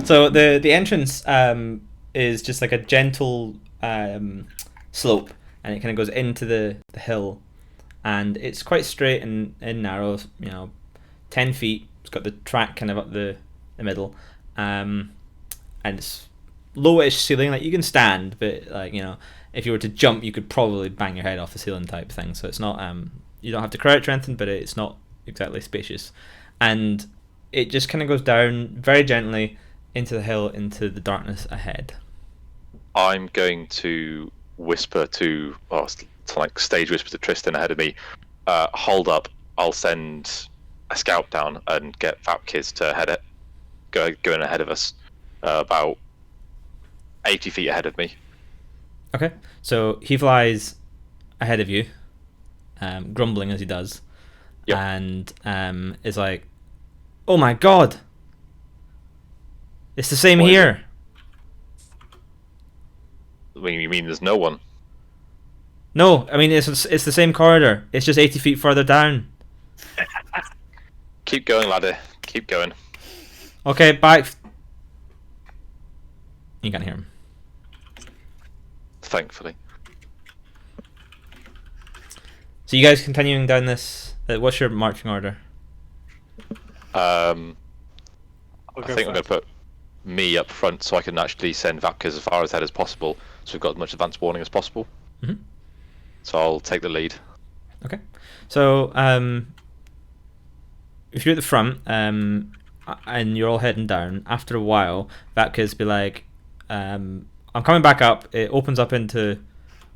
So the entrance is just like a gentle slope, and it kind of goes into the hill, and it's quite straight and narrow. 10 feet. It's got the track kind of up the middle, and it's lowish ceiling. Like you can stand, but like if you were to jump, you could probably bang your head off the ceiling type thing. So it's not you don't have to crouch or anything, but it's not exactly spacious, and it just kind of goes down very gently into the hill, into the darkness ahead. I'm going to whisper to like stage whisper to Tristan ahead of me. Hold up! I'll send a scout down and get Fap Kids to go in ahead of us, about 80 feet ahead of me. Okay, so he flies ahead of you, grumbling as he does, Yep. and is like, "Oh my god, It's the same What is here. You mean there's no one? No, I mean it's the same corridor. It's just 80 feet further down. Keep going, laddie. Keep going. Okay, back. You can't hear him. Thankfully. So you guys continuing down this. What's your marching order? I'll I go think I'm going to first. put me up front so I can actually send Vapkis as far ahead as possible, so we've got as much advance warning as possible. Mhm. So I'll take the lead. Okay. So if you're at the front and you're all heading down, after a while, Vatka's be like, I'm coming back up. It opens up into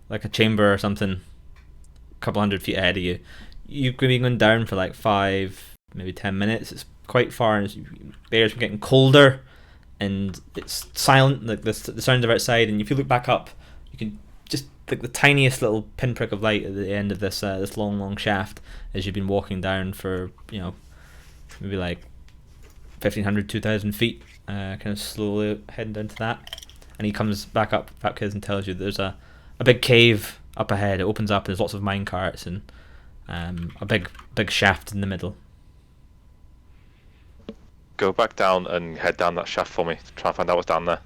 like a chamber or something, a couple 100 feet ahead of you. You've been going down for like 5, maybe 10 minutes. It's quite far, and the air's been getting colder, and it's silent. Like the sounds are outside, and if you look back up, you can just like the tiniest little pinprick of light at the end of this this long shaft as you've been walking down for maybe like 1,500, 2,000 feet, kind of slowly heading down to that. And he comes back up, Vapkiz, and tells you there's a big cave up ahead. It opens up, and there's lots of mine carts and a big shaft in the middle. Go back down and head down that shaft for me. Try and find out what's down there.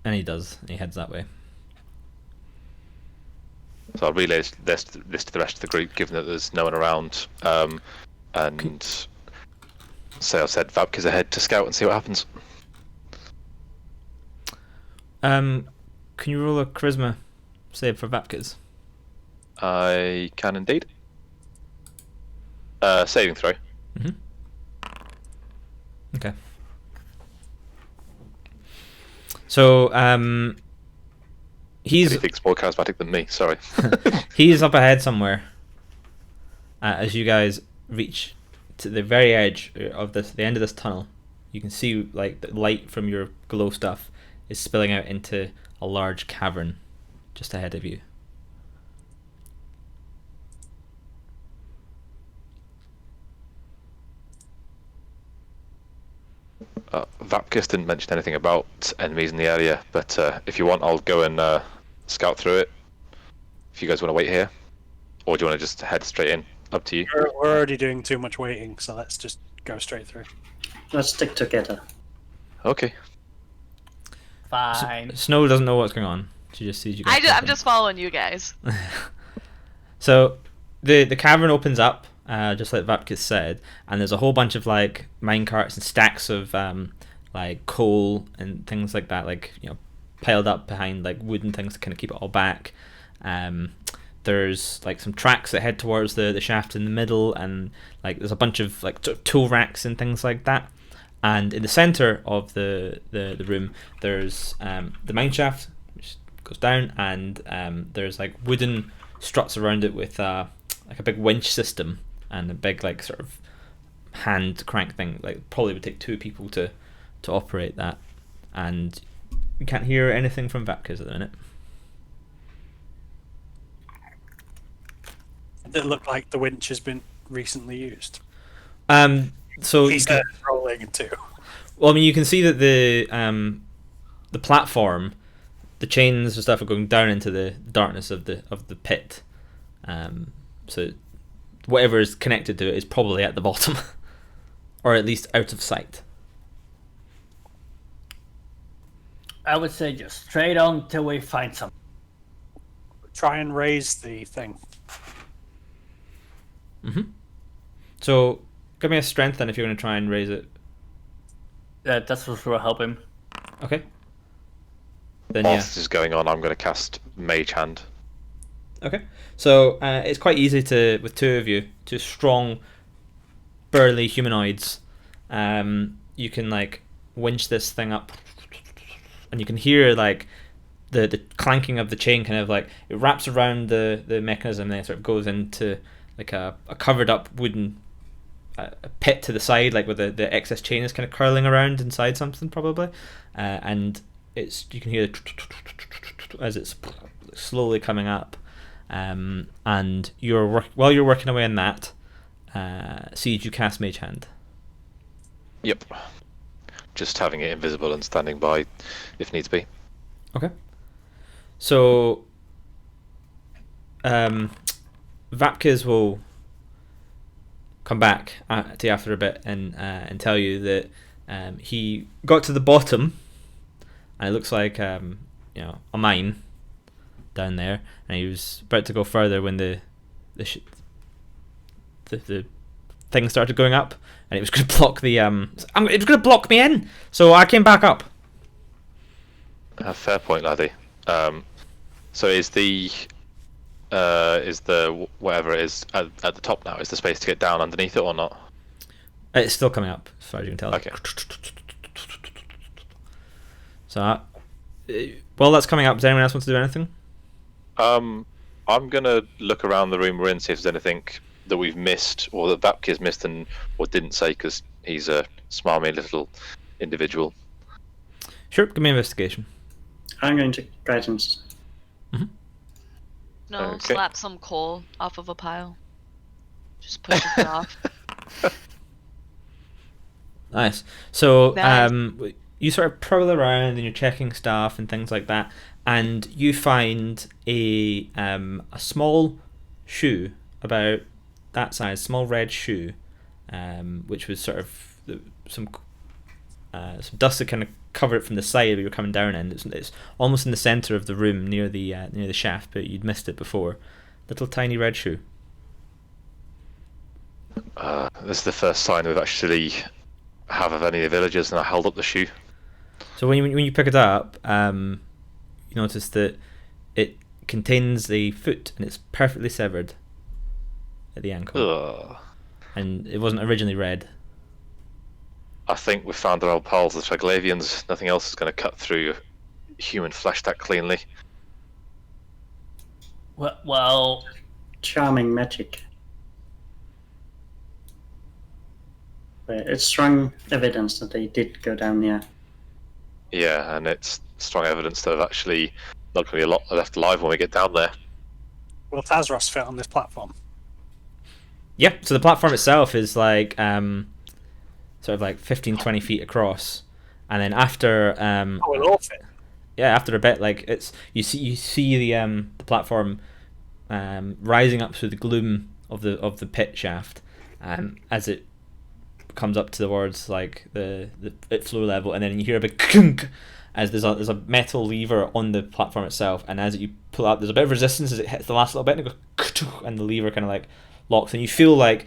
And he does. He heads that way. So I'll relay this to the rest of the group, given that there's no one around. And say I've said Vapkis ahead to scout and see what happens. Can you roll a charisma save for Vapkiz? I can indeed. Saving throw. Mm-hmm. Okay. So He thinks more charismatic than me. Sorry. he's up ahead somewhere. As you guys reach to the very edge of the end of this tunnel, you can see like the light from your glow stuff is spilling out into a large cavern just ahead of you. Vapkis didn't mention anything about enemies in the area, but if you want, I'll go and scout through it. If you guys want to wait here, or do you want to just head straight in? Up to you. We're already doing too much waiting, so let's just go straight through. Let's stick together. Okay. Fine. Snow doesn't know what's going on. She just sees you guys. I'm just following you guys. So the cavern opens up, just like Vapkis said, and there's a whole bunch of like mine carts and stacks of like coal and things like that, like piled up behind like wooden things to kind of keep it all back. There's like some tracks that head towards the shaft in the middle, and like there's a bunch of like tool racks and things like that. And in the center of the room, there's the mine shaft, which goes down, and there's like wooden struts around it with like a big winch system and a big like sort of hand crank thing. Like probably would take 2 people to operate that. And you can't hear anything from Vapkis at the minute. It looked like the winch has been recently used. So He's rolling too. well, I mean, you can see that the platform, the chains and stuff are going down into the darkness of the pit. So whatever is connected to it is probably at the bottom, or at least out of sight. I would say just straight on till we find some. Try and raise the thing. So give me a strength then if you're going to try and raise it. That's what will help him. Okay. Then While yeah. this is going on, I'm going to cast Mage Hand. Okay. So it's quite easy to, with 2 of you, 2 strong, burly humanoids, you can like winch this thing up, and you can hear like the clanking of the chain, kind of like it wraps around the mechanism, and then it sort of goes into like a covered up wooden a pit to the side, like where the excess chain is kind of curling around inside something probably, and you can hear as it's slowly coming up, and while you're working away on that, Siege, you cast Mage Hand. Yep. Just having it invisible and standing by if needs be. Okay. So, Vapkiz will come back to you after a bit and tell you that he got to the bottom, and it looks like a mine down there, and he was about to go further when the thing started going up, and it was going to block the it was going to block me in, so I came back up. Fair point, laddie. So is the whatever it is at the top now? Is the space to get down underneath it or not? It's still coming up, as far as you can tell. Okay. So, while that's coming up, does anyone else want to do anything? I'm gonna look around the room we're in, see if there's anything that we've missed or that Vapki's missed or didn't say, because he's a smarmy little individual. Sure, give me an investigation. I'm going to guidance. No, Okay. slap some coal off of a pile. Just push it off. Nice. So, Nice. you sort of prowl around and you're checking stuff and things like that, and you find a small shoe about that size, small red shoe, which was sort of some dust that kind of covered it from the side where you were coming down in. It's almost in the center of the room near the shaft, but you'd missed it before. Little tiny red shoe. This is the first sign we've actually have of any of the villagers, and I held up the shoe. So when you pick it up, you notice that it contains a foot and it's perfectly severed at the ankle, Ugh. and it wasn't originally red. I think we found our old pals, the Triglavians. Nothing else is going to cut through human flesh that cleanly. Well, Charming magic. But it's strong evidence that they did go down there. Yeah, and it's strong evidence that actually not going to be a lot left alive when we get down there. Will Tazros fit on this platform? Yeah, so the platform itself is like sort of like 15-20 feet across, and then after We'll all fit. after a bit, like you see the platform rising up through the gloom of the pit shaft, as it comes up towards like the floor level, and then you hear a big kunk as there's a metal lever on the platform itself, and as you pull out, there's a bit of resistance as it hits the last little bit, and it goes, and the lever kind of like locks, and you feel like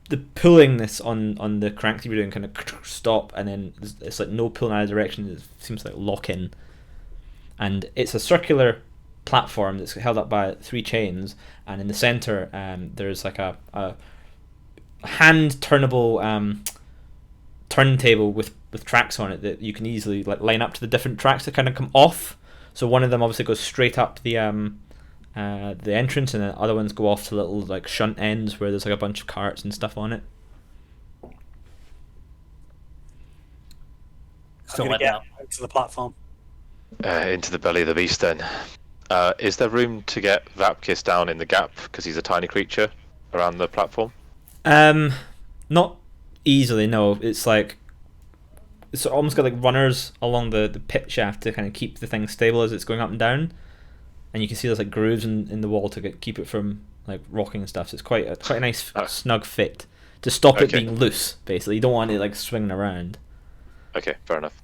the pulling this on the crank that you're doing kind of stop, and then it's like no pull in either direction. It seems like lock in, and it's a circular platform that's held up by 3 chains, and in the center there's like a hand turnable turntable with tracks on it that you can easily like line up to the different tracks that kind of come off. So one of them obviously goes straight up the entrance, and the other ones go off to little like shunt ends where there's like a bunch of carts and stuff on it. so I'm what gonna now? get out to the platform. Into the belly of the beast then. Is there room to get Vapkis down in the gap, because he's a tiny creature, around the platform? Not easily, no. It's like it's almost got like runners along the pit shaft to kind of keep the thing stable as it's going up and down, and you can see there's like grooves in the wall to keep it from like rocking and stuff. So it's quite a nice snug fit to stop it Okay. being loose. Basically, you don't want it like swinging around. Okay, fair enough.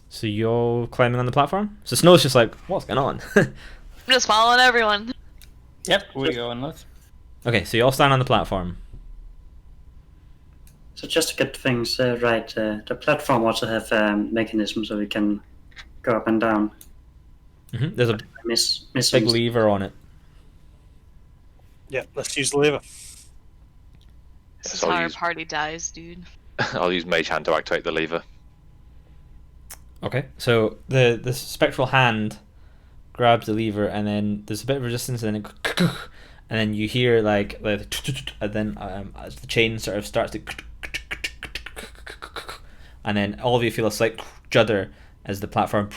So you're climbing on the platform. So Snow's just like, what's going on? I'm just following everyone. Yep, we're going with. Okay, so you all stand on the platform. So just to get things right, the platform also have mechanisms so we can go up and down. There's a Miss big lever on it. Yeah, let's use the lever. This is So how I'll our use- party dies, dude. I'll use Mage Hand to activate the lever. Okay, so the spectral hand grabs the lever, and then there's a bit of resistance, and then and then you hear like and then as the chain sort of starts to, and then all of you feel a slight judder as the platform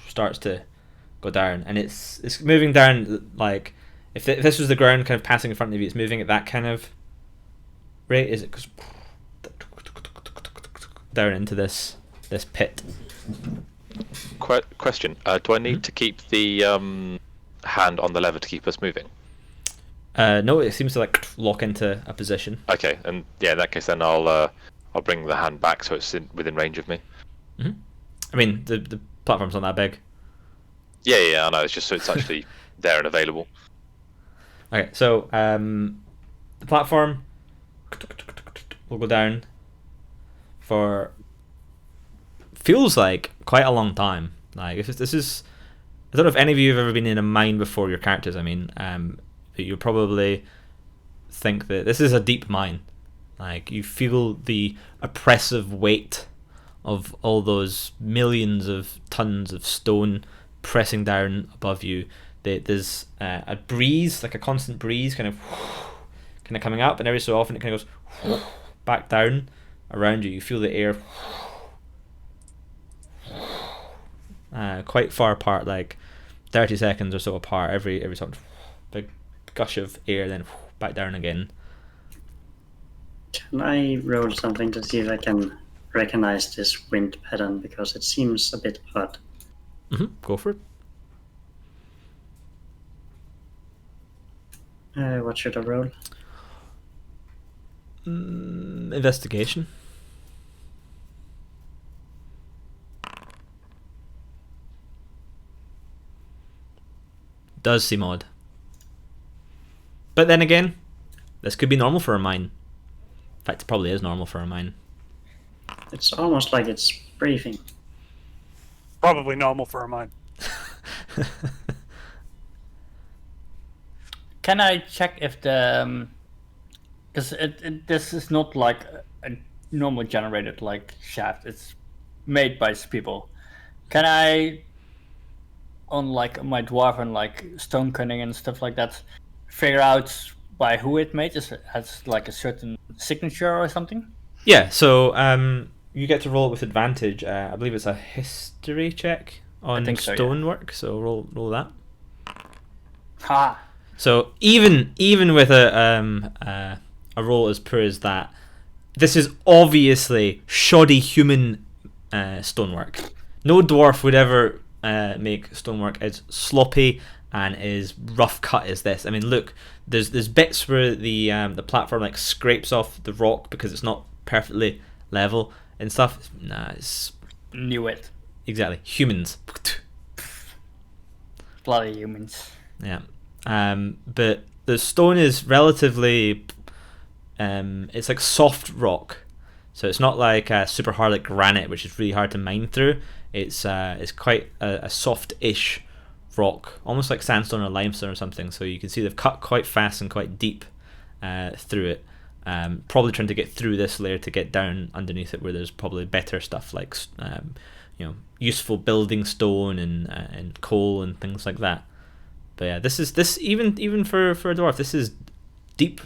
starts to go down, and it's moving down like if this was the ground kind of passing in front of you, it's moving at that kind of rate. Is it goes down into this pit? Question: do I need to keep the hand on the lever to keep us moving? No, it seems to like lock into a position. Okay, and yeah, in that case, then I'll bring the hand back so it's within range of me. Mm-hmm. I mean, the platform's not that big. Yeah, I know. It's just so it's actually there and available. Okay, so the platform will go down for feels like quite a long time. Like this is, I don't know if any of you have ever been in a mine before. Your characters, I mean, but you probably think that this is a deep mine. Like you feel the oppressive weight of all those millions of tons of stone pressing down above you. There's a breeze, like a constant breeze, kind of coming up, and every so often it kind of goes back down around you. You feel the air quite far apart, like 30 seconds or so apart. Every sort of big gush of air, then back down again. Can I roll something to see if I can recognize this wind pattern, because it seems a bit odd? Go for it. What should I roll? Investigation. Does seem odd. But then again, this could be normal for a mine. In fact, it probably is normal for a mine. It's almost like it's breathing. Probably normal for a mine. Can I check if the because this is not like a normal generated like shaft. It's made by people. Can I, on like my dwarven like stone cutting and stuff like that, figure out by who it made? Is it has like a certain signature or something? Yeah. So you get to roll it with advantage. I believe it's a history check on stonework. So roll that. Ha. So even with a roll as poor as that, this is obviously shoddy human stonework. No dwarf would ever make stonework as sloppy and as rough cut as this. I mean, look, there's bits where the platform like scrapes off the rock because it's not perfectly level and stuff. Nah, it's Knew it. exactly humans. Bloody humans. Yeah. But the stone is relatively it's like soft rock, so it's not like super hard like granite, which is really hard to mine through. It's quite a soft-ish rock, almost like sandstone or limestone or something. So you can see they've cut quite fast and quite deep through it. Probably trying to get through this layer to get down underneath it, where there's probably better stuff like useful building stone and coal and things like that. But yeah, this even for a dwarf, this is deep.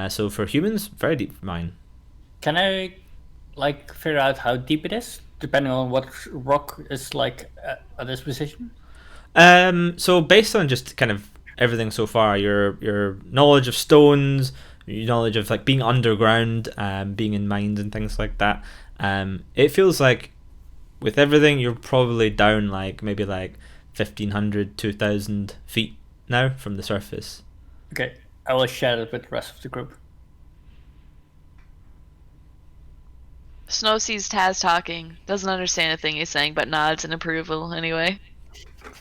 So for humans, very deep mine. Can I like figure out how deep it is, depending on what rock is like at this position? So based on just kind of everything so far, your knowledge of stones, your knowledge of like being underground, being in mines and things like that, it feels like with everything you're probably down like maybe like 1,500, 2,000 feet now from the surface. Okay, I will share it with the rest of the group. Snow sees Taz talking, doesn't understand a thing he's saying, but nods in approval anyway.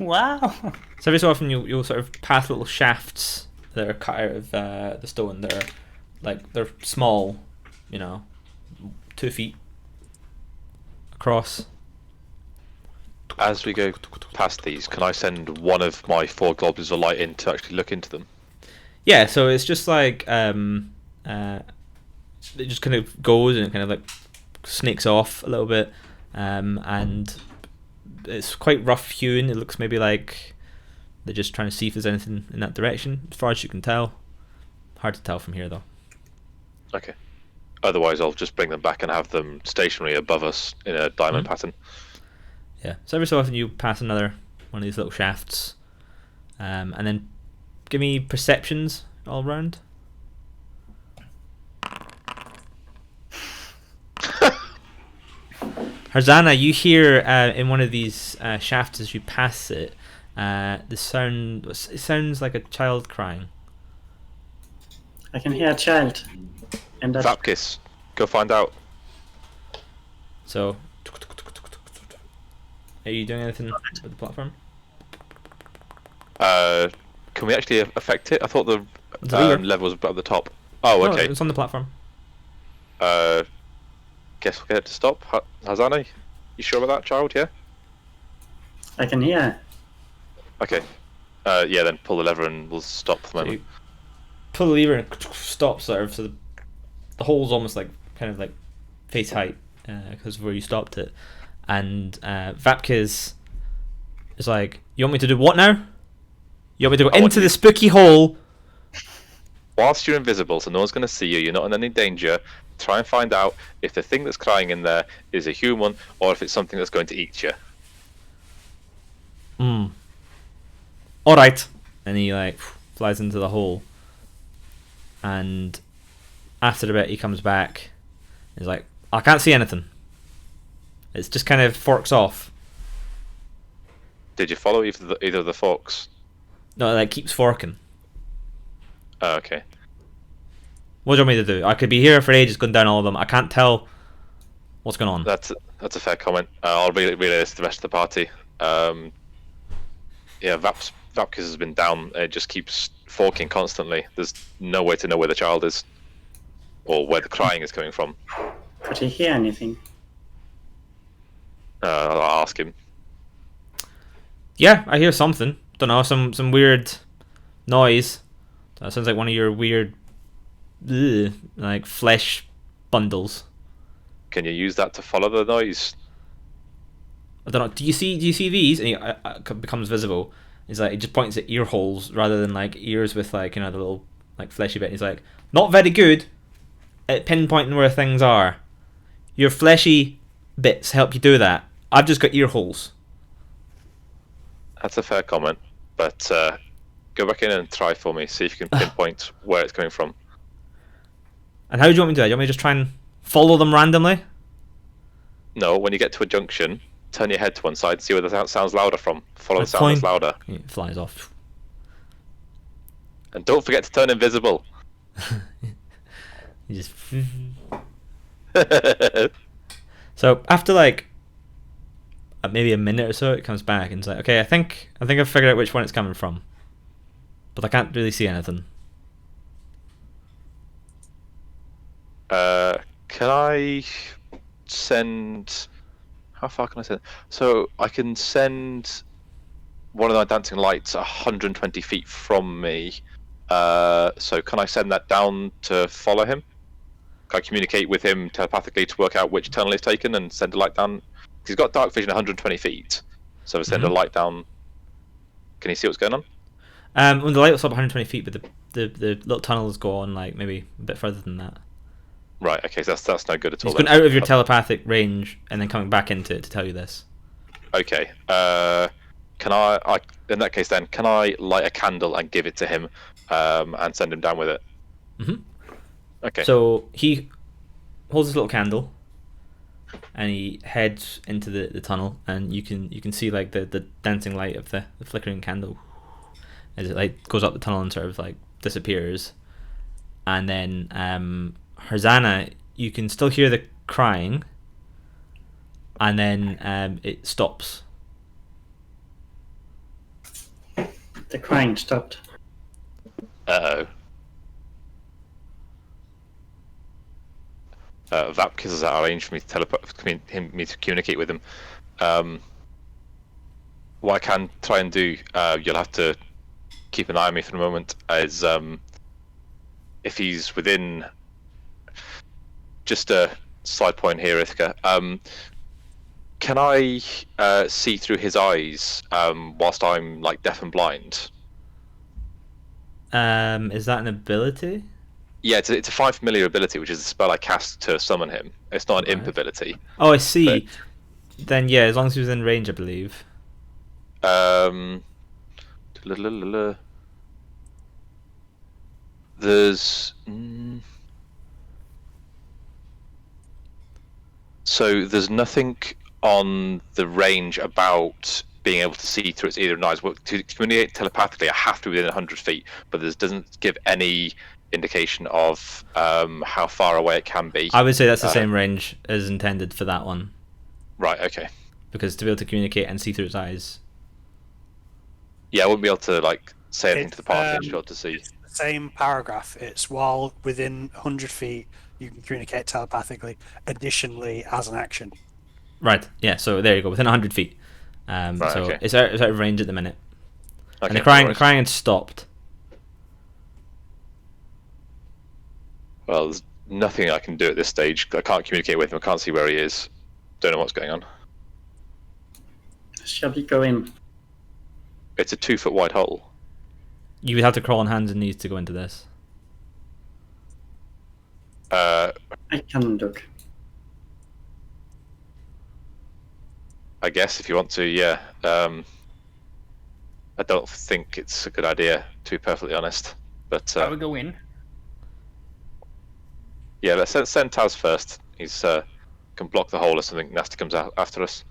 Wow. So every so often you'll sort of pass little shafts that are cut out of the stone. They're small, 2 feet across. As we go past these, can I send one of my 4 goblins of light in to actually look into them? Yeah, so it's just like it just kind of goes and it kind of like snakes off a little bit, and it's quite rough hewn. It looks maybe like they're just trying to see if there's anything in that direction, as far as you can tell. Hard to tell from here though. Okay. Otherwise, I'll just bring them back and have them stationary above us in a diamond pattern. Yeah. So every so often you pass another one of these little shafts, and then give me perceptions all round. Harzana, you hear in one of these shafts as you pass it, the sound. It sounds like a child crying. I can hear a child. And that Vapkis, go find out. So, are you doing anything with the platform? Can we actually affect it? I thought the It's a lever. lever was at the top. Oh, No, okay. it's on the platform. Guess we'll get it to stop. Hazana, you sure about that, child? Yeah. I can hear. Okay. Yeah, then pull the lever and we'll stop for the So moment. you pull the lever and it stops sort of. So the hole's almost like kind of like face height because of where you stopped it. And Vapkiz is like, "You want me to do what now? You want me to go I want into you- the spooky hole?" Whilst you're invisible, so no one's going to see you, you're not in any danger, try and find out if the thing that's crying in there is a human or if it's something that's going to eat you. All right. And he like flies into the hole. And after a bit, he comes back. He's like, "I can't see anything. It's just kind of forks off. Did you follow either of the forks? No, it like keeps forking. Oh, okay. What do you want me to do? I could be here for ages going down all of them. I can't tell what's going on." That's a fair comment. I'll relay this to the rest of the party. Yeah, Vapkis has been down. It just keeps forking constantly. There's no way to know where the child is or where the crying is coming from. Could he hear anything? I'll ask him. Yeah, I hear something. Don't know, some weird noise. That sounds like one of your weird, like flesh bundles. Can you use that to follow the noise? I don't know. Do you see these? And he becomes visible. He's like, he just points at ear holes rather than like ears with like, you know, the little like fleshy bit. He's like, "Not very good at pinpointing where things are. Your fleshy bits help you do that. I've just got ear holes." That's a fair comment, but go back in and try for me. See if you can pinpoint where it's coming from. And how do you want me to do that? Do you want me to just try and follow them randomly? No, when you get to a junction, turn your head to one side, see where the sound sounds louder from. Follow the That's sound that's fine. louder. He flies off. And don't forget to turn invisible. He just. So after like maybe a minute or so, it comes back and it's like, "Okay, I think I've figured out which one it's coming from, but I can't really see anything." Can I send... How far can I send? So I can send one of my dancing lights 120 feet from me. So can I send that down to follow him? Can I communicate with him telepathically to work out which tunnel he's taken and send a light down? He's got dark vision 120 feet. So if I send a light down, can he see what's going on? When the light was up 120 feet, but the little tunnels go on like maybe a bit further than that. Right, okay, so that's no good at all. He's going out of your telepathic range and then coming back into it to tell you this. Okay. Can I in that case then, can I light a candle and give it to him and send him down with it? Mm-hmm. Okay. So he holds his little candle and he heads into the tunnel, and you can see like the dancing light of the flickering candle as it like goes up the tunnel and sort of like disappears. And then Harzana, you can still hear the crying, and then it stops. The crying stopped. Uh-oh. Vapkis has arranged for me to me to communicate with him. What I can try and do, you'll have to keep an eye on me for a moment, is if he's within... Just a side point here, Ithaca. Can I see through his eyes whilst I'm like deaf and blind? Is that an ability? Yeah, it's a 5 familiar ability, which is a spell I cast to summon him. It's not an imp ability. Oh, I see. Then yeah, as long as he was in range, I believe. There's so there's nothing on the range about being able to see through its ear and eyes. Well, to communicate telepathically, I have to be within 100 feet, but this doesn't give any indication of how far away it can be. I would say that's the same range as intended for that one. Right. Okay. Because to be able to communicate and see through its eyes. Yeah, I wouldn't be able to like say anything to the party. I'd just be able to see. It's the same paragraph. It's while within 100 feet, you can communicate telepathically. Additionally, as an action. Right. Yeah. So there you go. Within 100 feet. Right, so okay. it's out of range at the minute. Okay, And the no crying worries. had stopped. Well, there's nothing I can do at this stage. I can't communicate with him. I can't see where he is. Don't know what's going on. Shall we go in? It's a 2-foot wide hole. You would have to crawl on hands and knees to go into this. I can look. I guess if you want to, yeah. I don't think it's a good idea, to be perfectly honest. But I will go in. yeah, let's send Taz first. He's can block the hole if something nasty comes out after us.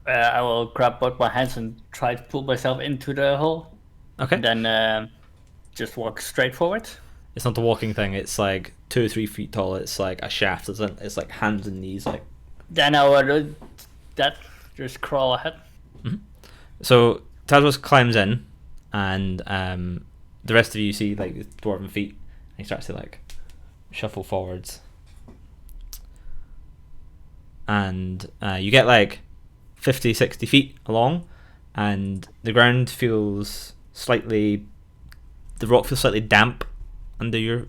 I will grab both my hands and try to pull myself into the hole. Okay. And then just walk straight forward. It's not the walking thing. It's like 2 or 3 feet tall. It's like a shaft. It's like hands and knees. Like. Then I will do that. Just crawl ahead. So Tazros climbs in, and the rest of you see like his dwarven feet. And he starts to like shuffle forwards, and you get like 50, 60 feet along, and the ground feels slightly. The rock feels slightly damp under your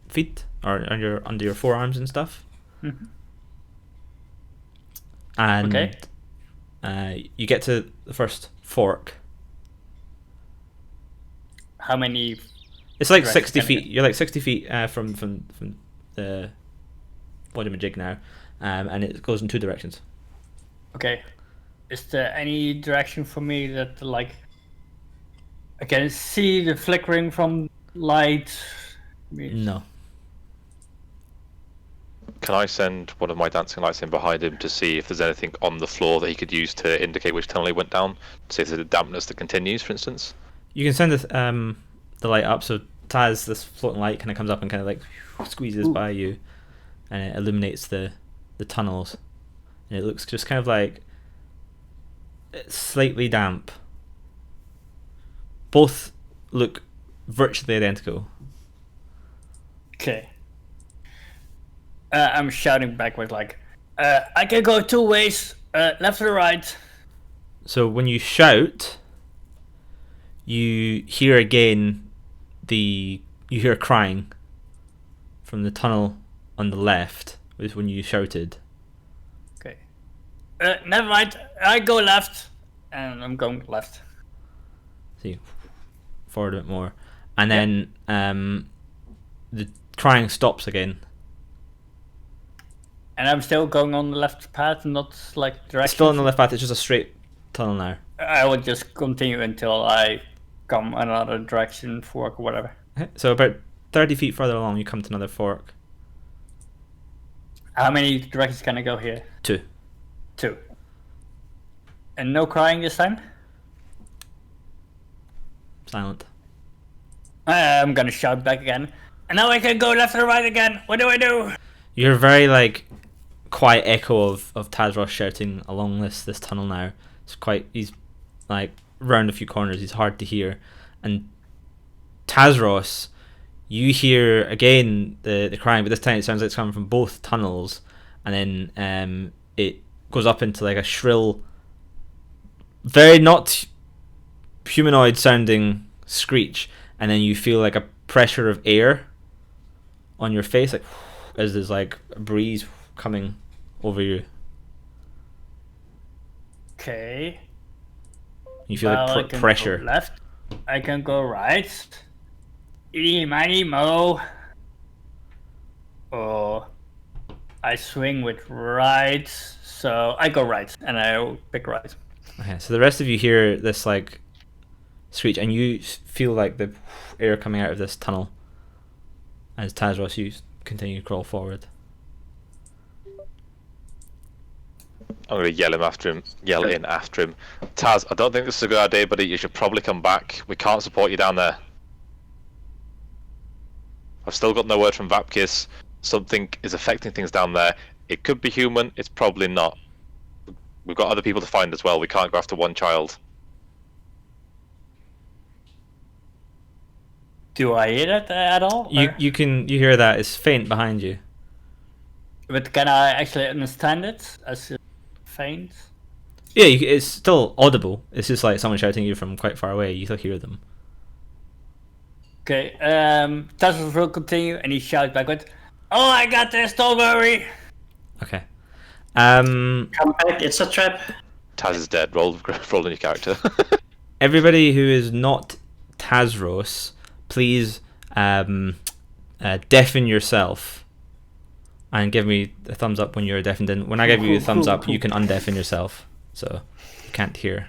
feet or under your forearms and stuff. Mm-hmm. And Okay. you get to the first fork. How many? It's like Right, 60 kinda feet. good. You're like 60 feet from the Wodamajig now, and it goes in 2 directions. Okay. Is there any direction for me that like I can see the flickering from light? No. Can I send one of my dancing lights in behind him to see if there's anything on the floor that he could use to indicate which tunnel he went down? See if there's a dampness that continues, for instance. You can send the light up, so Taz, this floating light, kind of comes up and kind of like squeezes Ooh. by you, and it illuminates the tunnels, and it looks just kind of like it's slightly damp. Both look virtually identical. Okay. I'm shouting backwards like, I can go 2 ways, left or right. So when you shout, you hear again you hear crying from the tunnel on the left, is when you shouted. Okay. Never mind. I go left, and I'm going left. See, forward a bit more, and then the crying stops again. And I'm still going on the left path, not like direction. It's still on the left path. It's just a straight tunnel now. I will just continue until I come another direction, fork or whatever. Okay, so about 30 feet further along, you come to another fork. How many directions can I go here? 2. 2. And no crying this time? Silent. I'm gonna shout back again. And now I can go left or right again. What do I do? You're very like quiet echo of Tazros shouting along this tunnel now. He's like round a few corners. He's hard to hear, and Tazros, you hear again the crying, but this time it sounds like it's coming from both tunnels, and then it goes up into like a shrill, very not humanoid sounding screech, and then you feel like a pressure of air on your face, like as there's like a breeze coming over you. Okay. You feel I like can pressure. Go left. I can go right. Eeny, miny, mo. Or I swing with right. So I go right, and I pick right. Okay, so the rest of you hear this like screech, and you feel like the air coming out of this tunnel as Tazros, you continue to crawl forward. I'm going to yell in after him. Taz, I don't think this is a good idea, buddy. You should probably come back. We can't support you down there. I've still got no word from Vapkis. Something is affecting things down there. It could be human. It's probably not. We've got other people to find as well. We can't go after one child. Do I hear that at all? You hear that. It's faint behind you. But can I actually understand it as faint? Yeah, it's still audible. It's just like someone shouting you from quite far away. You still hear them. Okay, Tazos will continue, and he shouts back with, "Oh, I got this, don't worry!" Okay. Come back, it's a trap. Taz is dead. Roll in your character. Everybody who is not Tazros, please deafen yourself and give me a thumbs up when you're deafened in. When I give you a thumbs up, you can undeafen yourself, so you can't hear.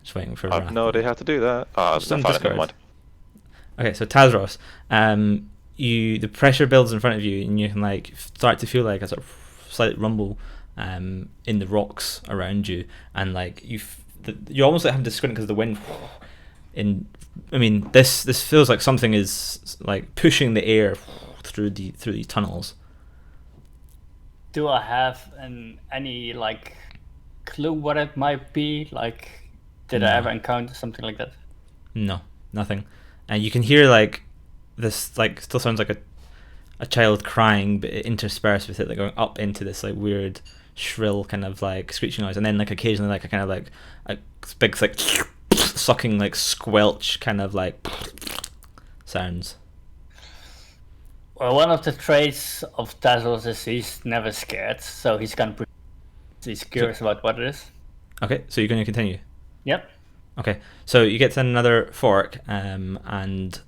Just waiting for I've no idea how to do that. Oh, never mind. Okay, so Tazros, the pressure builds in front of you, and you can like start to feel like a sort of slight rumble in the rocks around you, and like you almost like having to squint because of the wind. This feels like something is like pushing the air through these tunnels. Do I have any like clue what it might be? Like, did I ever encounter something like that? No, nothing. And you can hear like this, like still sounds like a child crying, but interspersed with it like going up into this like weird shrill kind of like screeching noise, and then like occasionally like a kind of like a big like sucking like squelch kind of like sounds. Well, one of the traits of Tazos is he's never scared, so he's he's curious about what it is. Okay, so you're going to continue. Yep. Okay, so you get to another fork, and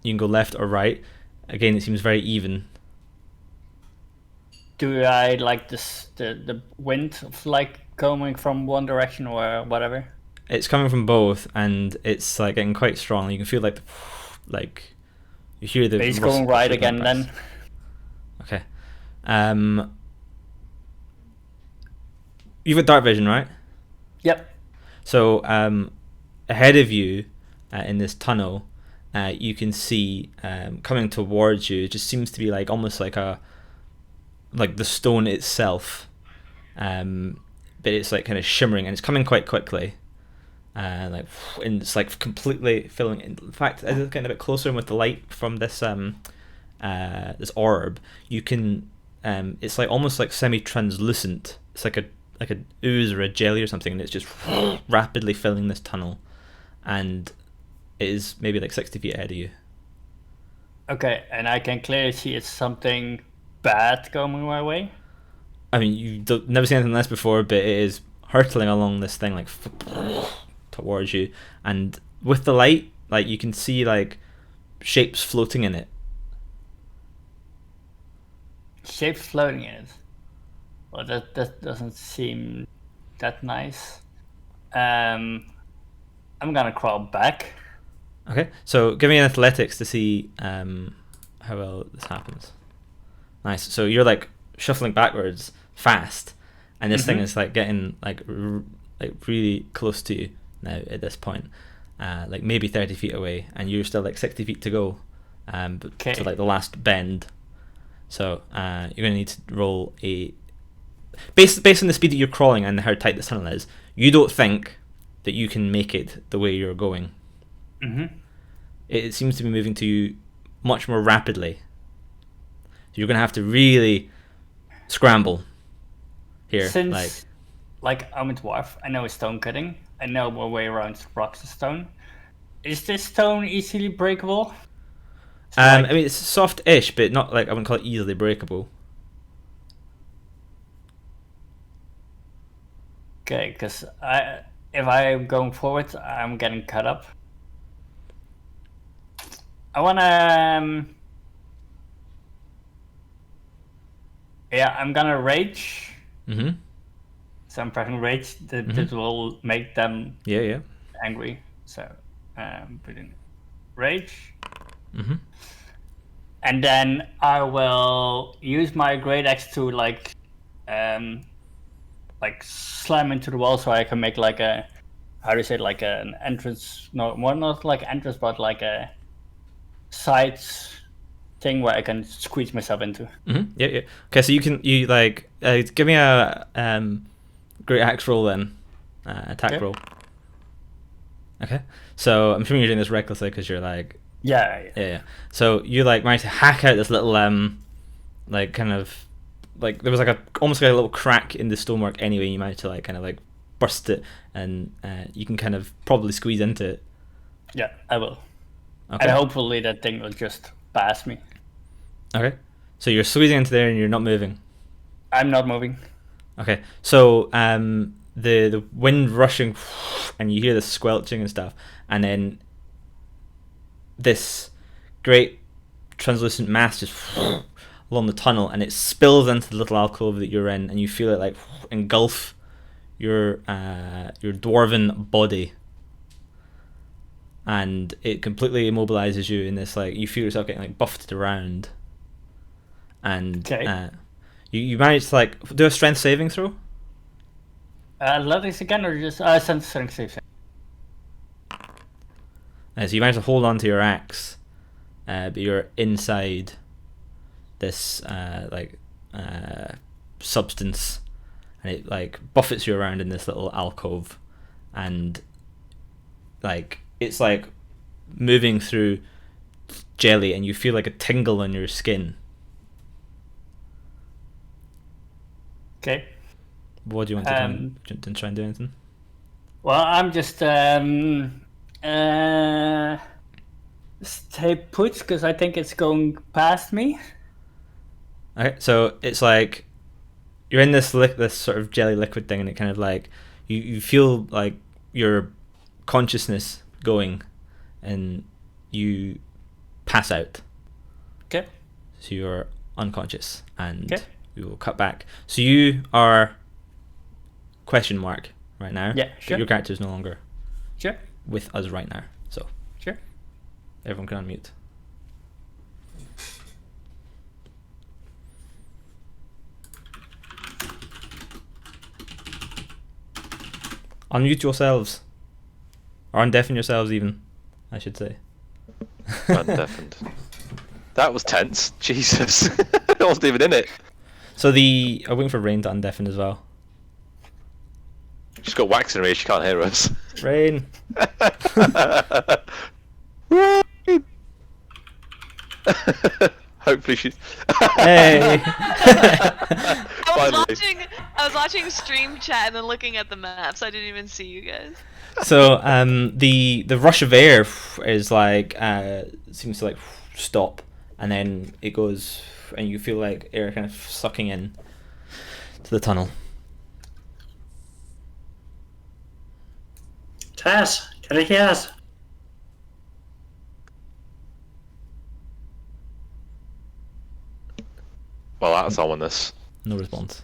you can go left or right. Again, it seems very even. Do I like the wind of like coming from one direction or whatever? It's coming from both, and it's like getting quite strong. You can feel like you hear the. But he's going right again impacts. then. Okay. You've got dark vision, right? Yep. So ahead of you in this tunnel, you can see coming towards you. It just seems to be like almost like the stone itself, but it's like kind of shimmering, and it's coming quite quickly. And it's like completely filling. In fact, as it's getting a bit closer, and with the light from this this orb, you can. It's like almost like semi-translucent. It's like a ooze or a jelly or something, and it's just rapidly filling this tunnel, and it is maybe like 60 feet ahead of you. Okay, and I can clearly see it's something bad coming my way. I mean, you've never seen anything like this before, but it is hurtling along this thing like towards you, and with the light, like you can see like shapes floating in it. Shapes floating in it. Well, that doesn't seem that nice. I'm gonna crawl back. Okay, so give me an athletics to see how well this happens. Nice. So you're like shuffling backwards fast, and this thing is like getting like really close to you now at this point, like maybe 30 feet away, and you're still like 60 feet to go, to like the last bend. So you're gonna need to roll a based on the speed that you're crawling and how tight the tunnel is. You don't think that you can make it the way you're going. It seems to be moving to you much more rapidly. So you're gonna have to really scramble here. Since I'm a dwarf, I know stone cutting. I know my way around rocks and stone. Is this stone easily breakable? I mean, it's soft-ish, but not like I wouldn't call it easily breakable. Okay, because if I'm going forward, I'm getting cut up. I wanna Yeah, I'm gonna rage. Mm-hmm. So I'm pressing rage. That will make them Yeah. angry. So put in rage. Mm-hmm. And then I will use my great axe to like slam into the wall so I can make like a, how do you say it, like an entrance, no, more not like entrance, but like a side thing where I can squeeze myself into. Mm-hmm. Yeah. Okay, so you like give me a great axe roll then, attack Okay. roll. Okay, so I'm assuming you're doing this recklessly because you're like Yeah. So you like managed to hack out this little like kind of like there was like a almost like a little crack in the stonework anyway. You managed to like kind of like burst it, and you can kind of probably squeeze into it. Yeah, I will. Okay. And hopefully that thing will just pass me. Okay. So you're squeezing into there and you're not moving. I'm not moving. Okay. So the wind rushing, and you hear the squelching and stuff, and then this great translucent mass just along the tunnel, and it spills into the little alcove that you're in, and you feel it like engulf your dwarven body, and it completely immobilizes you in this, like, you feel yourself getting like buffeted around, and you manage to like do a strength saving throw. Athletics again, or just strength save? So you manage to hold on to your axe, but you're inside this substance, and it like buffets you around in this little alcove, and like it's like moving through jelly, and you feel like a tingle on your skin. Okay. What do you want to try and do anything? Well, I'm just stay put because I think it's going past me. Okay, so it's like you're in this sort of jelly liquid thing, and it kind of like you feel like your consciousness going, and you pass out. Okay. So you're unconscious, and Okay. we will cut back. So you are question mark right now. Yeah, but sure. your character is no longer Sure. with us right now. So Sure. everyone can unmute. Unmute yourselves. Or undeafen yourselves even, I should say. Undeafened. That was tense. Jesus. I wasn't even in it. So I'm waiting for Rain to undeafen as well. She's got wax in her ear, she can't hear us. Rain! Rain! Hopefully she's... Hey! I was watching stream chat and then looking at the maps. I didn't even see you guys. So the rush of air is like seems to like stop, and then it goes, and you feel like air kind of sucking in to the tunnel. Taz, can you hear us? Well, that's ominous. No response.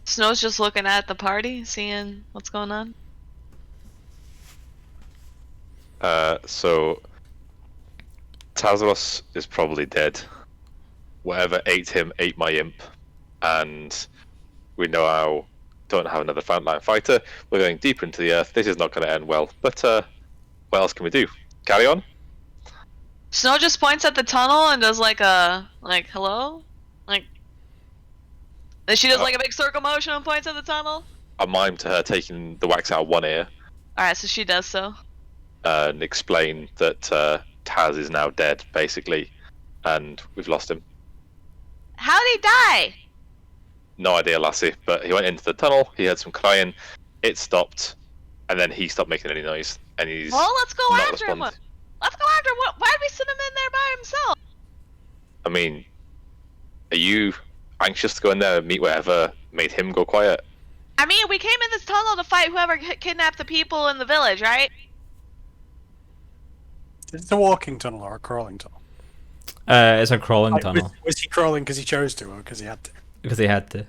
Snow's just looking at the party, seeing what's going on. So Tazros is probably dead. Whatever ate him ate my imp, and we know how don't have another frontline fighter. We're going deeper into the earth. This is not going to end well. But what else can we do? Carry on. Snow just points at the tunnel and does like a hello, like. Then she does like a big circle motion and points at the tunnel. I mime to her taking the wax out of one ear. All right, so she does so. And explain that Taz is now dead, basically, and we've lost him. How'd he die? No idea, lassie, but he went into the tunnel, he heard some crying, it stopped, and then he stopped making any noise, and he's Well, let's go not after him. responded. Let's go after him. Why did we send him in there by himself? I mean, are you anxious to go in there and meet whatever made him go quiet? I mean, we came in this tunnel to fight whoever kidnapped the people in the village, right? Is it a walking tunnel or a crawling tunnel? It's a crawling tunnel. Was he crawling because he chose to, or because he had to? Because they had to.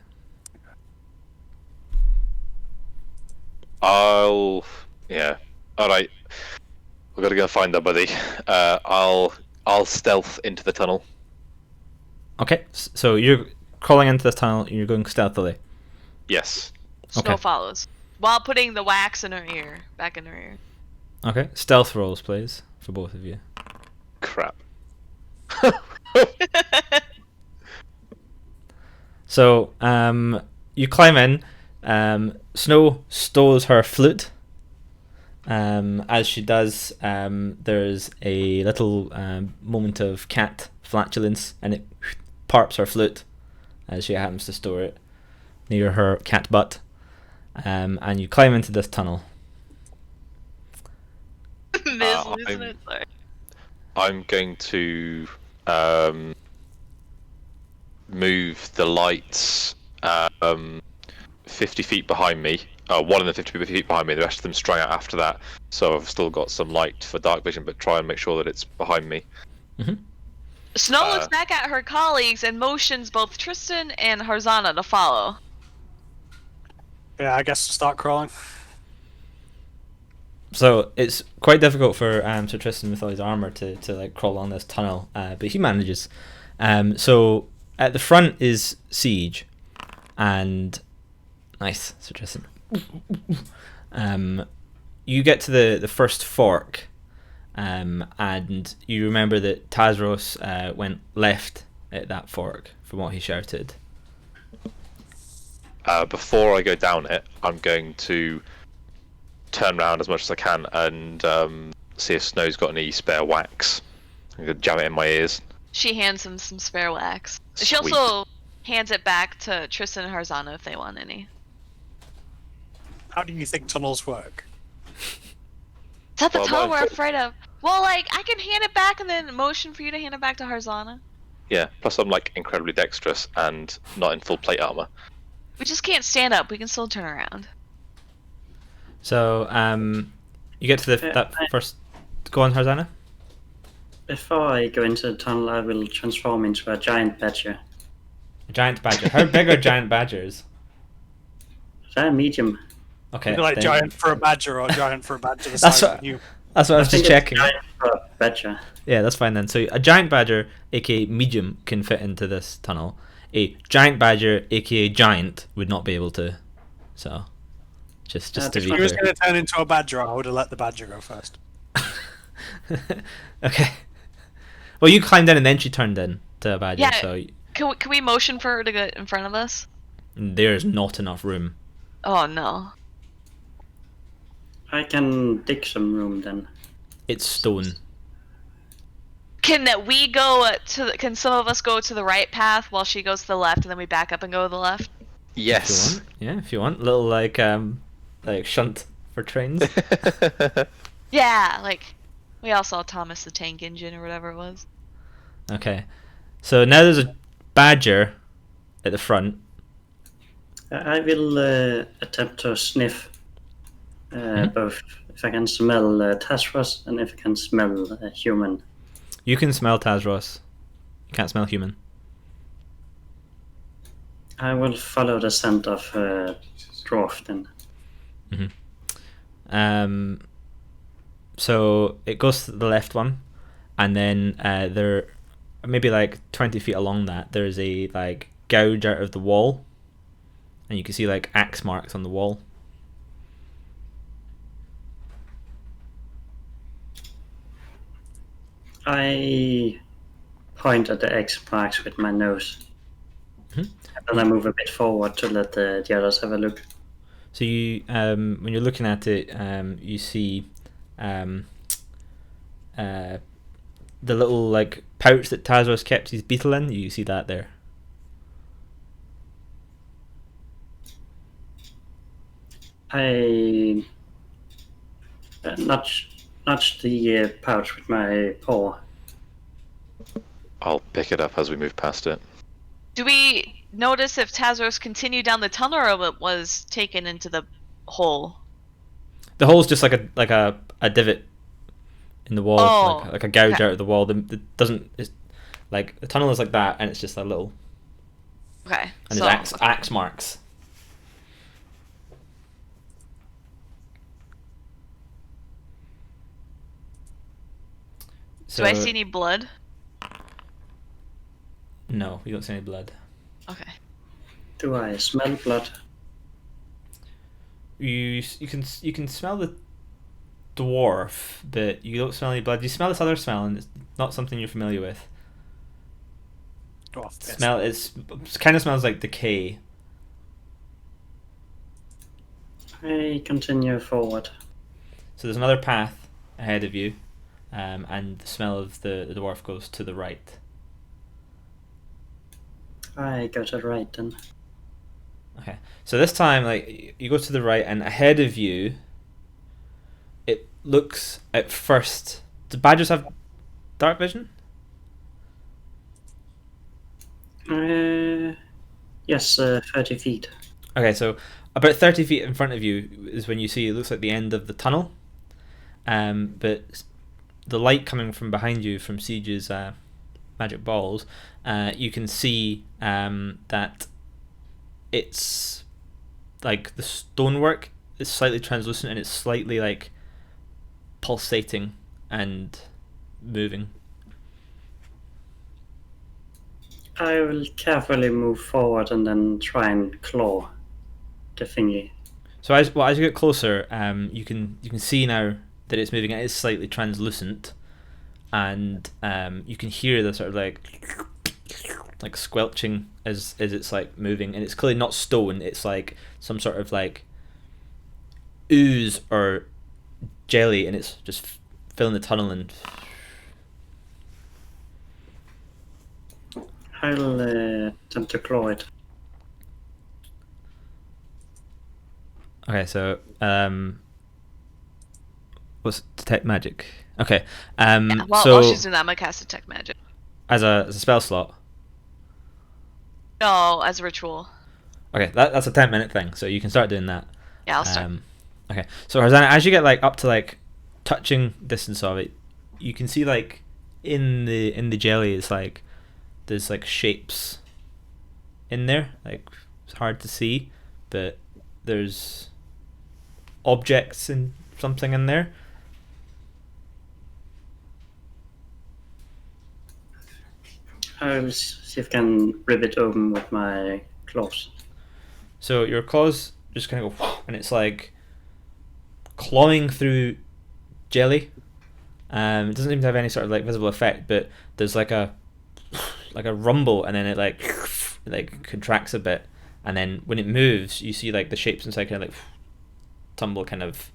Yeah. All right. We've got to go find our buddy. I'll stealth into the tunnel. Okay, so you're crawling into this tunnel and you're going stealthily. Yes. Snow Okay. follows while putting the wax in her ear, back in her ear. Okay, stealth rolls, please, for both of you. Crap. So, you climb in. Snow stows her flute. As she does, there's a little moment of cat flatulence, and it parps her flute as she happens to store it near her cat butt. And you climb into this tunnel. Miz losing it. Sorry. I'm going to move the lights 50 feet behind me. One of them 50 feet behind me, the rest of them strung out after that. So I've still got some light for dark vision, but try and make sure that it's behind me. Mm-hmm. Snow looks back at her colleagues and motions both Tristan and Harzana to follow. Yeah, I guess start crawling. So it's quite difficult for Sir Tristan with all his armor to like crawl along this tunnel, but he manages. So at the front is Siege, and nice, Sir Tristan. You get to the first fork, and you remember that Tazros went left at that fork from what he shouted. Before I go down it, I'm going to turn around as much as I can and see if Snow's got any spare wax. I'm going to jam it in my ears. She hands him some spare wax. She Sweet. also hands it back to Tristan and Harzana if they want any. How do you think tunnels work? Is that the Well, tunnel my- we're afraid of? Well, like, I can hand it back and then motion for you to hand it back to Harzana. Yeah, plus I'm like incredibly dexterous and not in full plate armor. We just can't stand up. We can still turn around. So you get to that first. Go on, Harzana. Before I go into the tunnel, I will transform into a giant badger. A giant badger. How big are giant badgers? They're medium. Okay. Either like then- giant for a badger or giant for a badger the That's size what- of you. That's what I was just think it's checking. giant for a badger. Yeah, that's fine then. So a giant badger, aka medium, can fit into this tunnel. A giant badger, aka giant, would not be able to. So, just to If be he was clear. going to turn into a badger, I would have let the badger go first. Okay. Well, you climbed in and then she turned in to a badger. Yeah. So Can we motion for her to get in front of us? there's not enough room. Oh, no. I can dig some room then. It's stone. Can we go can some of us go to the right path while she goes to the left and then we back up and go to the left? If you Yes. want. Yeah, if you want. Little like shunt for trains. Yeah, like, we all saw Thomas the Tank Engine or whatever it was. Okay. So now there's a badger at the front. I will attempt to sniff both if I can smell Tazros and if I can smell a human. You can smell Tazros. You can't smell human. I will follow the scent of dwarf then. So it goes to the left one, and then there, maybe like 20 feet along that, there's a like gouge out of the wall, and you can see like axe marks on the wall. I point at the X marks with my nose. Mhm. And then I move a bit forward to let the others have a look. So you, when you're looking at it, you see the little like pouch that Tazros kept his beetle in. You see that there. I nudge the pouch with my paw. I'll pick it up as we move past it. Do we notice if Tazros continued down the tunnel or it was taken into the hole? The hole's just like a divot in the wall, Oh, like a gouge okay. out of the wall. It doesn't. It's like the tunnel is like that, and it's just a little. Okay. And so there's axe marks. So, do I see any blood? No, you don't see any blood. Okay. Do I smell blood? You can smell the dwarf, but you don't smell any blood. You smell this other smell, and it's not something you're familiar with. Dwarf piss. It kind of smells like decay. I continue forward. So there's another path ahead of you, and the smell of the dwarf goes to the right. I go to the right then. Okay. So this time, like, you go to the right, and ahead of you, it looks at first. Do badgers have dark vision? Yes, 30 feet. Okay, so about 30 feet in front of you is when you see it looks like the end of the tunnel. But the light coming from behind you from Siege's magic balls, you can see that it's like the stonework is slightly translucent and it's slightly like pulsating and moving. I will carefully move forward and then try and claw the thingy. So as you get closer, you can see now that it's moving. It is slightly translucent, and you can hear the sort of like squelching as it's like moving, and it's clearly not stone. It's like some sort of like ooze or jelly, and it's just filling the tunnel. And I'll attempt to claw it. okay, so what's detect magic? Okay, Yeah, while so she's doing that, I'm gonna cast Detect Magic. as a spell slot. No, as a ritual. Okay, that's a 10-minute thing, so you can start doing that. Yeah, I'll start. Okay, so Harzana, as you get like up to like touching distance of it, you can see like in the jelly, it's like there's like shapes in there. Like it's hard to see, but there's objects and something in there. I'll see if I can rip it open with my claws. So your claws just kind of go, and it's like clawing through jelly. It doesn't seem to have any sort of like visible effect, but there's like a rumble, and then it like contracts a bit, and then when it moves, you see like the shapes inside kind of like tumble kind of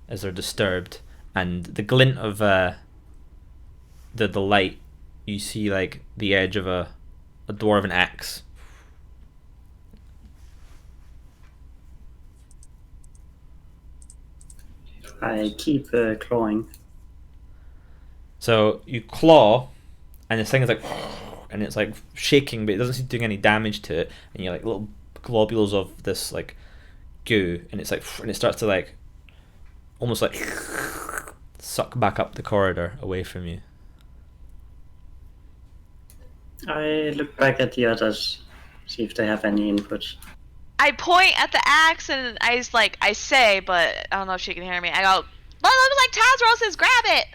as they're disturbed, and the glint of the light, you see like the edge of a dwarven axe. I keep clawing. So you claw, and this thing is like, and it's like shaking, but it doesn't seem to be doing any damage to it. And you're like little globules of this like goo, and it's like, and it starts to like, almost like suck back up the corridor away from you. I look back at the others, see if they have any input. I point at the axe and I say, but I don't know if she can hear me. I go, "Well, it looks like Tazros is. Grab it."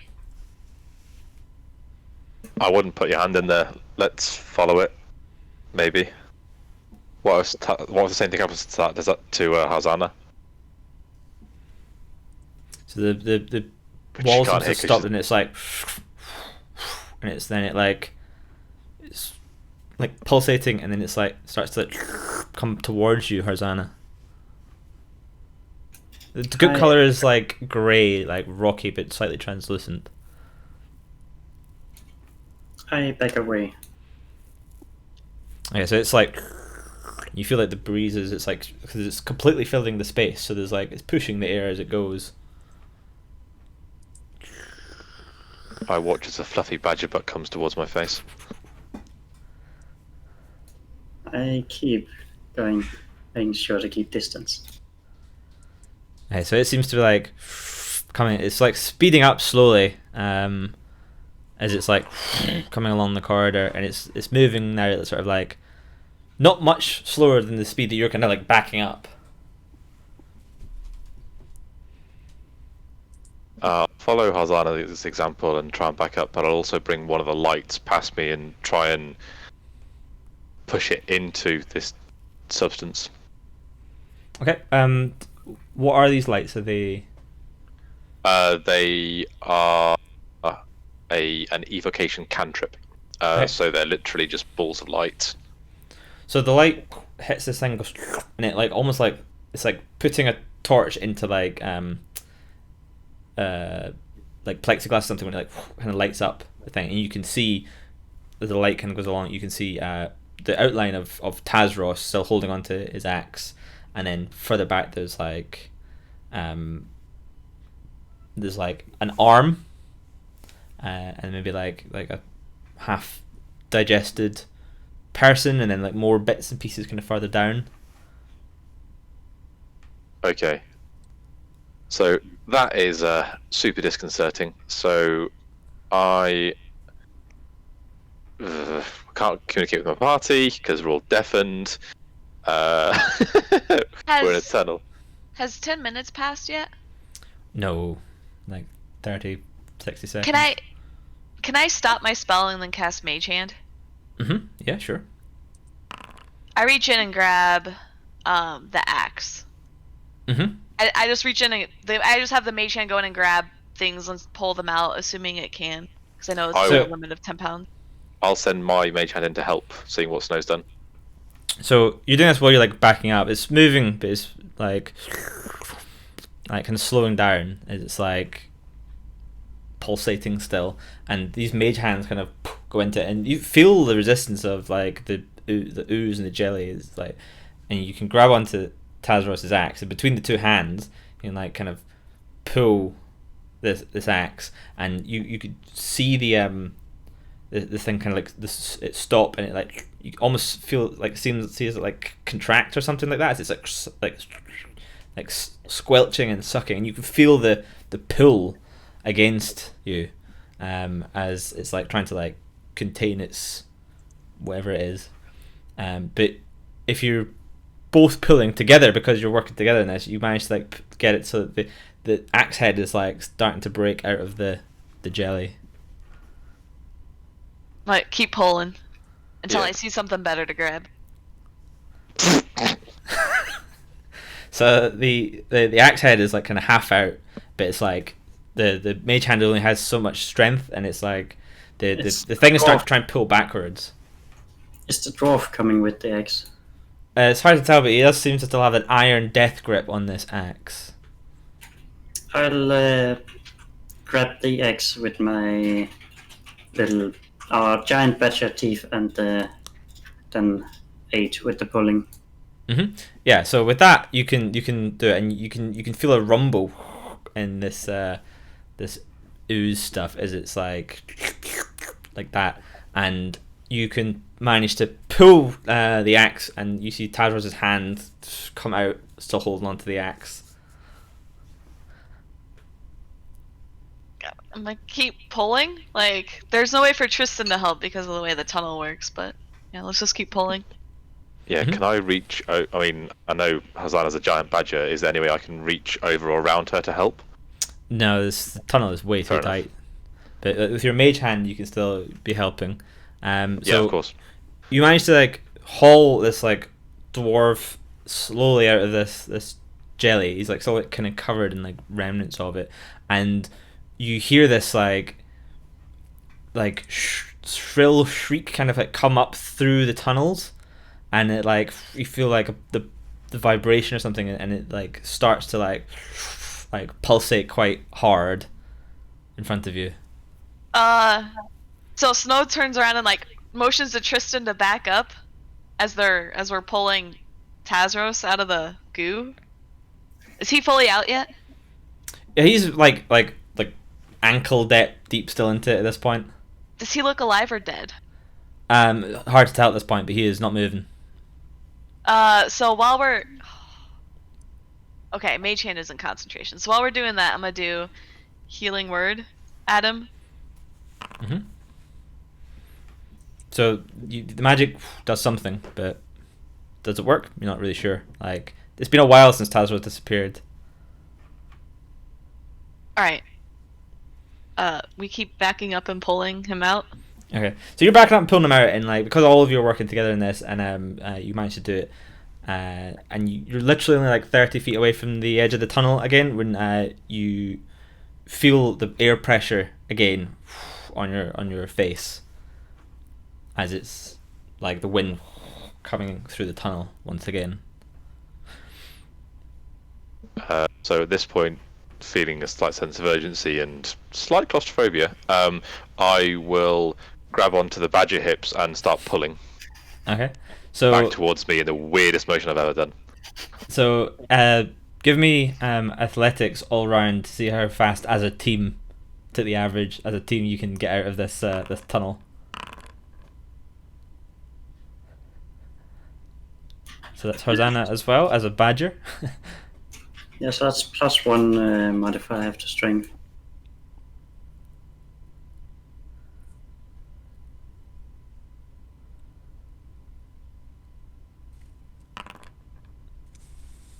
I wouldn't put your hand in there. Let's follow it. Maybe. What was the same thing happens to that? Does that to Harzana? So the Which walls you have can't hear 'cause stopped, and it's like, and it's like pulsating, and then it's like starts to like come towards you, Harzana. The good color is like grey, like rocky, but slightly translucent. I back away. Okay, so it's like you feel like the breezes. It's like because it's completely filling the space, so there's like it's pushing the air as it goes. I watch as a fluffy badger butt comes towards my face. I keep going, making sure to keep distance. Okay, so it seems to be like coming. It's like speeding up slowly, as it's like coming along the corridor, and it's moving now at sort of like not much slower than the speed that you're kind of like backing up. Follow Hazana's example and try and back up, but I'll also bring one of the lights past me and try and push it into this substance. Okay. What are these lights? Are they? They are an evocation cantrip. Okay. So they're literally just balls of light. So the light hits this thing, goes, and it like almost like it's like putting a torch into like plexiglass or something when it like kind of lights up the thing, and you can see as the light kind of goes along, you can see the outline of Tazros still holding onto his axe, and then further back there's like an arm, and maybe like a half digested person, and then like more bits and pieces kind of further down. Okay. So that is super disconcerting. So I can't communicate with my party because we're all deafened. We're in a tunnel. Has 10 minutes passed yet? No, like 30, 60 seconds. Can I stop my spell and then cast Mage Hand? Yeah, sure. I reach in and grab the axe. I just reach in and I just have the Mage Hand go in and grab things and pull them out, assuming it can, because I know it's a limit of 10 pounds. I'll send my mage hand in to help, seeing what Snow's done. So you're doing this while you're like backing up. It's moving, but it's like kind of slowing down. It's like pulsating still, and these mage hands kind of go into it, and you feel the resistance of like the ooze and the jelly is like, and you can grab onto Tazros's axe, and between the two hands you can like kind of pull this axe, and you could see the thing kind of like this, it stop, and it like you almost feel like sees it like contract or something like that. It's like squelching and sucking, and you can feel the pull against you, as it's like trying to like contain its whatever it is. But if you're both pulling together because you're working together in this, you manage to like get it so that the axe head is like starting to break out of the jelly. Like, keep pulling until Yeah. I see something better to grab. So the axe head is like kind of half out, but it's like the mage hand only has so much strength, and it's like the thing is starting to try and pull backwards. Is the dwarf coming with the axe? It's hard to tell, but he does seem to still have an iron death grip on this axe. I'll grab the axe with my little giant badger teeth and then 8 with the pulling. Yeah, so with that you can do it, and you can feel a rumble in this this ooze stuff as it's like that, and you can manage to pull the axe, and you see Tazros's hand come out, still holding onto the axe. I'm like, keep pulling? Like, there's no way for Tristan to help because of the way the tunnel works, but yeah, let's just keep pulling. Yeah, Can I reach? I mean, I know Hazana's a giant badger. Is there any way I can reach over or around her to help? No, the tunnel is way too tight. But with your mage hand, you can still be helping. Yeah, So of course. you manage to like haul this like dwarf slowly out of this jelly. He's like still like, kind of covered in like remnants of it, and you hear this like shrill shriek kind of like come up through the tunnels, and it like you feel like the vibration or something, and it like starts to like pulsate quite hard in front of you. So Snow turns around and like motions to Tristan to back up as we're pulling Tazros out of the goo. Is he fully out yet? Yeah, he's like ankle deep still into it at this point. Does he look alive or dead? Hard to tell at this point, but he is not moving. So while we're okay, Mage Hand isn't concentration. So while we're doing that, I'm gonna do Healing Word at him. So the magic does something, but does it work? You're not really sure. Like, it's been a while since Tazros disappeared. All right. We keep backing up and pulling him out. Okay, so you're backing up and pulling him out, and like because all of you are working together in this, and you managed to do it, and you're literally only like 30 feet away from the edge of the tunnel again when you feel the air pressure again on your face as it's like the wind coming through the tunnel once again. So at this point, feeling a slight sense of urgency and slight claustrophobia, I will grab onto the badger hips and start pulling Okay, so back towards me in the weirdest motion I've ever done. So, give me athletics all round to see how fast, as a team, to the average, as a team, you can get out of this this tunnel. So that's Hosanna as well as a badger. Yes, that's +1 modifier I have to strength.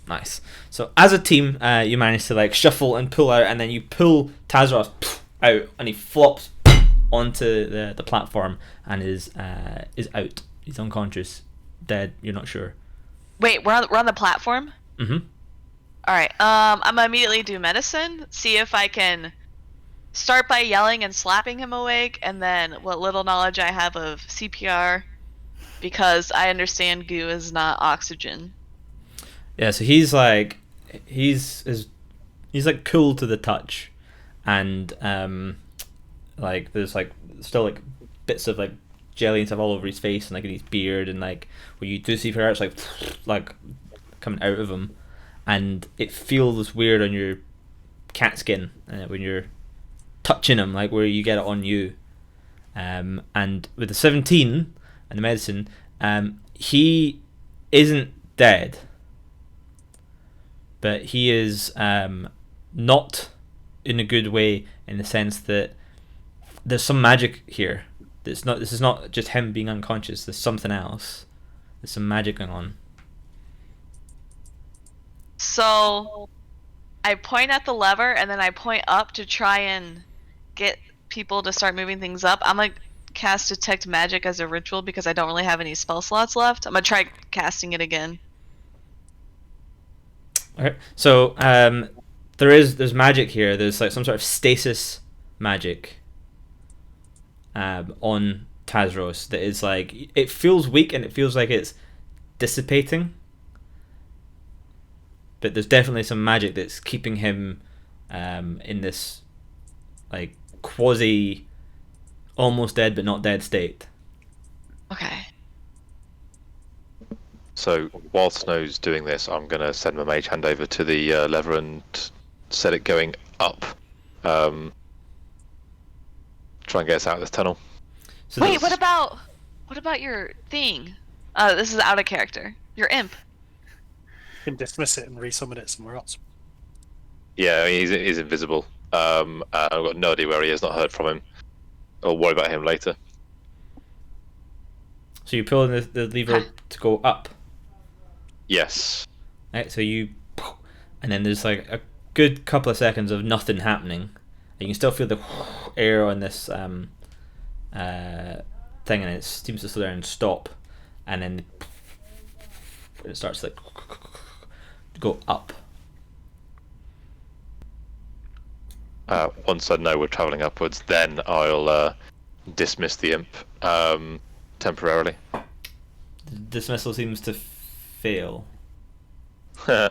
Nice. So as a team, you manage to like shuffle and pull out, and then you pull Tazros out, and he flops onto the platform and is out. He's unconscious, dead. You're not sure. Wait, we're on the platform. Mm-hmm. All right. I'm gonna immediately do medicine. See if I can start by yelling and slapping him awake, and then what little knowledge I have of CPR, because I understand goo is not oxygen. Yeah. So he's like he's like cool to the touch, and like there's like still like bits of like jelly and stuff all over his face and like in his beard, and like when you do see her, it's like coming out of him, and it feels weird on your cat skin when you're touching him, like where you get it on you. And with the 17 and the medicine, he isn't dead, but he is not in a good way, in the sense that there's some magic here. This is not just him being unconscious. There's something else. There's some magic going on. So I point at the lever and then I point up to try and get people to start moving things up. I'm gonna cast Detect Magic as a ritual because I don't really have any spell slots left. I'm gonna try casting it again. Okay. So there's magic here. There's like some sort of stasis magic on Tazros that is like, it feels weak and it feels like it's dissipating, but there's definitely some magic that's keeping him in this like quasi almost dead but not dead state. Okay. So while Snow's doing this, I'm going to send my mage hand over to the lever and set it going up. Try and get us out of this tunnel. So Wait, what about your thing? This is out of character. Your imp. You can dismiss it and resummon it somewhere else. Yeah, he's invisible. I've got no idea where he is. Not heard from him. I'll worry about him later. So you pull in the lever to go up. Yes. Right, so you, and then there's like a good couple of seconds of nothing happening. You can still feel the air on this thing, and it seems to slow down and stop, and then it starts to go up. Once I know we're travelling upwards, then I'll dismiss the imp temporarily. Dismissal seems to fail. Oh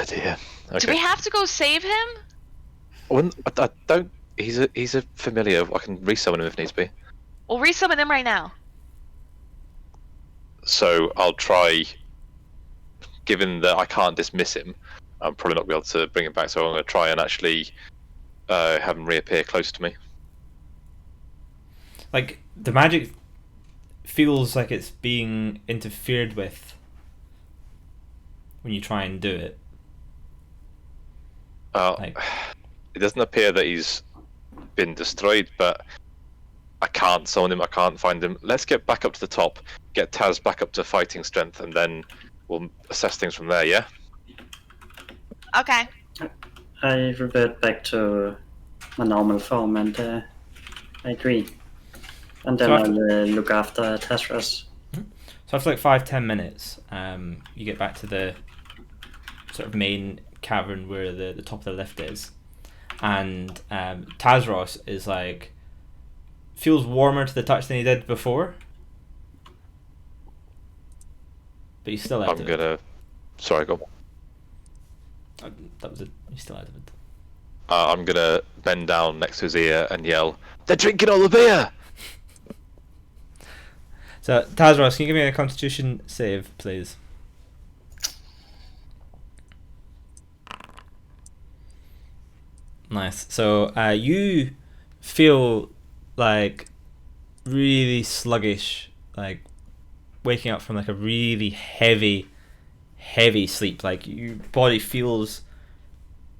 dear. Okay. Do we have to go save him? I don't. He's a familiar. I can resummon him if needs be. We'll resummon him right now. So I'll try. Given that I can't dismiss him, I'm probably not going to be able to bring him back. So I'm going to try and actually have him reappear close to me. Like the magic feels like it's being interfered with when you try and do it. It doesn't appear that he's been destroyed, but I can't summon him. I can't find him. Let's get back up to the top, get Taz back up to fighting strength, and then we'll assess things from there. Yeah. Okay. I revert back to my normal form, and I agree. And then So I'll look after Tazras. So after like 5-10 minutes, you get back to the sort of main cavern where the top of the lift is, and Tazros is like feels warmer to the touch than he did before, but he's still out I'm of gonna. Sorry, go. it. That was it. He's still out of it. I'm gonna bend down next to his ear and yell, "They're drinking all the beer!" So Tazros, can you give me a Constitution save, please? Nice. So you feel like really sluggish, like waking up from like a really heavy sleep. Like your body feels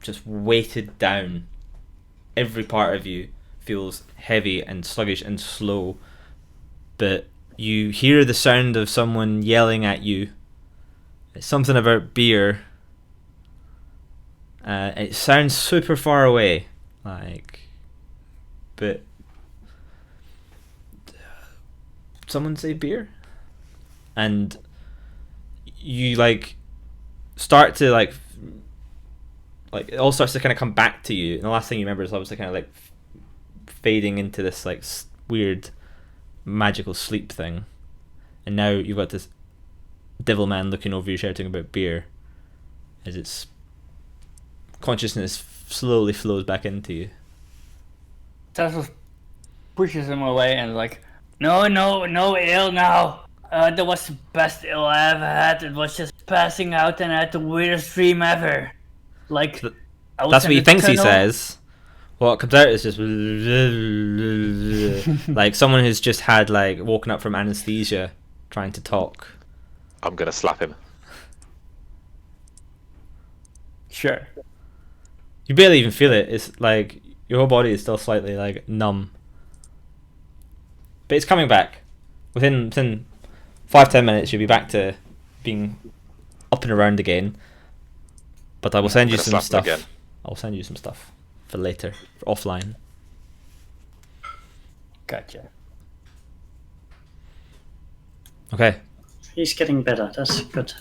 just weighted down. Every part of you feels heavy and sluggish and slow. But you hear the sound of someone yelling at you. It's something about beer. It sounds super far away, like, but someone say beer, and you like start to like it all starts to kind of come back to you, and the last thing you remember is obviously kind of like fading into this like weird magical sleep thing, and now you've got this devil man looking over you shouting about beer as its consciousness slowly flows back into you. Tazos pushes him away and is like, no ill now. That was the best ill I ever had. It was just passing out and I had the weirdest dream ever. Like, I was That's in what he the thinks he tunnel. says. What comes out is just like someone who's just had like woken up from anesthesia trying to talk. I'm gonna slap him. Sure. You barely even feel it. It's like your whole body is still slightly like numb. But it's coming back. Within 5-10 minutes you'll be back to being up and around again. But I will send you gonna some slap him stuff. again. I'll send you some stuff for later, for offline. Gotcha. Okay. He's getting better. That's good.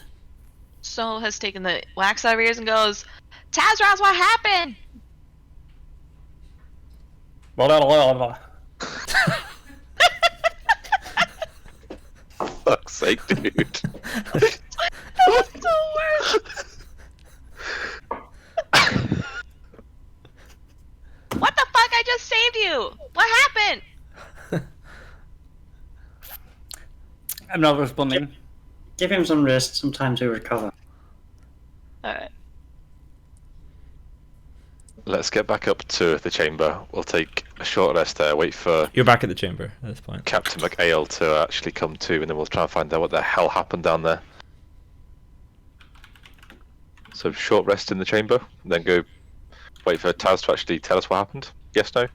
Snow has taken the wax out of her ears and goes, Tazraz, what happened? Blah, blah, blah, blah. Fuck's sake, dude. That was the worst. What the fuck? I just saved you. What happened? I'm not responding. Give him some rest, some time to recover. Alright. Let's get back up to the chamber. We'll take a short rest there, wait for You're back at the chamber at this point. Captain McHale to actually come to, and then we'll try and find out what the hell happened down there. So short rest in the chamber, then go wait for Taz to actually tell us what happened. Yes, no?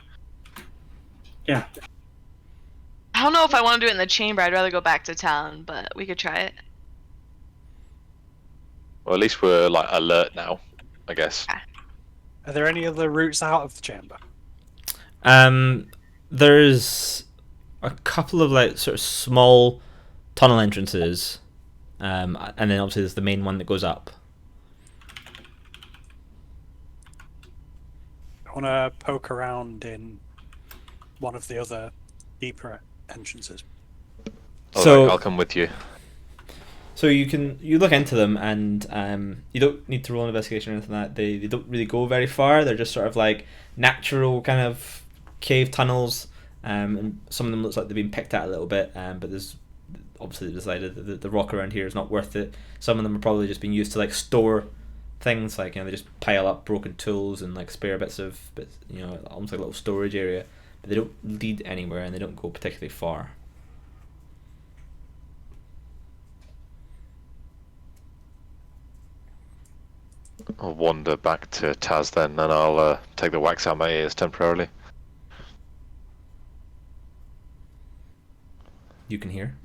Yeah. I don't know if I want to do it in the chamber. I'd rather go back to town, but we could try it. Well, at least we're like alert now, I guess. Are there any other routes out of the chamber? There's a couple of like sort of small tunnel entrances, and then obviously there's the main one that goes up. I want to poke around in one of the other deeper entrances. So- I'll come with you. So you look into them, and you don't need to roll an investigation or anything like that. They don't really go very far. They're just sort of like natural kind of cave tunnels, and some of them looks like they've been picked at a little bit. But there's obviously they decided that the rock around here is not worth it. Some of them are probably just being used to like store things, like they just pile up broken tools and like spare bits, almost like a little storage area. But they don't lead anywhere, and they don't go particularly far. I'll wander back to Taz then, and I'll take the wax out of my ears temporarily. you can hear.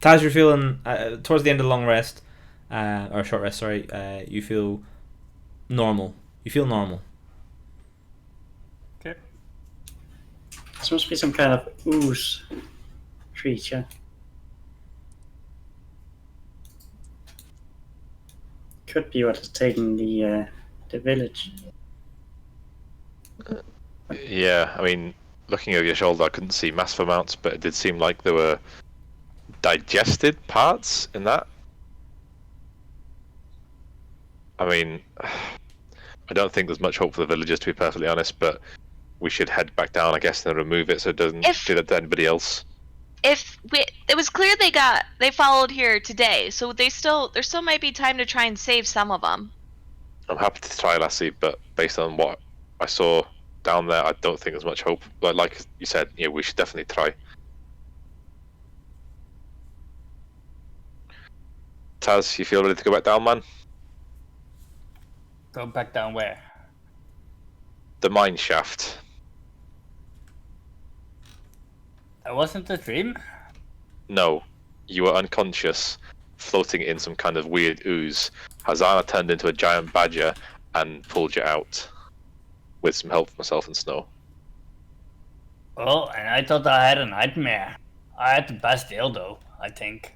Taz, you're feeling towards the end of the long rest, or short rest. Sorry, you feel normal. You feel normal. Okay. This must be some kind of ooze creature. Could be what is taking the village. Yeah, I mean, looking over your shoulder, I couldn't see massive amounts, but it did seem like there were digested parts in that. I mean, I don't think there's much hope for the villagers, to be perfectly honest, but we should head back down, I guess, and remove it so it doesn't do that to anybody else. It was clear they followed here today, so there still might be time to try and save some of them. I'm happy to try, Lassie, but based on what I saw down there, I don't think there's much hope. But like you said, we should definitely try. Taz, you feel ready to go back down, man? Go back down where? The mine shaft. That wasn't a dream. No, you were unconscious, floating in some kind of weird ooze. Hazana turned into a giant badger and pulled you out, with some help from myself and Snow. Oh, and I thought I had a nightmare. I had the best ale though, I think.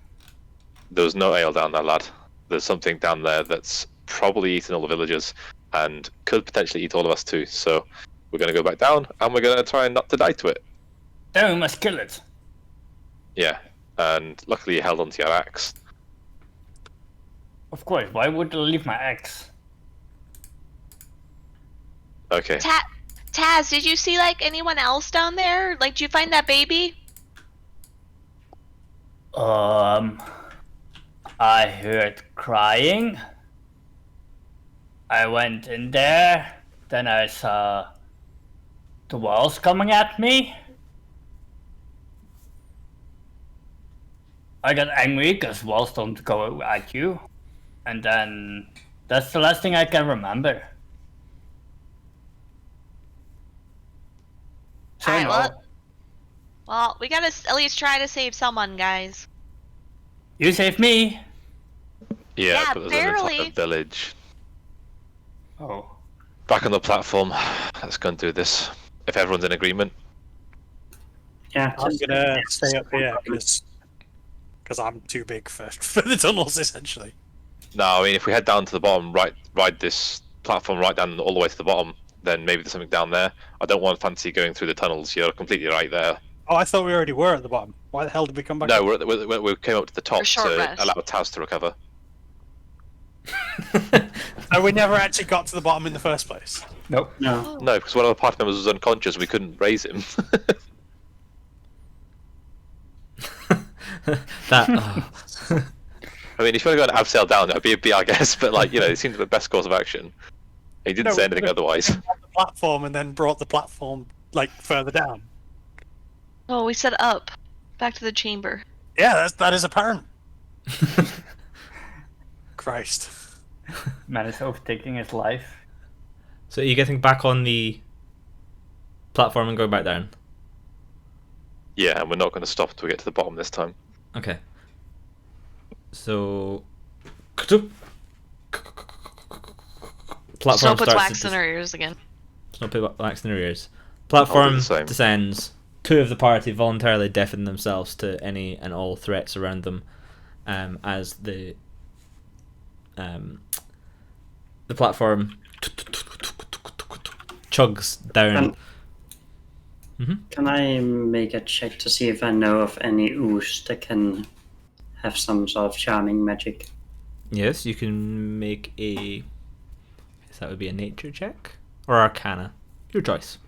There was no ale down there, lad. There's something down there that's probably eaten all the villagers and could potentially eat all of us too. So we're going to go back down and we're going to try not to die to it. Then we must kill it. Yeah, and luckily you held onto your axe. Of course, why would I leave my axe? Okay. Taz, did you see anyone else down there? Did you find that baby? I heard crying. I went in there. Then I saw the walls coming at me. I got angry because walls don't go at you. And then that's the last thing I can remember. So Alright, well, we gotta at least try to save someone, guys. You saved me. Yeah, Yeah, but there's an barely. entire village. Oh. Back on the platform. Let's go and do this. If everyone's in agreement. Yeah, I'm just- gonna stay up here because I'm too big for the tunnels, essentially. No, I mean, if we head down to the bottom, ride this platform right down all the way to the bottom, then maybe there's something down there. I don't want fancy going through the tunnels. You're completely right there. Oh, I thought we already were at the bottom. Why the hell did we come back? No, up? we came up to the top For short to rest. allow Taz to recover. So we never actually got to the bottom in the first place. Nope. No. No, because one of the party members was unconscious. We couldn't raise him. That. Oh. I mean, if you want to go and abseil down, that would be a B, I guess. But it seems the best course of action. He didn't No, say anything but- otherwise. On the platform and then brought the platform further down. Oh, we set up. Back to the chamber. Yeah, that is apparent. Christ. Man is overtaking his life. So are you getting back on the platform and going back down? Yeah, and we're not going to stop until we get to the bottom this time. Okay. So platform Snow puts starts wax to in her ears again. Snow puts wax in her ears. I'll Platform do the same. descends. Two of the party voluntarily deafen themselves to any and all threats around them, as the platform chugs down. Can I make a check to see if I know of any ooze that can have some sort of charming magic? Yes, you can make a. I guess that would be a nature check or Arcana, your choice.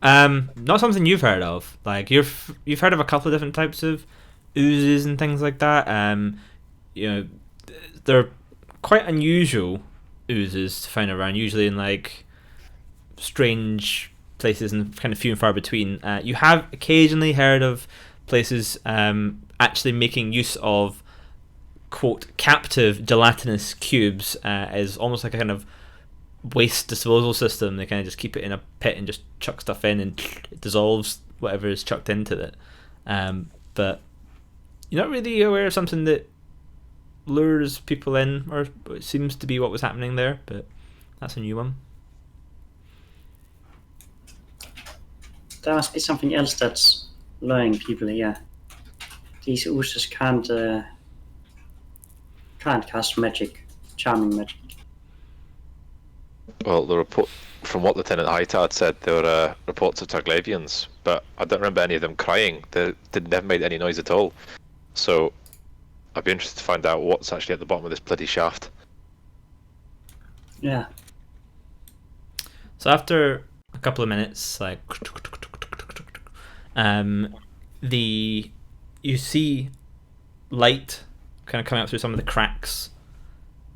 Not something you've heard of. You've heard of a couple of different types of oozes and things like that. They're quite unusual oozes to find around. Usually in strange places and kind of few and far between. You have occasionally heard of places actually making use of quote captive gelatinous cubes as almost like a kind of waste disposal system. They kind of just keep it in a pit and just chuck stuff in, and it dissolves whatever is chucked into it. But you're not really aware of something that lures people in, or it seems to be what was happening there. But that's a new one. There must be something else that's luring people here. These oozes can't cast magic, charming magic. Well, the report from what Lieutenant Hightower had said, there were reports of Targlavians, but I don't remember any of them crying. They never made any noise at all. So I'd be interested to find out what's actually at the bottom of this bloody shaft. Yeah. So after a couple of minutes, like you see light kind of coming up through some of the cracks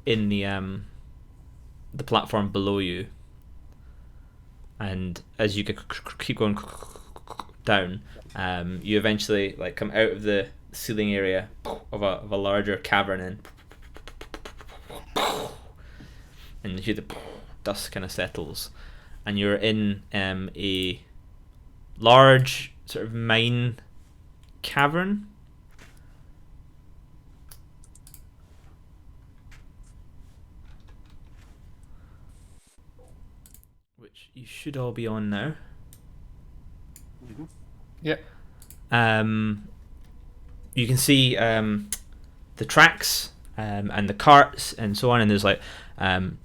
in the platform below you, and as you keep going down, you eventually like come out of the ceiling area of a larger cavern, and you hear the dust kind of settles, and you're in a large sort of mine cavern. Which you should all be on now. Mm-hmm. Yep. You can see the tracks and the carts and so on, and there's like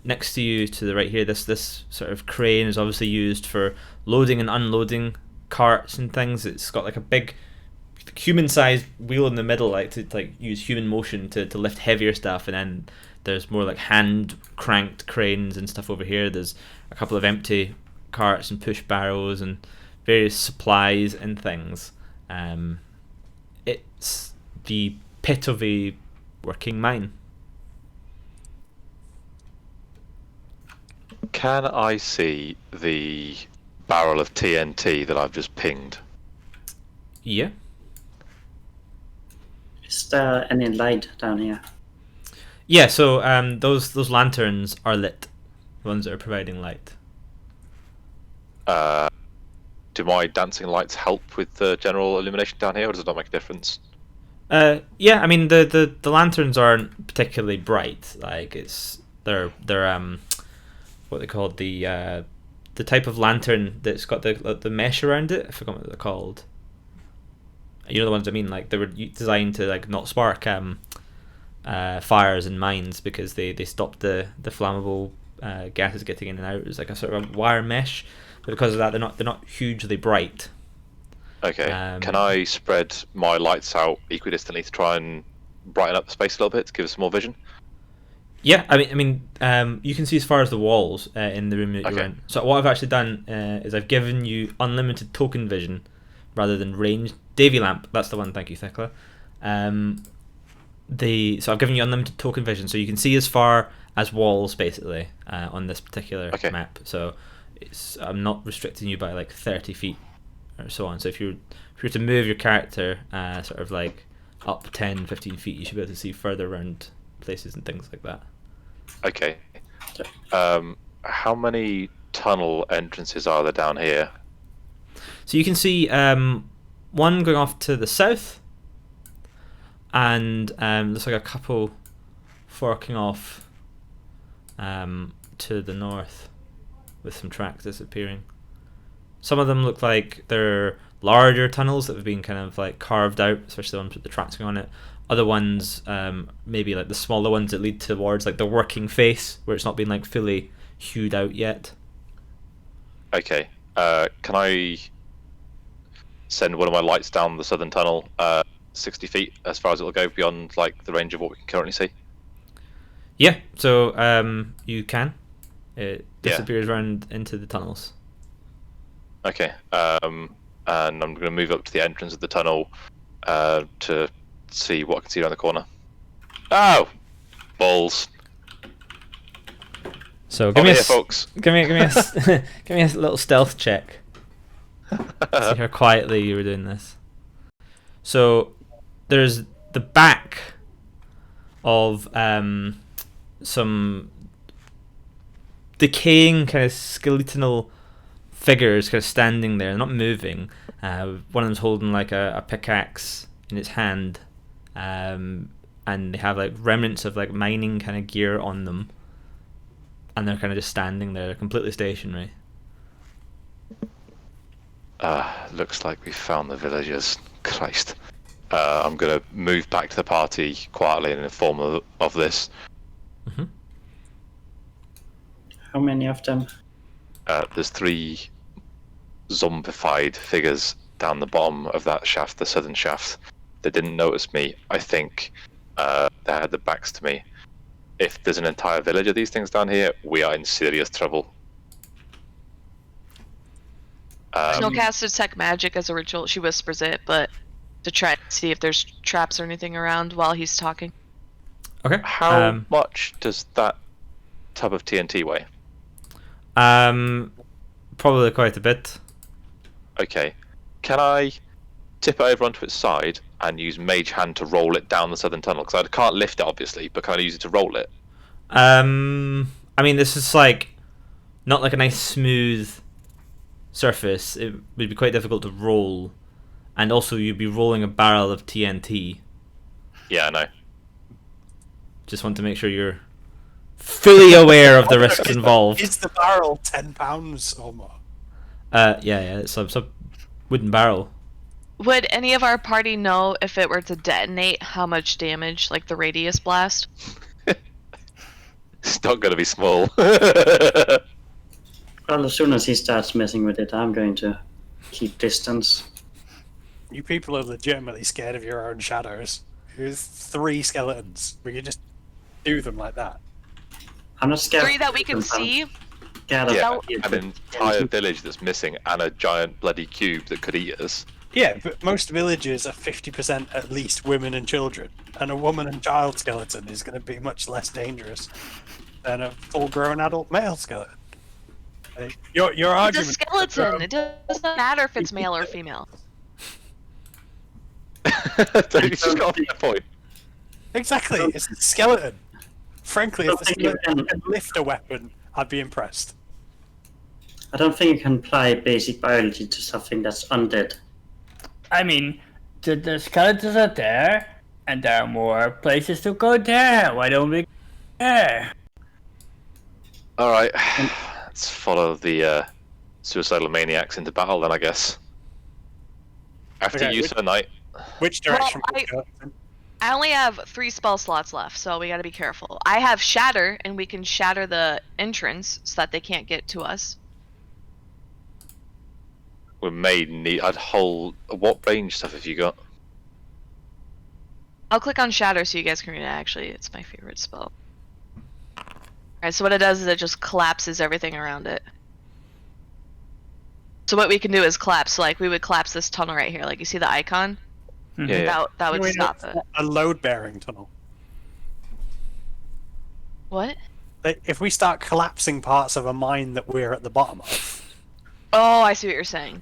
next to you to the right here, this sort of crane is obviously used for loading and unloading carts and things. It's got like a big human-sized wheel in the middle, like to like use human motion to lift heavier stuff, and then there's more like hand cranked cranes and stuff over here. There's a couple of empty carts and push barrows and various supplies and things. It's the pit of a working mine. Can I see the barrel of TNT that I've just pinged? Yeah. Is there any light down here? Yeah, so those lanterns are lit, the ones that are providing light. Do my dancing lights help with the general illumination down here, or does it not make a difference? Yeah, I mean the lanterns aren't particularly bright. Like they're what they called, the type of lantern that's got the mesh around it. I forgot what they're called. You know the ones I mean. Like they were designed to like not spark fires in mines, because they stop the flammable gases getting in and out. It's like a sort of wire mesh, but because of that, they're not hugely bright. Okay. Can I spread my lights out equidistantly to try and brighten up the space a little bit to give us some more vision? Yeah, I mean, you can see as far as the walls in the room that you're in. So what I've actually done is I've given you unlimited token vision rather than ranged. Davy lamp, that's the one. Thank you, Thecla. So I've given you unlimited token vision, so you can see as far as walls basically on this particular map. So I'm not restricting you by like 30 feet or so on. So if you were to move your character sort of like up 10, 15 feet, you should be able to see further around places and things like that. Okay. How many tunnel entrances are there down here? So you can see one going off to the south, and there's like a couple forking off to the north with some tracks disappearing. Some of them look like they're larger tunnels that have been kind of like carved out, especially the ones with the tracks going on it. Other ones, maybe like the smaller ones that lead towards like the working face, where it's not been like fully hewed out yet. Okay. Can I send one of my lights down the southern tunnel 60 feet as far as it'll go beyond like the range of what we can currently see? Yeah, so you can. It disappears around into the tunnels. Okay. And I'm going to move up to the entrance of the tunnel to see what I can see around the corner. Oh! Balls. So give me folks. Give me a give me a little stealth check. See how quietly you were doing this. So there's the back of some decaying kind of skeletal figures kind of standing there, not moving. One of them's holding like a pickaxe in its hand, and they have like remnants of like mining kind of gear on them, and they're kind of just standing there, completely stationary. Looks like we found the villagers. Christ. I'm gonna move back to the party quietly and inform of this. Mm-hmm. How many of them? There's 3 zombified figures down the bottom of that shaft, the southern shaft. They didn't notice me. I think they had their backs to me. If there's an entire village of these things down here, we are in serious trouble. Snow casts detect magic as a ritual. She whispers it, but to try to see if there's traps or anything around while he's talking. Okay. How much does that tub of TNT weigh? Probably quite a bit. Okay. Can I tip it over onto its side and use Mage Hand to roll it down the southern tunnel? Because I can't lift it, obviously, but can I use it to roll it? I mean, this is like not like a nice smooth surface. It would be quite difficult to roll, and also you'd be rolling a barrel of TNT. Yeah, I know. Just want to make sure you're fully aware of the risks involved. Is the barrel 10 pounds or more? Yeah, it's a wooden barrel. Would any of our party know if it were to detonate how much damage, like the radius blast? It's not going to be small. Well, as soon as he starts messing with it, I'm going to keep distance. You people are legitimately scared of your own shadows. There's 3 skeletons. We can just do them like that. I'm not scared. 3 that we can see? Scared of Yeah, it. an entire village that's missing and a giant bloody cube that could eat us. Yeah, but most villages are 50% at least women and children, and a woman and child skeleton is going to be much less dangerous than a full-grown adult male skeleton. Your It's a argument. skeleton. It doesn't matter if it's male or female. So you just got a point. Exactly, it's a skeleton. Frankly, if the think you skeleton can- could lift a weapon, I'd be impressed. I don't think you can apply basic biology to something that's undead. I mean, the skeletons are there, and there are more places to go there. Why don't we go there? Alright, let's follow the suicidal maniacs into battle then, I guess. After Okay, you, Sir Knight. Which direction? Well, would you go? I only have 3 spell slots left, so we gotta be careful. I have Shatter, and we can shatter the entrance so that they can't get to us. We may need. I'd hold. What range stuff have you got? I'll click on Shatter so you guys can read it. Actually, it's my favorite spell. Alright, so what it does is it just collapses everything around it. So what we can do is collapse. Like, we would collapse this tunnel right here. Like, you see the icon? Yeah. That would Wait, stop no, it. a load-bearing tunnel. What? If we start collapsing parts of a mine that we're at the bottom of, Oh, I see what you're saying.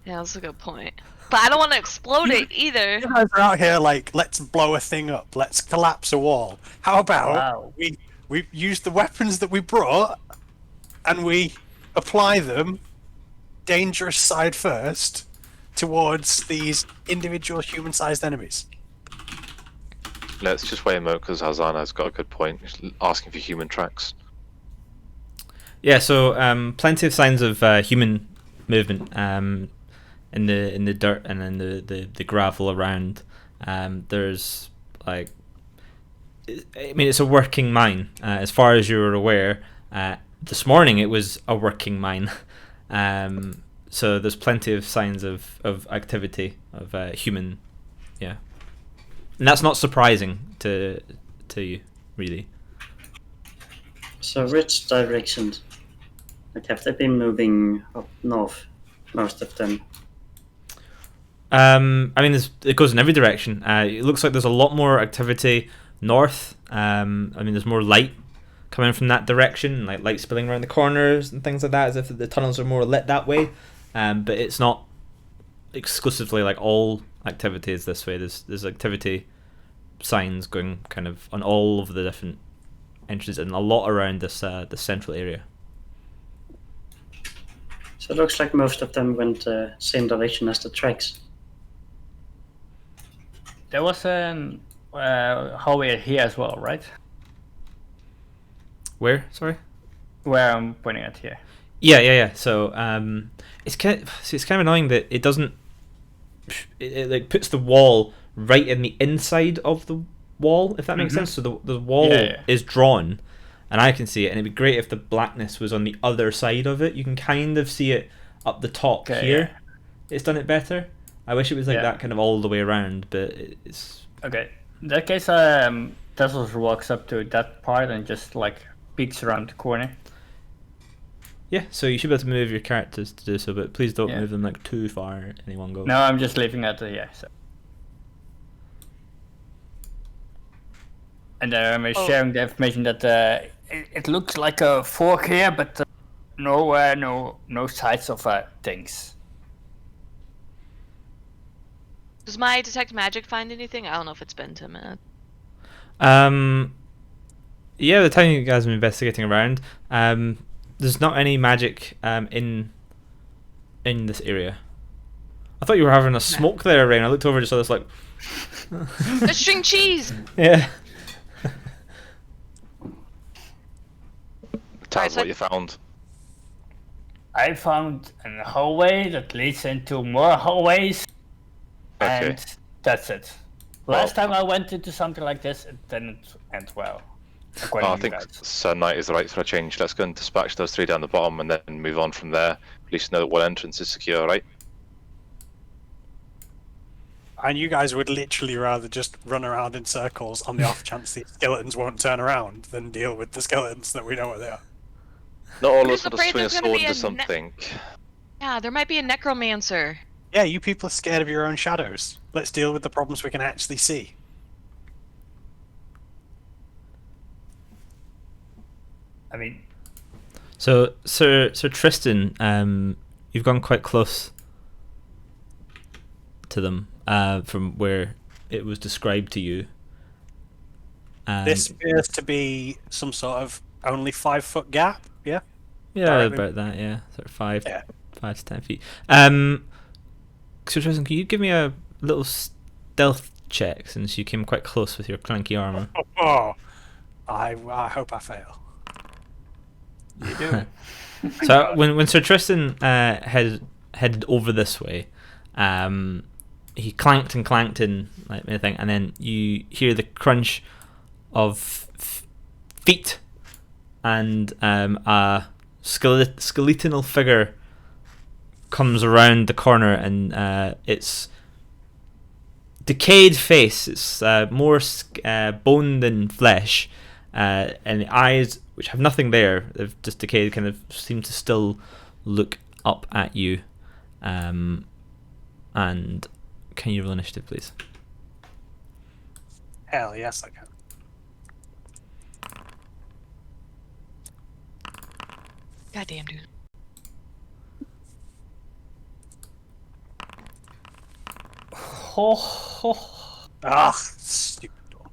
Yeah, that's a good point. But I don't want to explode it either. you guys are out here like, let's blow a thing up, let's collapse a wall. How about Wow. we use the weapons that we brought and we apply them, dangerous side first, towards these individual human-sized enemies? Let's just wait a moment because Hazana's got a good point. He's asking for human tracks. Yeah, so plenty of signs of human movement in the dirt and in the gravel around. There's like, I mean, it's a working mine as far as you're aware. This morning it was a working mine, so there's plenty of signs of activity of human, yeah, and that's not surprising to you, really. So which directions? Like, have they been moving up north, most of them? I mean, it goes in every direction. It looks like there's a lot more activity north. I mean, there's more light coming from that direction, like light spilling around the corners and things like that, as if the tunnels are more lit that way. But it's not exclusively like all activity is this way. There's activity signs going kind of on all of the different entrances, and a lot around this the central area. So it looks like most of them went the same direction as the tracks. There was an hallway here as well, right? Where? Sorry. Where I'm pointing at here. Yeah. So it's kind of annoying that it doesn't. It like puts the wall right in the inside of the wall, if that makes sense. So the wall is drawn, and I can see it, and it'd be great if the blackness was on the other side of it. You can kind of see it up the top here. Yeah. It's done it better. I wish it was like that kind of all the way around, but it's... Okay. In that case, Tesla walks up to that part and just like peeks around the corner. Yeah, so you should be able to move your characters to do so, but please don't move them like too far at any one go. No, I'm just leaving at the So. And I'm sharing the information that it looks like a fork here, but no sides of things. Does my detect magic find anything? I don't know if it's been 10 minutes. Yeah, the time you guys have been investigating around, there's not any magic in this area. I thought you were having a smoke there, Rain. I looked over and just saw this like... The string cheese! Yeah. Tell us what you found. I found a hallway that leads into more hallways. Okay. And that's it. Last time I went into something like this, it didn't end well. I think Sir Knight is right for a change. Let's go and dispatch those 3 down the bottom and then move on from there. At least know that one entrance is secure, right? And you guys would literally rather just run around in circles on the off chance the skeletons won't turn around than deal with the skeletons that we know what they are. Not all of I'm us just want to afraid swing a there's gonna sword be into a something. Yeah, there might be a necromancer. Yeah, you people are scared of your own shadows. Let's deal with the problems we can actually see. I mean... So, Sir Tristan, you've gone quite close to them from where it was described to you. This appears to be some sort of only 5 foot gap, yeah? Yeah, about that, yeah. Sort of 5 to 10 feet. So Tristan, can you give me a little stealth check since you came quite close with your clanky armor? I hope I fail. You do. So when Sir Tristan headed over this way, he clanked in like anything, and then you hear the crunch of feet, and a skeletal figure comes around the corner, and its decayed face, it's more bone than flesh, and the eyes, which have nothing there, they've just decayed, kind of seem to still look up at you. And can you roll initiative, please? Hell yes, I can. Goddamn, dude. Ah, stupid door.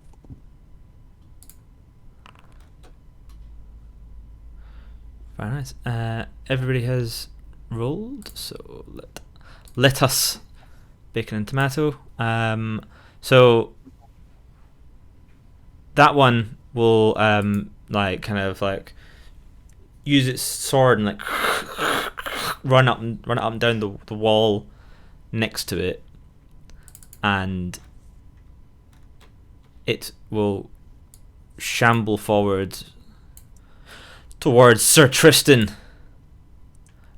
Very nice. Everybody has rolled, so let us bacon and tomato. So that one will like kind of like use its sword and like run up and down the wall next to it, and it will shamble forward towards Sir Tristan,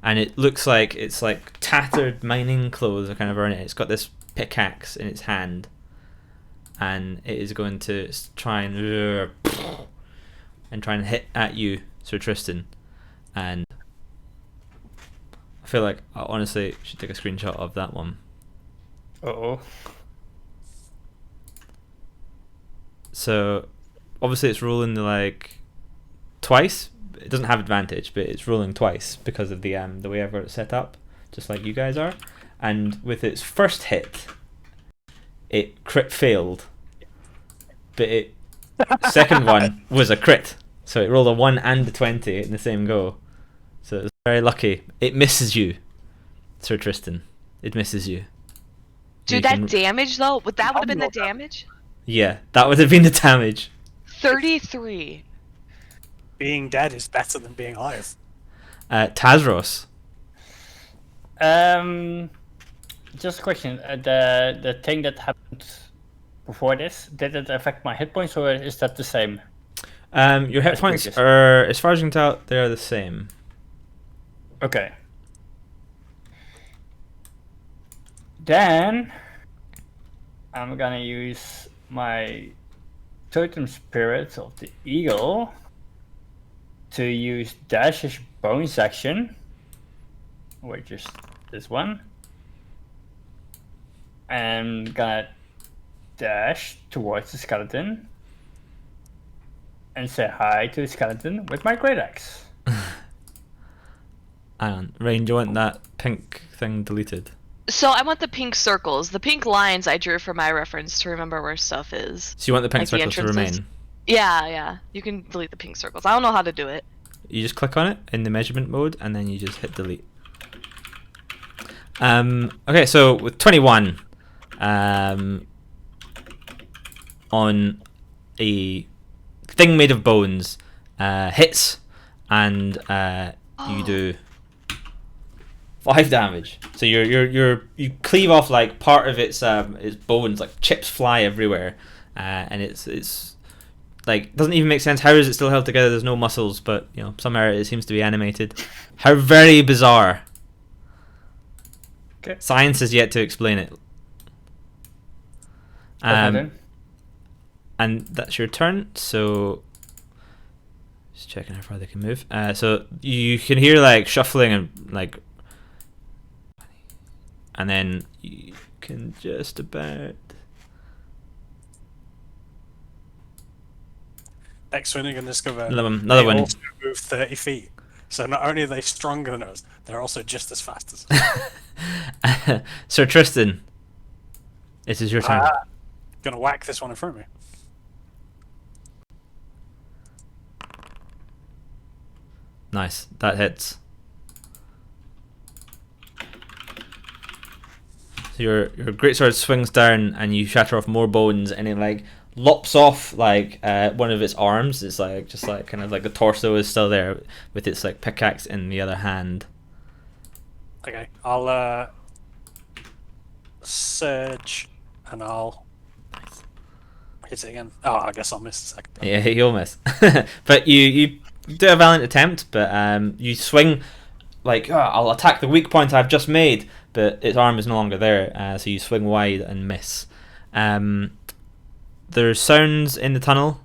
and it looks like it's like tattered mining clothes are kind of around it. It's got this pickaxe in its hand, and it is going to try and hit at you, Sir Tristan. And I feel like I honestly should take a screenshot of that one. Uh-oh. So obviously it's rolling like twice. It doesn't have advantage, but it's rolling twice because of the way I've got it set up, just like you guys are. And with its first hit, it crit failed, but it second one was a crit, So it rolled a 1 and a 20 in the same go. So it's very lucky. It misses you, Sir Tristan. It misses you. Dude, You that can- damage though, would that would have been the damage? Yeah, that would have been the damage. 33. Being dead is better than being alive. Tazros. Just a question. The thing that happened before this, did it affect my hit points, or is that the same? Your hit As points previous. are, as far as you can tell, they are the same. Okay. Then I'm gonna use my totem spirit of the eagle to use Dash's bonus action, which is this one. And gonna dash towards the skeleton and say hi to the skeleton with my great axe. Hang on, Rain, do you want that pink thing deleted? So I want the pink circles. The pink lines I drew for my reference to remember where stuff is. So you want the pink Like the circles to entrances? remain? Yeah. You can delete the pink circles. I don't know how to do it. You just click on it in the measurement mode, and then you just hit delete. Okay, so with 21, on a thing made of bones, hits, and you do 5 damage. So you cleave off like part of its bones, like chips fly everywhere, and it's like doesn't even make sense. How is it still held together? There's no muscles, but you know somehow it seems to be animated. How very bizarre. Okay. Science has yet to explain it. Okay, then. And that's your turn. So just checking how far they can move. So you can hear like shuffling and like, and then you can just about. Next one, you're going to discover Another they one. also move 30 feet. So not only are they stronger than us, they're also just as fast as us. Sir Tristan, it is your turn. Gonna whack this one in front of me. Nice, that hits. So your greatsword swings down, and you shatter off more bones, and it like lops off like one of its arms. It's like just like kind of like the torso is still there with its like pickaxe in the other hand. Okay, I'll surge and I'll hit it again. Oh, I guess I'll miss the second time. Yeah, you'll miss. But you do a valiant attempt, but you swing like, "Oh, I'll attack the weak point I've just made," but its arm is no longer there, so you swing wide and miss. There's sounds in the tunnel,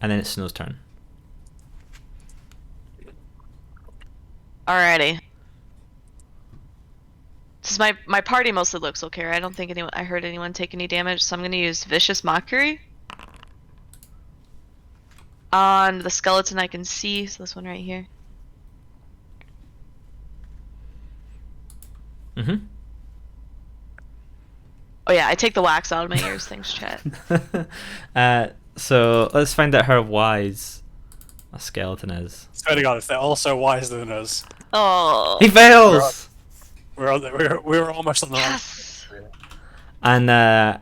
and then it's Snow's turn. Alrighty. This is my party mostly looks okay. Right? I don't think I heard anyone take any damage, so I'm gonna use Vicious Mockery on the skeleton I can see. So this one right here. Mm-hmm. Oh yeah, I take the wax out of my ears. Thanks, chat. So let's find out how wise a skeleton is. Swear to God, if they're also wiser than us, Oh. He fails, we're almost on the line. Yes. and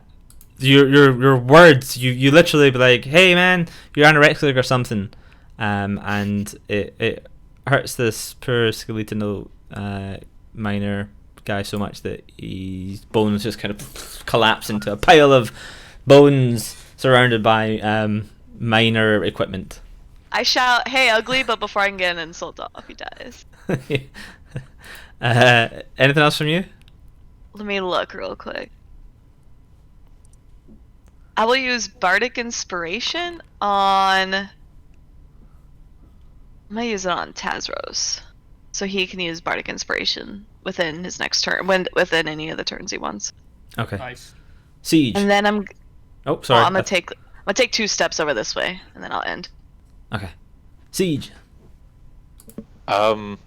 your words, you literally be like, "Hey man, you're anorexic or something," and it hurts this poor skeletal miner guy so much that his bones just kind of collapse into a pile of bones surrounded by miner equipment. I shout, "Hey, ugly!" But before I can get an insult off, he dies. Anything else from you? Let me look real quick. I will use Bardic Inspiration on. I'm gonna use it on Tazros, so he can use Bardic Inspiration within his next turn, within any of the turns he wants. Okay. Nice. Siege. And then I'm. Oh, sorry. I'm gonna take 2 steps over this way, and then I'll end. Okay. Siege. Am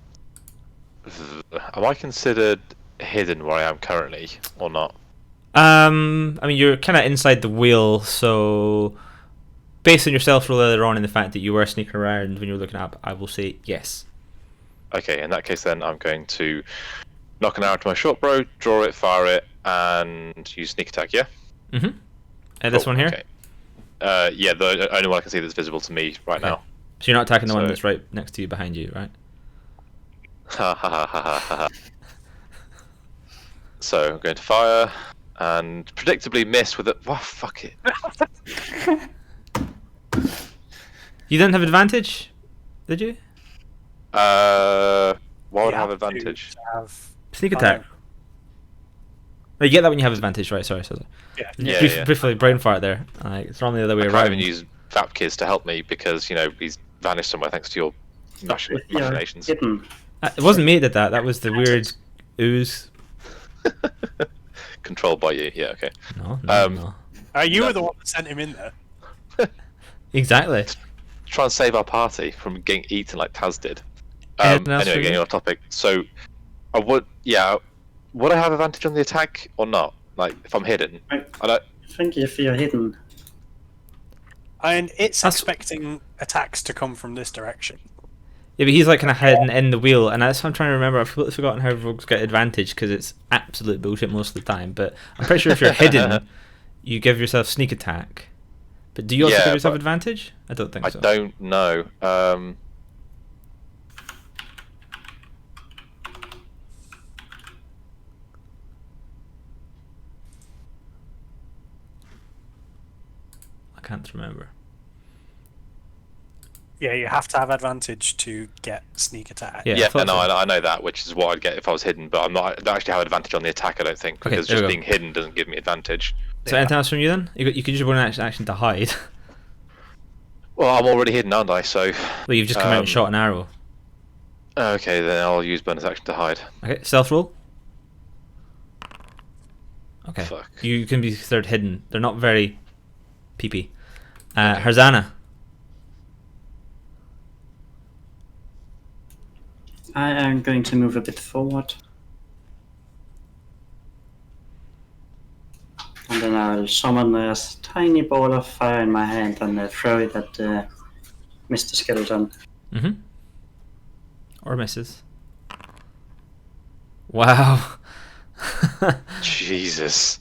I considered hidden where I am currently, or not? I mean, you're kind of inside the wheel, so based on yourself roll earlier on in the fact that you were sneaking around when you were looking up, I will say yes. Okay, in that case, then I'm going to knock an arrow to my short bow, draw it, fire it, and use sneak attack. Yeah. Mm-hmm. This Cool, one here. Okay. Yeah, the only one I can see that's visible to me right Okay. now. So you're not attacking the one So- that's right next to you, behind you, right? Ha ha ha ha ha ha. So I'm going to fire and predictably miss with it. Wow, fuck it. You didn't have advantage, did you? Why would You I have to advantage? have Sneak fire. attack. Oh, you get that when you have advantage, right? Sorry. Yeah. Yeah. Briefly brain fart there. It's normally the other way I can't around. even use Vapkiz to help me because he's vanished somewhere thanks to your You're machinations. hidden. It wasn't me that did that. That was the weird ooze. Controlled by you. Yeah. Okay. No. You No. were the one that sent him in there. Exactly. Try and save our party from getting eaten like Taz did. Anything else Anyway, for getting you? off topic. So, I would. Yeah. Would I have advantage on the attack or not? Like if I'm hidden? I I don't. think if you're hidden, And it's That's- expecting attacks to come from this direction. Yeah, but he's like kind of hiding in the wheel, and that's what I'm trying to remember. I've forgotten how rogues get advantage because it's absolute bullshit most of the time. But I'm pretty sure if you're hidden, you give yourself sneak attack. But do you also Yeah, give yourself but advantage? I don't think I so. don't know. I can't remember. Yeah, you have to have advantage to get sneak attack. Yeah, I Yeah, thought no, so. I know that, which is what I'd get if I was hidden. But I don't actually have advantage on the attack. I don't think Okay, because there we just go. being hidden doesn't give me advantage. So anything else from you then? You could use your bonus action to hide. Well, I'm already hidden, aren't I? So, Well, you've just come out and shot an arrow. okay, then I'll use bonus action to hide. Okay, stealth roll. Okay, Fuck. you can be considered hidden. They're not very peepee. Harzana. I am going to move a bit forward. And then I'll summon a tiny ball of fire in my hand and throw it at Mr. Skeleton. Mm-hmm. Or misses. Wow. Jesus.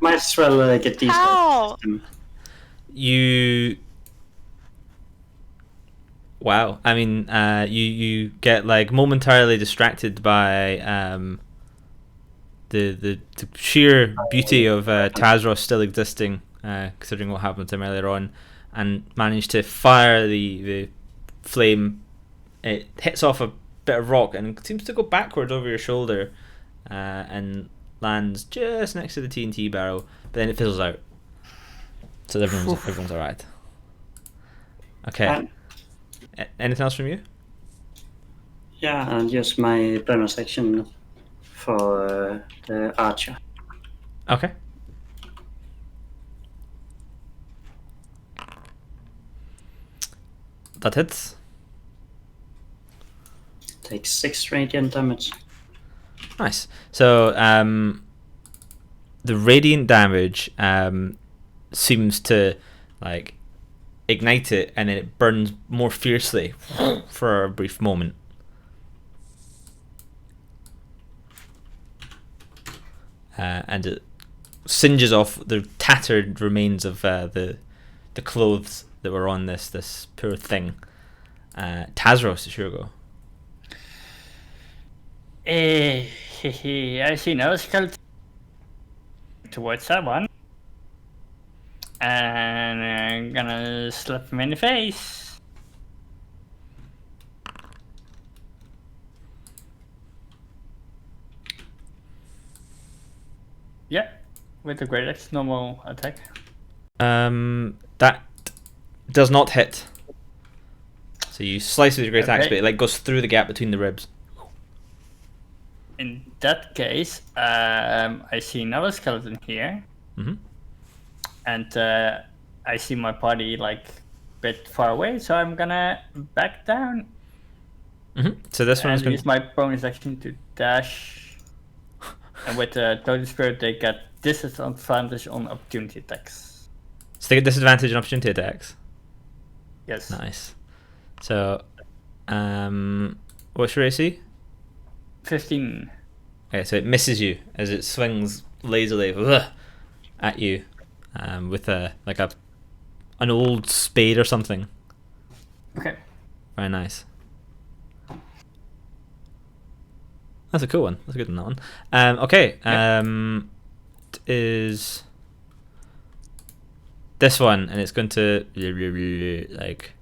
Might as well get these. How? You. Wow. I mean, you get like momentarily distracted by the sheer beauty of Tazros still existing, considering what happened to him earlier on, and manage to fire the flame. It hits off a bit of rock and seems to go backwards over your shoulder, and lands just next to the TNT barrel. But then it fizzles out, so everyone's alright. Okay. Anything else from you? Yeah, and use my bonus action for the archer. Okay. That hits. Takes 6 radiant damage. Nice. So the radiant damage seems to like ignite it, and then it burns more fiercely for a brief moment. And it singes off the tattered remains of the clothes that were on this poor thing. Tazros, it's your go. I see no skeleton towards that one. And I'm gonna slap him in the face. Yeah, with the great axe, normal attack. That does not hit. So you slice with your great axe, Okay. but it like goes through the gap between the ribs. In that case, I see another skeleton here, Mm-hmm. and I see my party like a bit far away, so I'm gonna back down Mm-hmm. So this one is and going. use my bonus action to dash. And with the Totem Spirit, they get disadvantage on opportunity attacks. So they get disadvantage and opportunity attacks. Yes. Nice. So, what's your AC? 15. Okay, so it misses you as it swings lazily at you, with an old spade or something. Okay. Very nice. That's a cool one. That's a good one, that one. Okay. It is this one, and it's going to like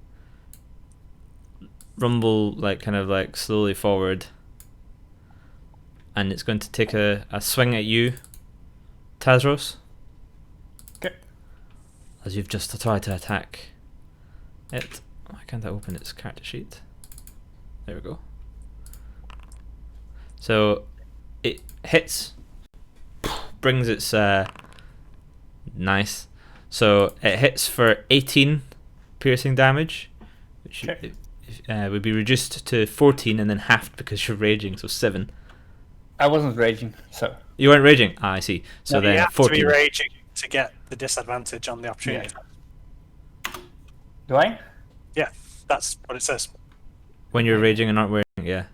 rumble, like kind of like slowly forward, and it's going to take a swing at you, Tazros. Okay. As you've just tried to attack it. Why can't I open its character sheet? There we go. So it hits, brings its nice. So it hits for 18 piercing damage, which Okay. would be reduced to 14 and then halved because you're raging, so 7. I wasn't raging, so. You weren't raging? Ah, I see. So No, you then have 14. to be raging to get the disadvantage on the opportunity. Do I? Yeah, that's what it says. When you're raging and not wearing, yeah.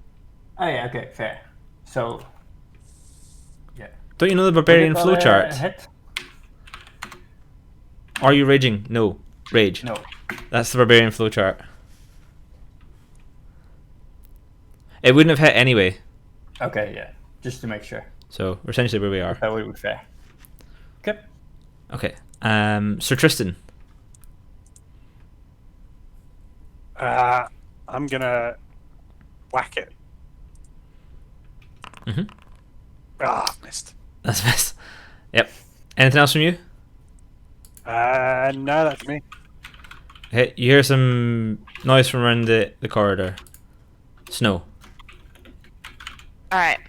Oh yeah, okay, fair. So, yeah. Don't you know the barbarian What do you call a flowchart? hit? Are you raging? No. Rage. No. That's the barbarian flowchart. It wouldn't have hit anyway. Okay, yeah. Just to make sure. So we're essentially where we are. That would be fair. Okay. Okay. Sir Tristan. I'm gonna whack it. Mhm. Missed. That's nice. Yep. Anything else from you? No, that's me. Okay. You hear some noise from around the corridor. Snow. Alright.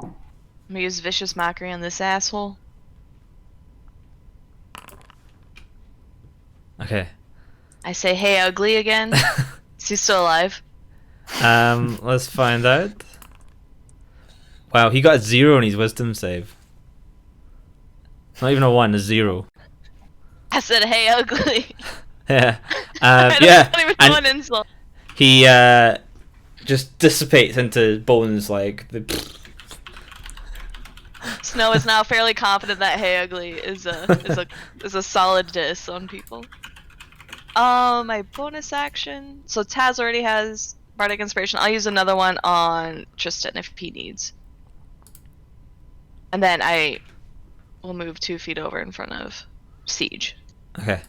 I'm gonna use vicious mockery on this asshole. Okay. I say, hey, ugly again. Is he still alive? Let's find out. Wow, he got a 0 on his wisdom save. Not even a 1, a 0. I said, hey, ugly. Yeah. I don't even know an insult. He just dissipates into bones like the. Snow is now fairly confident that hey, ugly is a solid diss on people. My bonus action. So Taz already has Bardic Inspiration. I'll use another one on Tristan if he needs. And then I will move 2 feet over in front of Siege. Okay.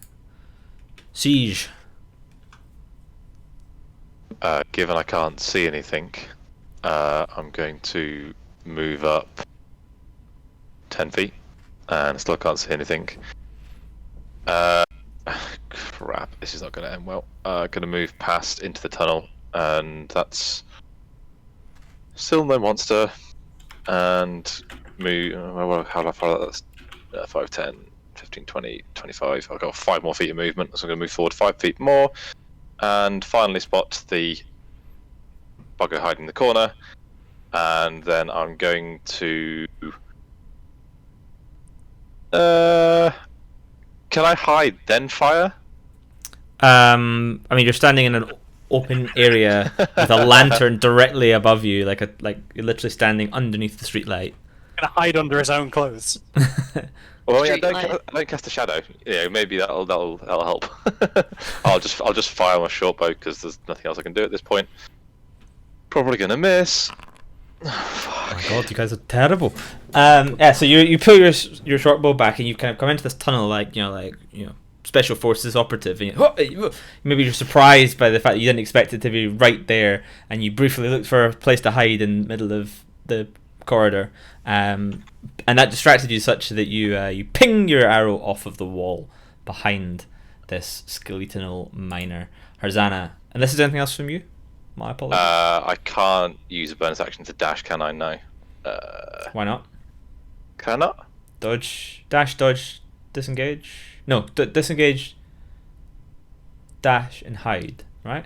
Siege. Given I can't see anything, I'm going to move up 10 feet, and I still can't see anything. Crap, this is not going to end well. Going to move past into the tunnel, and that's still no monster. And move. How far that's 5, 10, 15, 20, 25. I've got 5 more feet of movement, so I'm going to move forward 5 feet more. And finally spot the bugger hiding in the corner. And then I'm going to... can I hide, then fire? I mean, you're standing in an open area with a lantern directly above you, like you're literally standing underneath the streetlight. Gonna hide under his own clothes. Well, yeah, Street light. don't cast a shadow. Yeah, maybe that'll help. I'll just fire my short bow because there's nothing else I can do at this point. Probably gonna miss. Oh my god, you guys are terrible. Yeah, so you pull your short bow back and you kind of come into this tunnel like special forces operative, and maybe you're surprised by the fact that you didn't expect it to be right there, and you briefly looked for a place to hide in the middle of the corridor, and that distracted you such that you ping your arrow off of the wall behind this skeletal miner, Harzana. And this is anything else from you? My apologies. I can't use a bonus action to dash, can I? No. Why not? Can I not? Dodge, dash, dodge, disengage. No, disengage, dash, and hide. Right?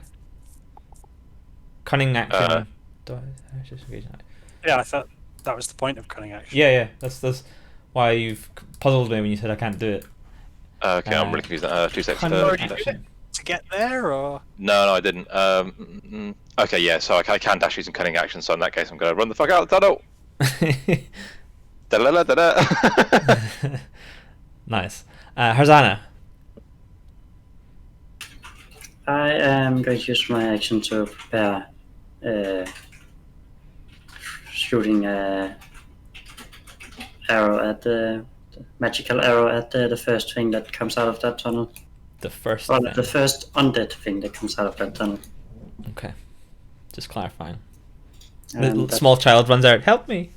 Cunning action. Dodge, disengage, and hide. Yeah, I thought that was the point of cunning action. Yeah. That's why you've puzzled me when you said I can't do it. Okay, I'm really confused. 2 seconds. Already did it to get there, or No, I didn't. Okay, yeah, so I can dash using cunning action, so in that case I'm going to run the fuck out of the tunnel. Da-da-da-da-da. Nice. Harzana. I am going to use my action to prepare shooting arrow at the magical arrow at the first thing that comes out of that tunnel. The first Or thing. the first undead thing that comes out of that tunnel. Okay. Just clarifying. And Little that- small child runs out. Help me!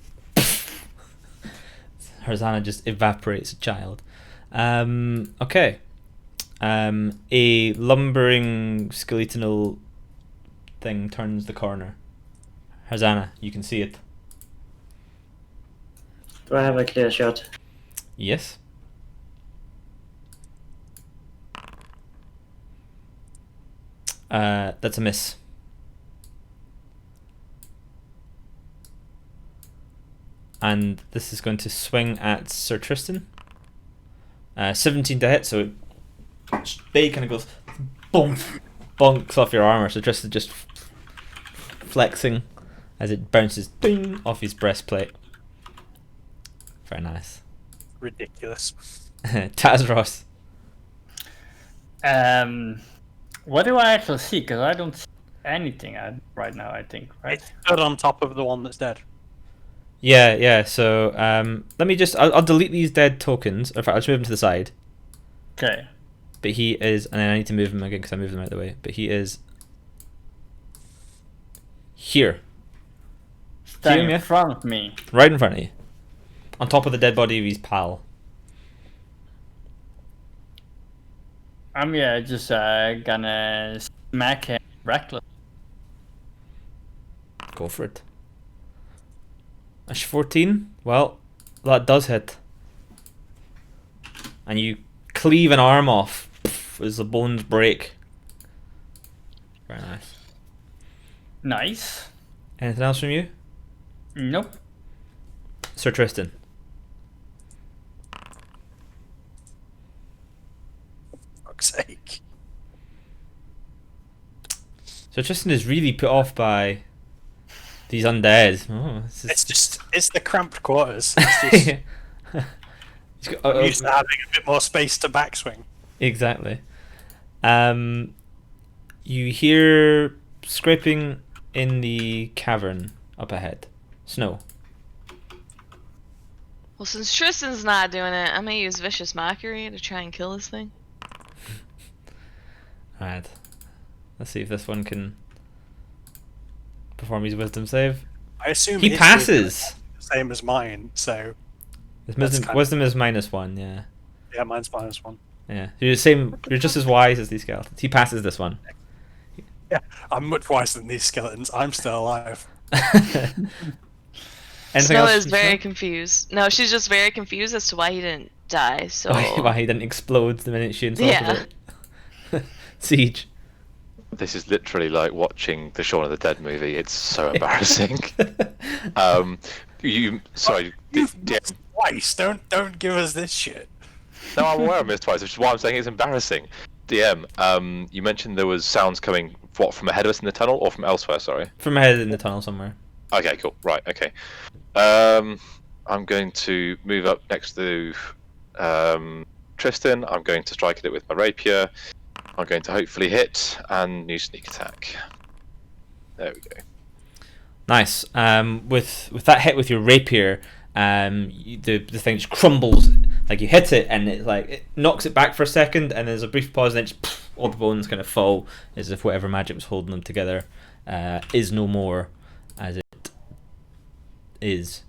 Harzana just evaporates a child. Okay. A lumbering skeletal thing turns the corner. Harzana, you can see it. Do I have a clear shot? Yes. That's a miss. And this is going to swing at Sir Tristan. 17 to hit, so it big kind of goes bonks off your armor. So Tristan just flexing as it bounces ding off his breastplate. Very nice. ridiculous. Tazros. What do I actually see? Because I don't see anything right now, I think, right? It's stood on top of the one that's dead. Yeah. So let me just. I'll delete these dead tokens. In fact, I'll just move them to the side. Okay. But he is, and then I need to move him again because I moved them out of the way. But he is here, Standing yeah? in front of me. right in front of you, on top of the dead body of his pal. I'm just gonna smack him reckless. Go for it. Ash 14. Well, that does hit, and you cleave an arm off as the bones break. Very nice. Nice. Anything else from you, Nope. Sir Tristan? Fuck's sake. Sir Tristan is really put off by these undead. Oh, It's the cramped quarters. It's just, He's got- I'm used to having a bit more space to backswing. Exactly. You hear scraping in the cavern up ahead. Snow. Well, since Tristan's not doing it, I'm gonna use Vicious Mockery to try and kill this thing. Alright. Let's see if this one can perform his wisdom save. I assume He his passes! wisdom is the same as mine, so His That's wisdom, kind of- wisdom is -1, yeah. yeah, mine's -1. Yeah. You're the same, you're just as wise as these skeletons. He passes this one. Yeah, I'm much wiser than these skeletons. I'm still alive. Anything Snow else is from very Snow? confused. No, she's just very confused as to why he didn't die. So Why he didn't explode the minute she insulted it. Siege. This is literally like watching the Shaun of the Dead movie. It's so embarrassing. Sorry. You've DM. missed twice. Don't give us this shit. No, I'm aware I missed twice, which is why I'm saying it's embarrassing. DM, you mentioned there was sounds coming, from ahead of us in the tunnel or from elsewhere, sorry? From ahead in the tunnel somewhere. Okay, cool. Right, okay. I'm going to move up next to Tristan. I'm going to strike at it with my rapier. I'm going to hopefully hit and use sneak attack. There we go. Nice. With that hit with your rapier, the thing just crumbles. Like you hit it and it knocks it back for a second, and there's a brief pause, and then just, all the bones kind of fall as if whatever magic was holding them together is no more, as it is.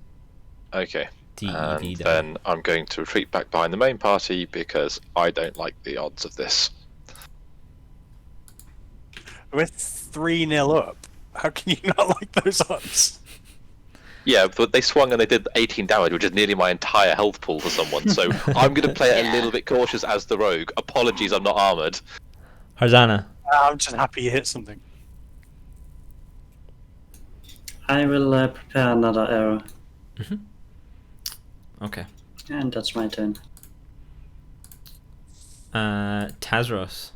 Okay. And DED. then I'm going to retreat back behind the main party because I don't like the odds of this. We're 3-0 up. How can you not like those odds? Yeah, but they swung and they did 18 damage, which is nearly my entire health pool for someone. So I'm going to play it a little bit cautious as the rogue. Apologies, I'm not armored. Harzana. I'm just happy you hit something. I will prepare another arrow, Okay. and that's my turn. Tazros.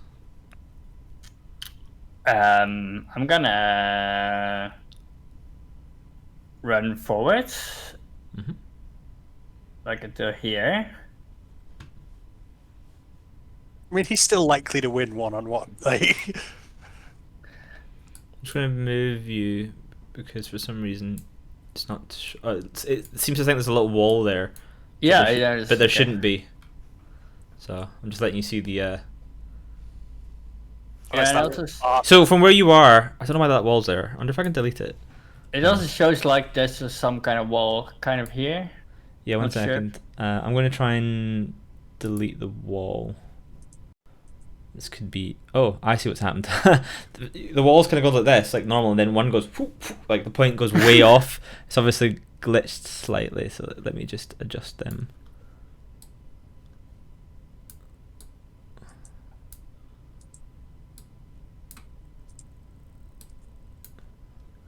I'm gonna run forward, like until here. I mean, he's still likely to win one-on-one. Like, I'm just going to move you because for some reason it's not. It seems to think there's a little wall there. Yeah, but there shouldn't be. So I'm just letting you see the. So from where you are, I don't know why that wall's there. I wonder if I can delete it. It also shows like there's just some kind of wall, kind of here. Yeah, one Not sure. second. I'm going to try and delete the wall. This could be. Oh, I see what's happened. The walls kind of go like this, like normal, and then one goes whoop, like the point goes way off. It's obviously glitched slightly, so let me just adjust them.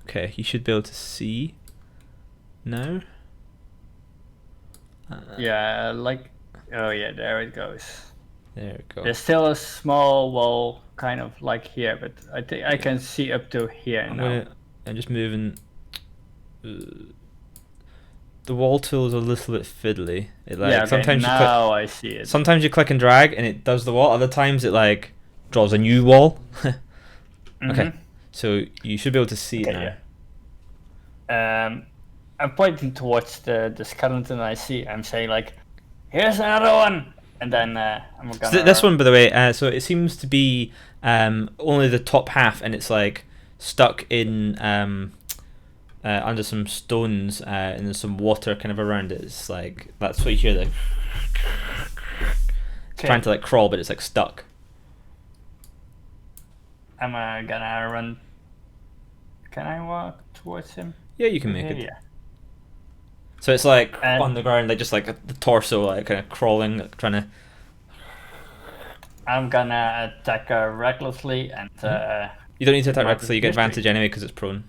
Okay, you should be able to see now. Yeah, like. Oh yeah, there it goes. There we go. There's still a small wall, kind of like here, but I think I can see up to here now. I'm just moving. The wall tool is a little bit fiddly. It like Yeah, okay, sometimes now I see it. Sometimes you click and drag and it does the wall. Other times it like draws a new wall. Okay, so you should be able to see it now. Yeah. I'm pointing towards the skeleton I see. I'm saying like, here's another one. And then I'm gonna. So this one, by the way, so it seems to be only the top half, and it's like stuck in under some stones, and there's some water kind of around it. It's like that's what you hear. It's trying to like crawl, but it's like stuck. I'm gonna run. Can I walk towards him? Yeah, you can make it. Yeah. So it's like on the ground, like just like the torso, like kind of crawling, like, trying to. I'm gonna attack recklessly and. You don't need to attack recklessly. You get advantage anyway because it's prone.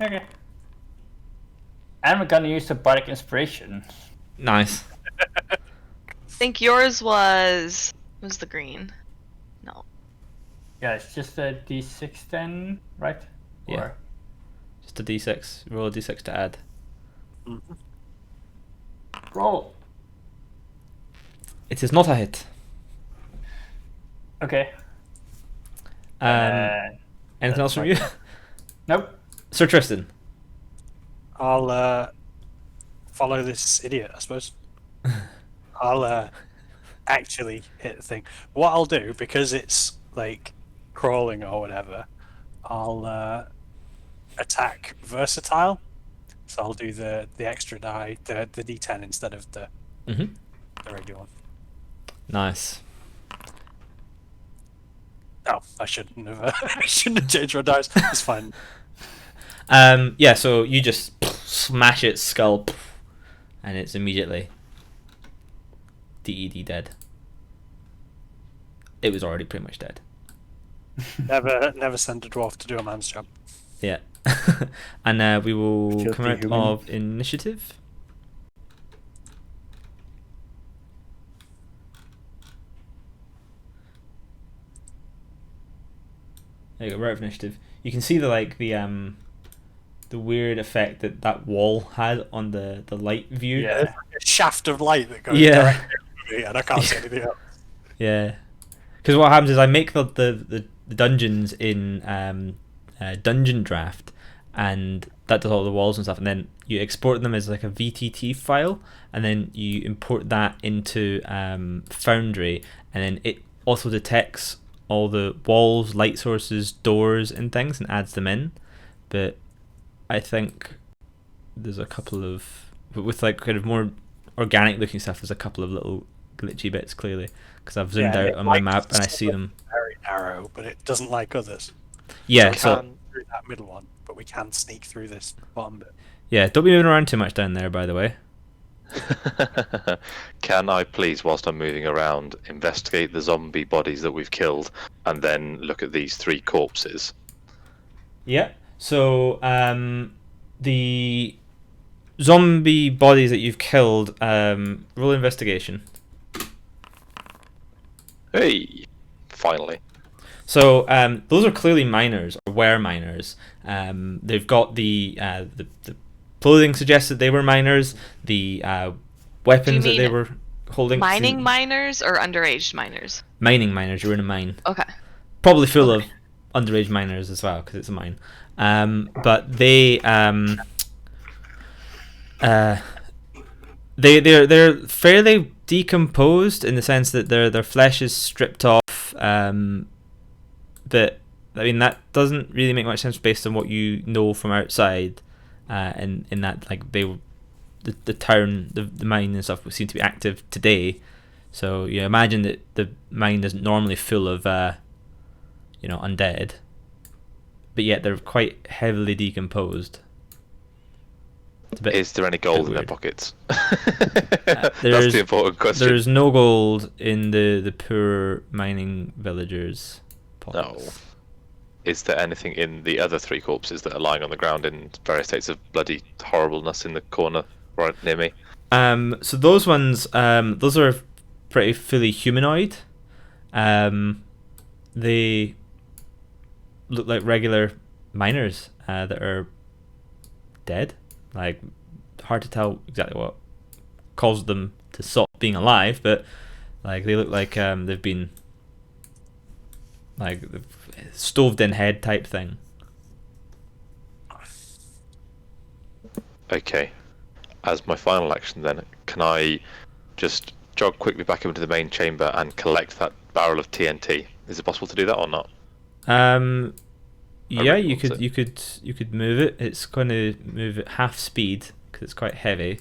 Okay. I'm gonna use the bardic inspiration. Nice. I think yours was the green. No. Yeah, it's just a d6 then, right? Yeah. Or... Just a d6. Roll a d6 to add. Roll. It is not a hit. Okay. Anything else from you? Nope. Sir Tristan. I'll follow this idiot, I suppose. I'll actually hit the thing. What I'll do, because it's like crawling or whatever, I'll attack versatile. So I'll do the extra die, the d10 instead of the regular one. Nice. Oh, I shouldn't have. I shouldn't have changed my dice. It's fine. Yeah. So you just smash its skull, and it's immediately DED dead. It was already pretty much dead. Never send a dwarf to do a man's job. Yeah. And we will Filthy come out human. of initiative. There you go, right of initiative. You can see the weird effect that wall had on the light view. Yeah. There's like a shaft of light that goes Yeah. directly over me, and I can't see anything else. Yeah. Because what happens is I make the dungeons in Dungeon Draft, and that does all the walls and stuff, and then you export them as like a VTT file, and then you import that into Foundry, and then it also detects all the walls, light sources, doors, and things, and adds them in. But I think there's a couple of, with like kind of more organic looking stuff, there's a couple of little glitchy bits clearly, because I've zoomed out on my map and I see them. Very narrow, but it doesn't like others. Yeah, we so can't through that middle one, but we can sneak through this bottom bit. yeah, don't be moving around too much down there, by the way. Can I please, whilst I'm moving around, investigate the zombie bodies that we've killed, and then look at these 3 corpses? Yeah. So the zombie bodies that you've killed, roll investigation. Hey, finally. So those are clearly miners, or were miners. They've got the clothing suggests that they were miners. The weapons that they mean were holding. Mining miners or underage miners? Mining miners. You're in a mine. Okay. Probably full of underage miners as well, because it's a mine. But they're fairly decomposed in the sense that their flesh is stripped off. But I mean that doesn't really make much sense based on what you know from outside. In that like the town, the mine and stuff seem to be active today. So you imagine that the mine isn't normally full of undead, but yet they're quite heavily decomposed. Is there any gold in their pockets? That's the important question. There's no gold in the poor mining villagers' pockets. No. Is there anything in the other 3 corpses that are lying on the ground in various states of bloody horribleness in the corner right near me? So those ones, those are pretty fully humanoid. They look like regular miners that are dead. Like, hard to tell exactly what caused them to stop being alive, but like they look like they've been like stoved in head type thing. Okay. As my final action then, can I just jog quickly back into the main chamber and collect that barrel of TNT? Is it possible to do that or not? Yeah, you could move it. It's going to move at half speed because it's quite heavy.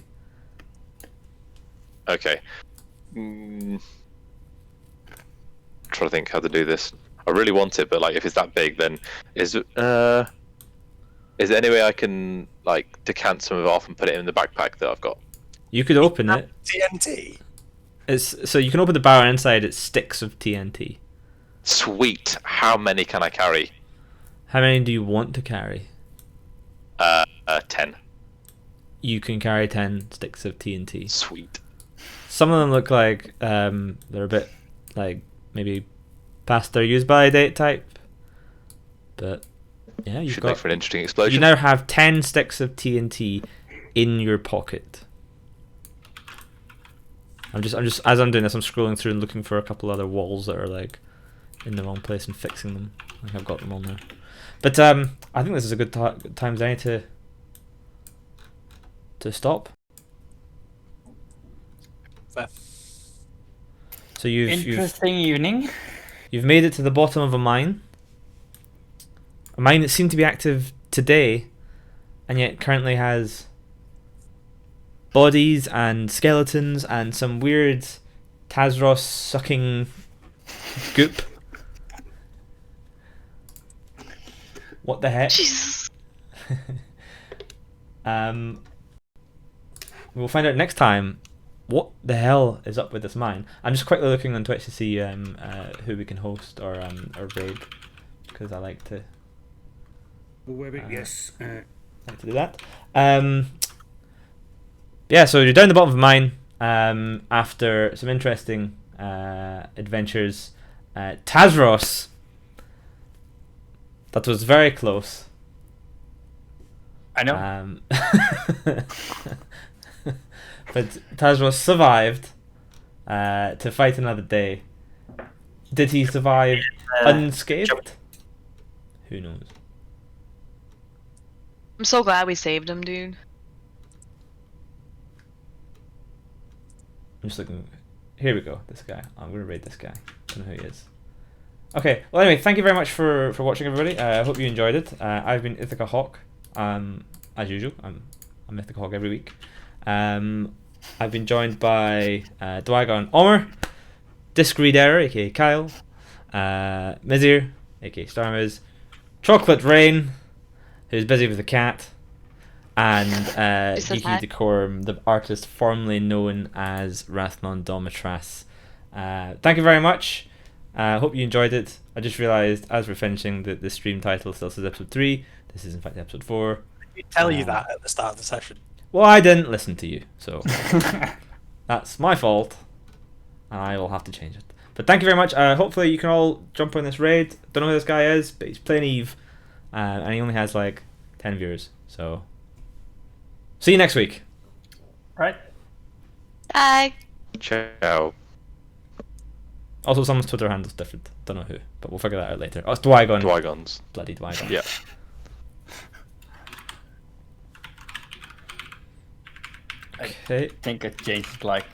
Okay. Trying to think how to do this. I really want it, but like if it's that big, then is there any way I can like decant some of it off and put it in the backpack that I've got? You could open it. TNT. So you can open the barrel, inside it's sticks of TNT. Sweet. How many can I carry? How many do you want to carry? 10. You can carry 10 sticks of TNT. Sweet. Some of them look like they're a bit like maybe past their use by date type. But yeah, Should make for an interesting explosion. You now have 10 sticks of TNT in your pocket. I'm just as I'm doing this, I'm scrolling through and looking for a couple other walls that are like in the wrong place and fixing them. I think I've got them on there. But I think this is a good time, Danny, to stop. Fair. So you've evening. You've made it to the bottom of a mine that seemed to be active today, and yet currently has bodies and skeletons and some weird Tazros sucking goop. What the heck? Jesus. We'll find out next time what the hell is up with this mine. I'm just quickly looking on Twitch to see who we can host or raid, because I like to yes. like to do that. Yeah, so you're down the bottom of the mine after some interesting adventures. Tazros, that was very close. I know. But Tazros survived to fight another day. Did he survive unscathed? Who knows? I'm so glad we saved him, dude. I'm just looking. Here we go. This guy. I'm gonna raid this guy. I don't know who he is. Okay. Well, anyway, thank you very much for watching, everybody. I hope you enjoyed it. I've been Ithaca Hawk. As usual, I'm Ithaca Hawk every week. I've been joined by Dwygon Omer, Discreeder, aka Kyle, Mizir, aka Starmiz, Chocolate Rain, who's busy with the cat, and Geeky Decorum, the artist formerly known as Rathnon Domitras. Thank you very much. Hope you enjoyed it. I just realised as we're finishing that the stream title still says episode 3. This is in fact episode 4. We tell you that at the start of the session. Well, I didn't listen to you, so that's my fault, and I will have to change it. But thank you very much. Hopefully you can all jump on this raid. Don't know who this guy is, but he's playing Eve, and he only has like 10 viewers. So see you next week. Right. Bye. Ciao. Also, someone's Twitter handle's different. Don't know who, but we'll figure that out later. Oh, it's Dwygon. Dwygons. Bloody Dwygon. Yeah. Okay. I think it changed like